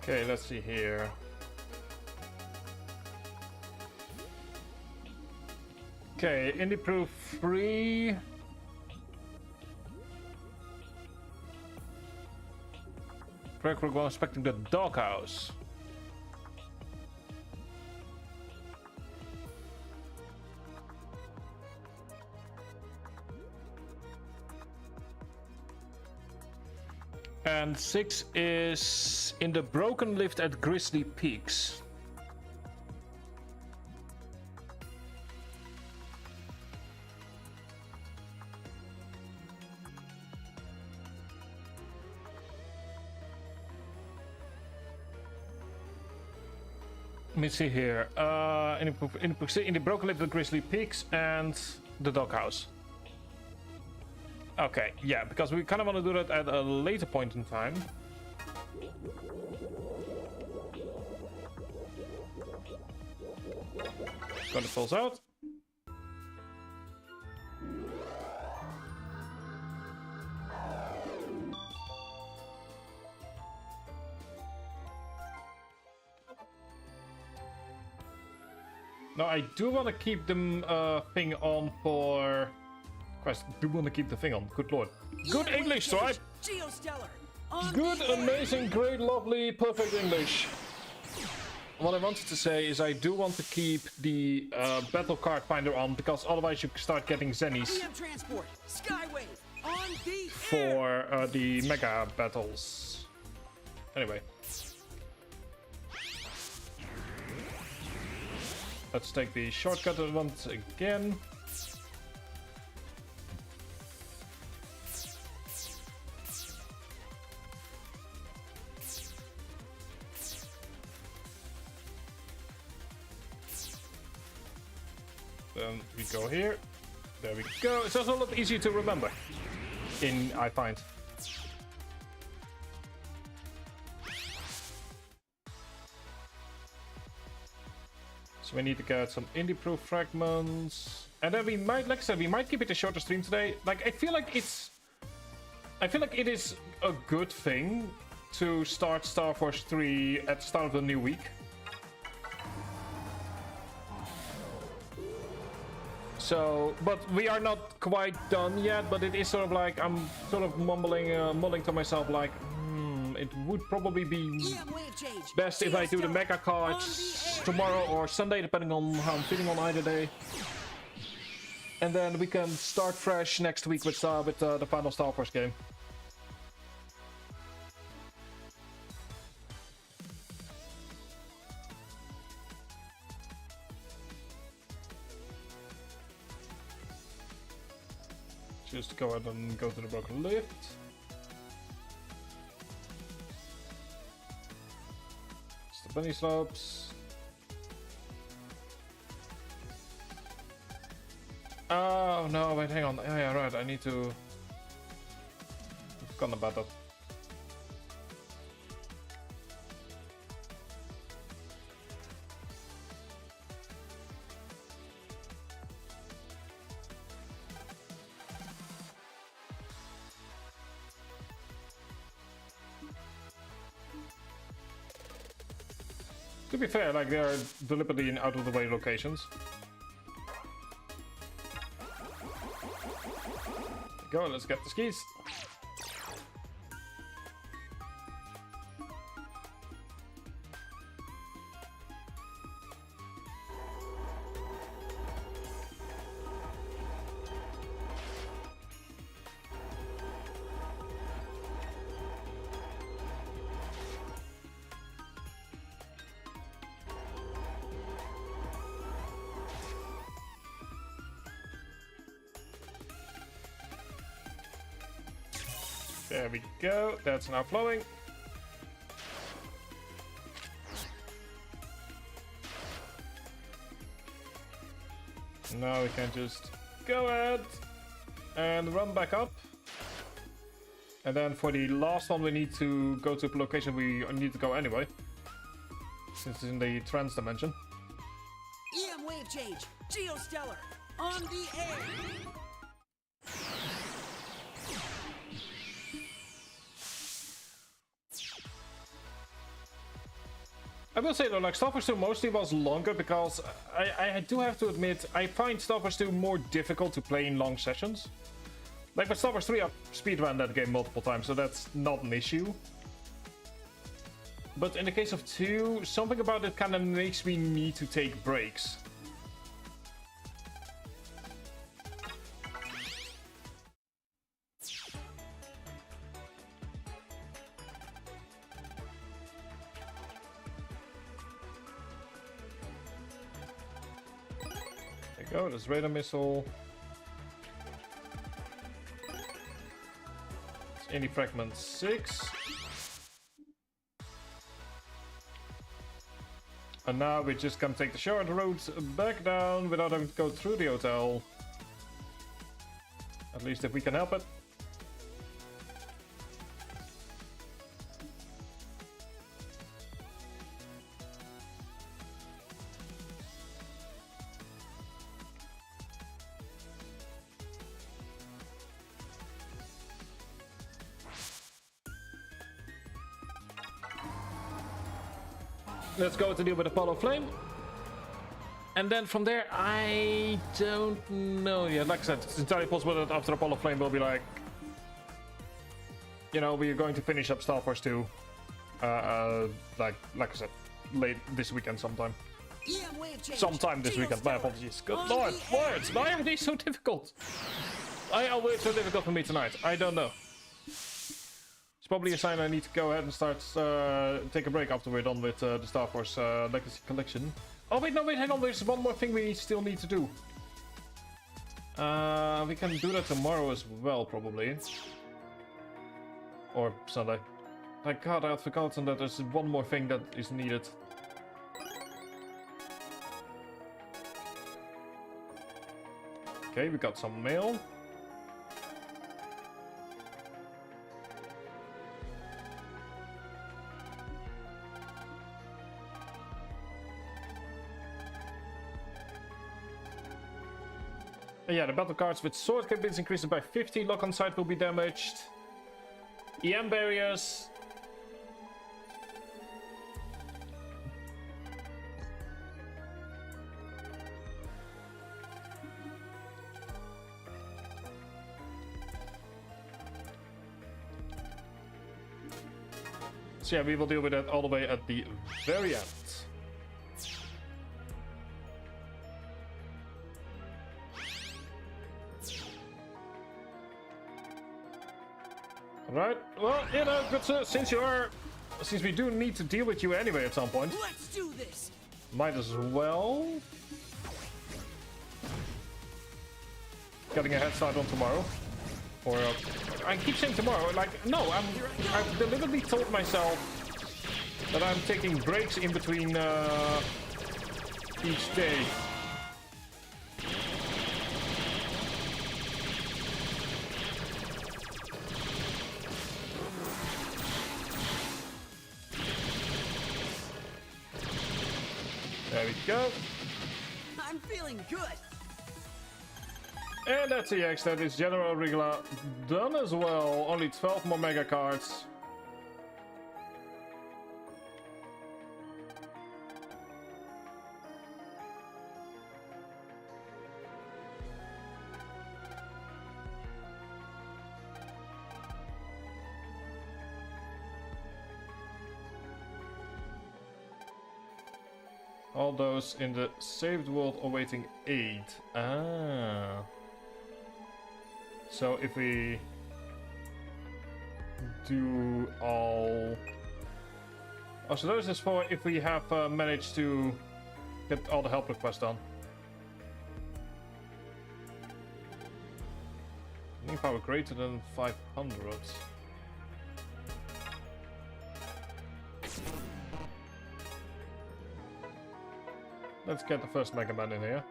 Okay, let's see here. Okay, indie proof 3. Correct, we're going inspecting the doghouse. And 6 is in the broken lift at Grizzly Peaks. Let me see here. In the Broken Lip, the Grizzly Peaks, and the Doghouse. Okay, yeah, because we kind of want to do that at a later point in time. Got it falls out. No, I do want to keep the thing on for... Christ, I do want to keep the thing on. Good lord. Good English, right? Good, amazing, great, lovely, perfect English. What I wanted to say is I do want to keep the battle card finder on, because otherwise you start getting zennies for the mega battles. Anyway. Let's take the shortcut once again. Then we go here. There we go. It's also a lot easier to remember, I find. So we need to get some indie proof fragments. And then we might, like I said, we might keep it a shorter stream today. Like, I feel like it is a good thing to start Starforce 3 at the start of the new week. So, but we are not quite done yet, but it is sort of like, I'm sort of mumbling to myself like, it would probably be best if I do the mega cards tomorrow or Sunday, depending on how I'm feeling on either day. And then we can start fresh next week with the final Starforce game. Just go ahead and go to the Broken Lift. It's the bunny slopes. Oh no, wait, hang on. Oh, yeah, right, I need to... I've forgotten about that. To be fair, like, they are deliberately in out-of-the-way locations. Go, let's get the skis. There we go, that's now flowing. Now we can just go ahead and run back up. And then for the last one we need to go to a location we need to go anyway, since it's in the trans dimension. EM wave change, Geostellar, on the air! I will say though, like, Starforce 2 mostly was longer because I do have to admit, I find Starforce 2 more difficult to play in long sessions. Like with Starforce 3, I've speedrun that game multiple times, so that's not an issue. But in the case of 2, something about it kind of makes me need to take breaks. Go, there's radar missile. It's indie fragment 6. And now we're just gonna take the short road back down without having to go through the hotel. At least if we can help it. Let's go to deal with Apollo Flame. And then from there, I don't know yet. Like I said, it's entirely possible that after Apollo Flame we'll be like, you know, we're going to finish up Starforce 2. Like I said, late this weekend sometime. Sometime this weekend, my apologies. Good lord, words! Why are they so difficult? Why are words so difficult for me tonight? I don't know. It's probably a sign I need to go ahead and start, take a break after we're done with the Starforce Legacy Collection. Oh wait, no, wait, hang on, there's one more thing we still need to do. We can do that tomorrow as well, probably. Or Sunday. Thank God, I had forgotten that there's one more thing that is needed. Okay, we got some mail. Yeah, the battle cards with sword cabins increases by 50. Lock on sight will be damaged. EM barriers. So yeah, we will deal with that all the way at the very end. Right, well, you know, but since we do need to deal with you anyway at some point. Let's do this. Might as well. Getting a head start on tomorrow. Or, I keep saying tomorrow, like, no, I've deliberately told myself that I'm taking breaks in between, each day. There we go. I'm feeling good. And that's the EX, that is General Regula done as well. Only 12 more mega cards. All those in the saved world awaiting aid. Ah. So if we do all... Oh, so those is for if we have managed to get all the help requests done. Need power greater than 500. Let's get the first Mega Man in here.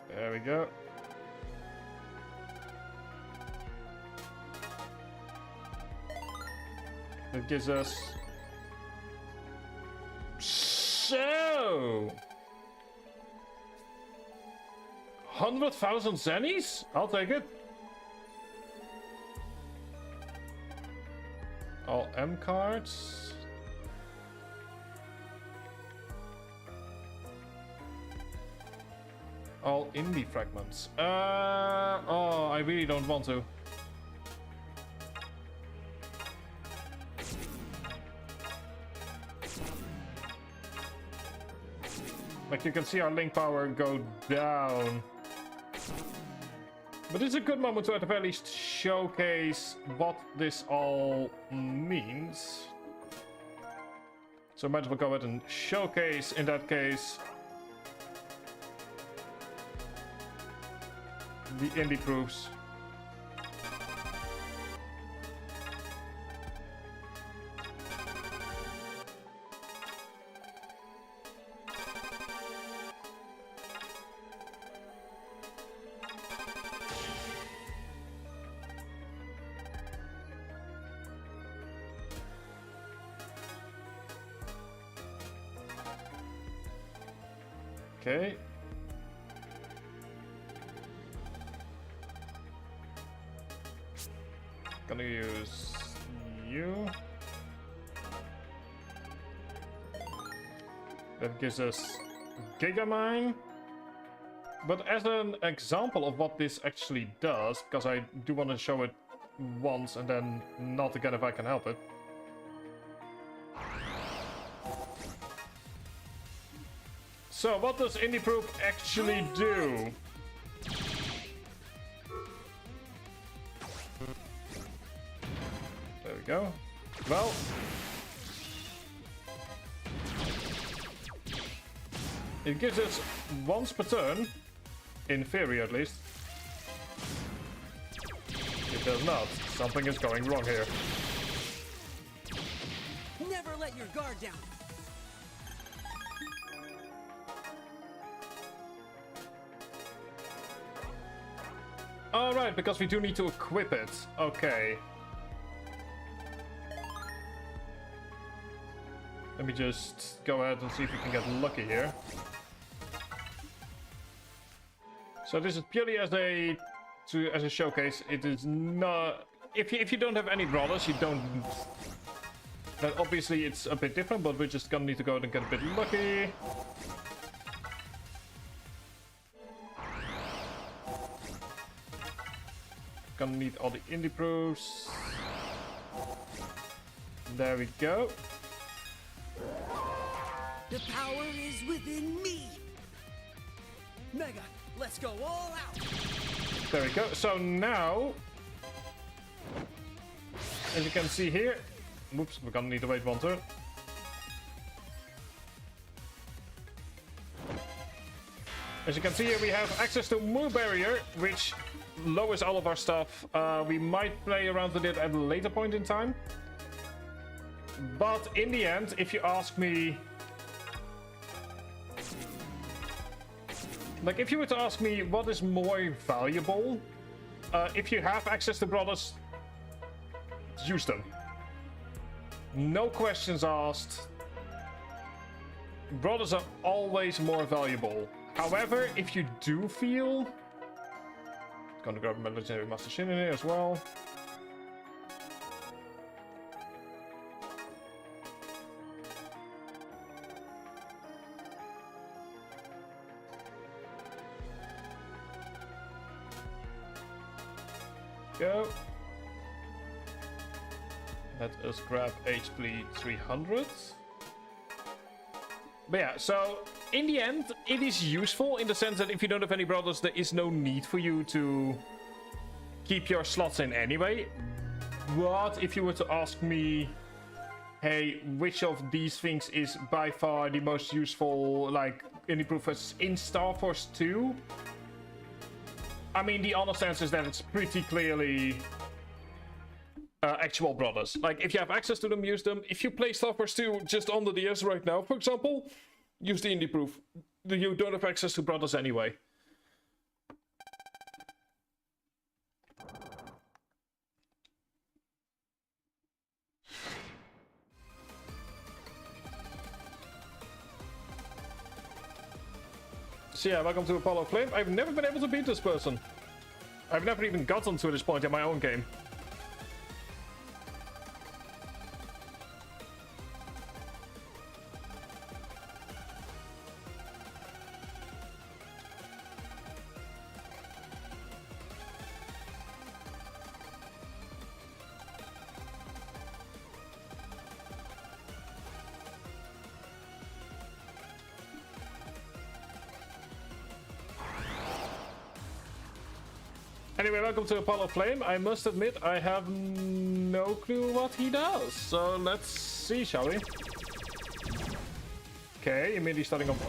There we go. That gives us... So... 100,000 zennies? I'll take it. All M cards. All indie fragments. Oh, I really don't want to. Like you can see our link power go down. But it's a good moment to at the very least showcase what this all means. So might as well go ahead and showcase in that case the indie proofs. Okay. Gonna use you. That gives us Gigamine. But as an example of what this actually does, because I do want to show it once and then not again if I can help it. So, what does Indie Proof actually do? There we go. Well, it gives us once per turn, in theory at least. It does not. Something is going wrong here. Never let your guard down. Alright, because we do need to equip it. Okay. Let me just go ahead and see if we can get lucky here. So this is purely as a showcase. It is not... If you don't have any brothers, you don't... Then obviously it's a bit different, but we're just gonna need to go and get a bit lucky. Gonna need all the indie proofs. There we go. The power is within me. Mega, let's go all out. There we go. So now, as you can see here, whoops, we're gonna need to wait one turn. As you can see here, we have access to Moo Barrier, which lowers all of our stuff. We might play around with it at a later point in time. But in the end, if you ask me... Like, if you were to ask me what is more valuable, if you have access to brothers, use them. No questions asked. Brothers are always more valuable. However, if you do feel... Gonna grab my legendary Master Shin in here as well. Go. Let us grab HP 300. But yeah, so in the end, it is useful in the sense that if you don't have any brothers, there is no need for you to keep your slots in anyway. But if you were to ask me, hey, which of these things is by far the most useful, like, indie proof in Starforce 2? I mean, the honest answer is that it's pretty clearly actual brothers. Like, if you have access to them, use them. If you play Starforce 2 just on the DS right now, for example, use the indie proof. You don't have access to brothers anyway. So yeah, welcome to Apollo Flame. I've never been able to beat this person. I've never even gotten to this point in my own game. Anyway, welcome to Apollo Flame. I must admit, I have no clue what he does. So let's see, shall we? Okay, immediately starting off.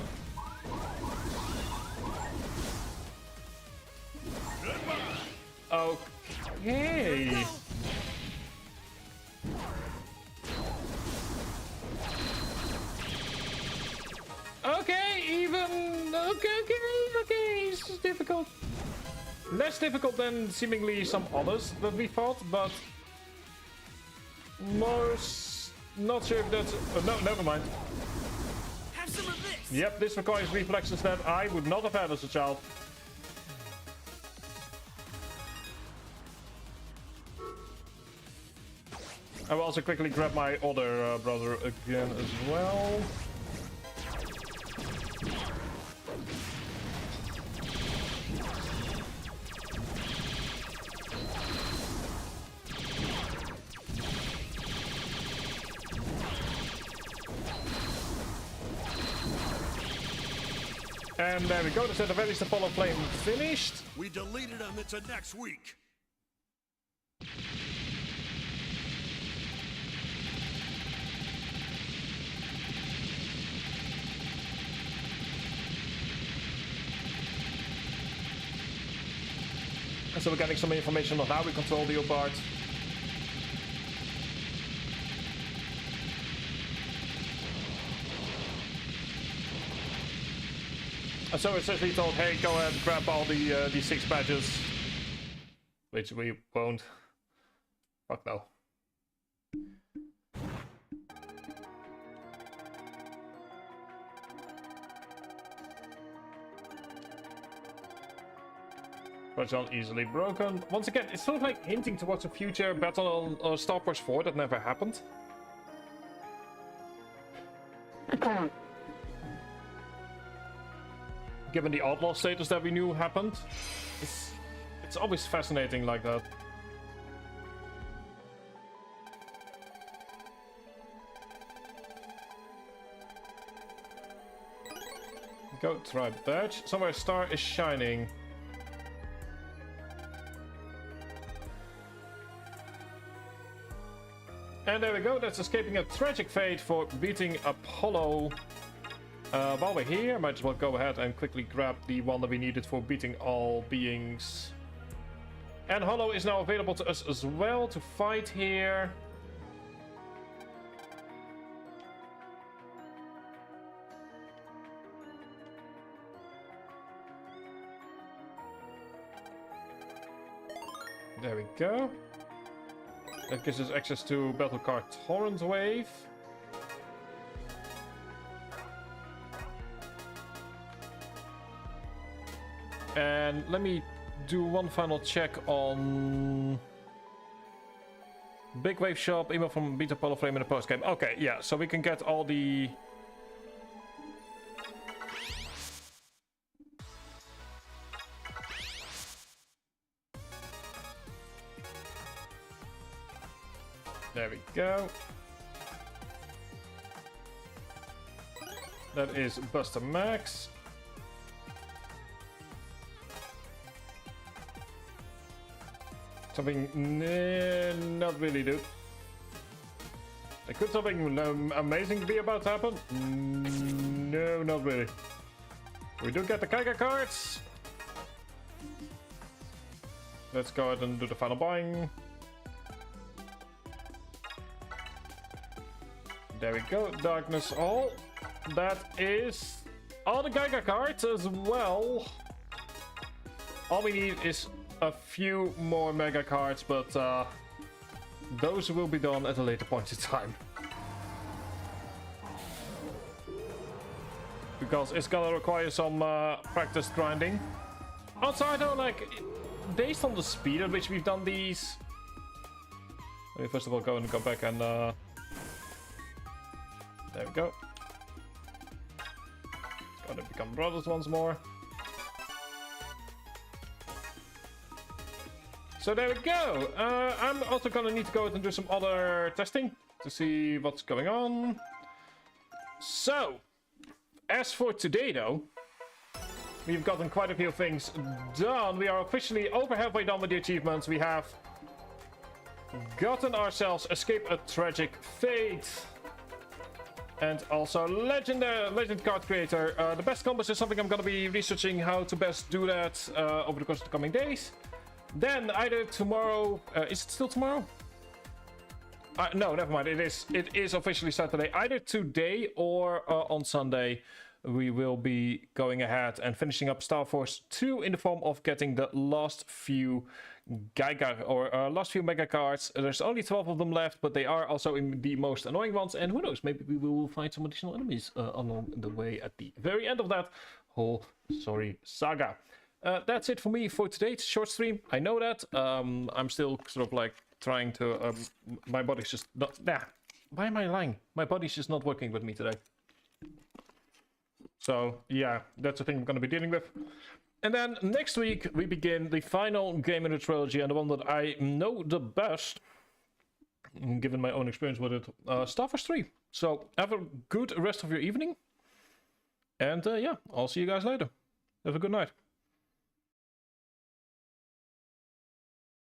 Okay. Okay, even... Okay, this is difficult. Less difficult than seemingly some others that we fought, but... Most... Not sure if that's... no, never mind. Have some of this. Yep, this requires reflexes that I would not have had as a child. I will also quickly grab my other brother again as well. And there we go, the set of Valleys to Follow Flame finished. We deleted them into next week. And so we're getting some information on how we control the part. And so essentially told, hey, go ahead and grab all the 6 badges. Which we won't. Fuck no. Battle easily broken. Once again, it's sort of like hinting towards a future battle on Starforce 4 that never happened. Given the outlaw status that we knew happened, it's always fascinating like that. Go tribe badge. Somewhere a star is shining. And there we go, that's escaping a tragic fate for beating Apollo. While we're here, I might as well go ahead and quickly grab the one that we needed for beating all beings. And Hollow is now available to us as well to fight here. There we go. That gives us access to Battle Card Torrent Wave. And let me do one final check on Big Wave Shop, email from Beta Polo Flame in the post game. Okay, yeah, so we can get all the... There we go. That is Buster Max. Something... not really, dude. Could something amazing be about to happen? No, not really. We do get the Kaiga cards. Let's go ahead and do the final buying. There we go, Darkness All. That is all the Geiger cards as well. All we need is a few more Mega cards, but those will be done at a later point in time. Because it's gonna require some practice grinding. Outside though, like, based on the speed at which we've done these... Let me first of all go back and... There we go. Gotta become brothers once more. So there we go. I'm also gonna need to go ahead and do some other testing to see what's going on. So, as for today though, we've gotten quite a few things done. We are officially over halfway done with the achievements. We have gotten ourselves Escape a Tragic Fate. And also Legend Card Creator. The best combos is something I'm going to be researching how to best do that over the course of the coming days. Then either tomorrow, is it still tomorrow? No, never mind. It is officially Saturday. Either today or on Sunday, we will be going ahead and finishing up Starforce 2 in the form of getting the last few last few mega cards. There's only 12 of them left, but they are also in the most annoying ones. And who knows, maybe we will find some additional enemies along the way at the very end of that whole saga. That's it for me for today's short stream. I know that. I'm still sort of like trying to... my body's just not... Why am I lying? My body's just not working with me today. So, yeah, that's the thing I'm going to be dealing with. And then next week, we begin the final game in the trilogy, and the one that I know the best, given my own experience with it, Starforce 3. So, have a good rest of your evening. And yeah, I'll see you guys later. Have a good night.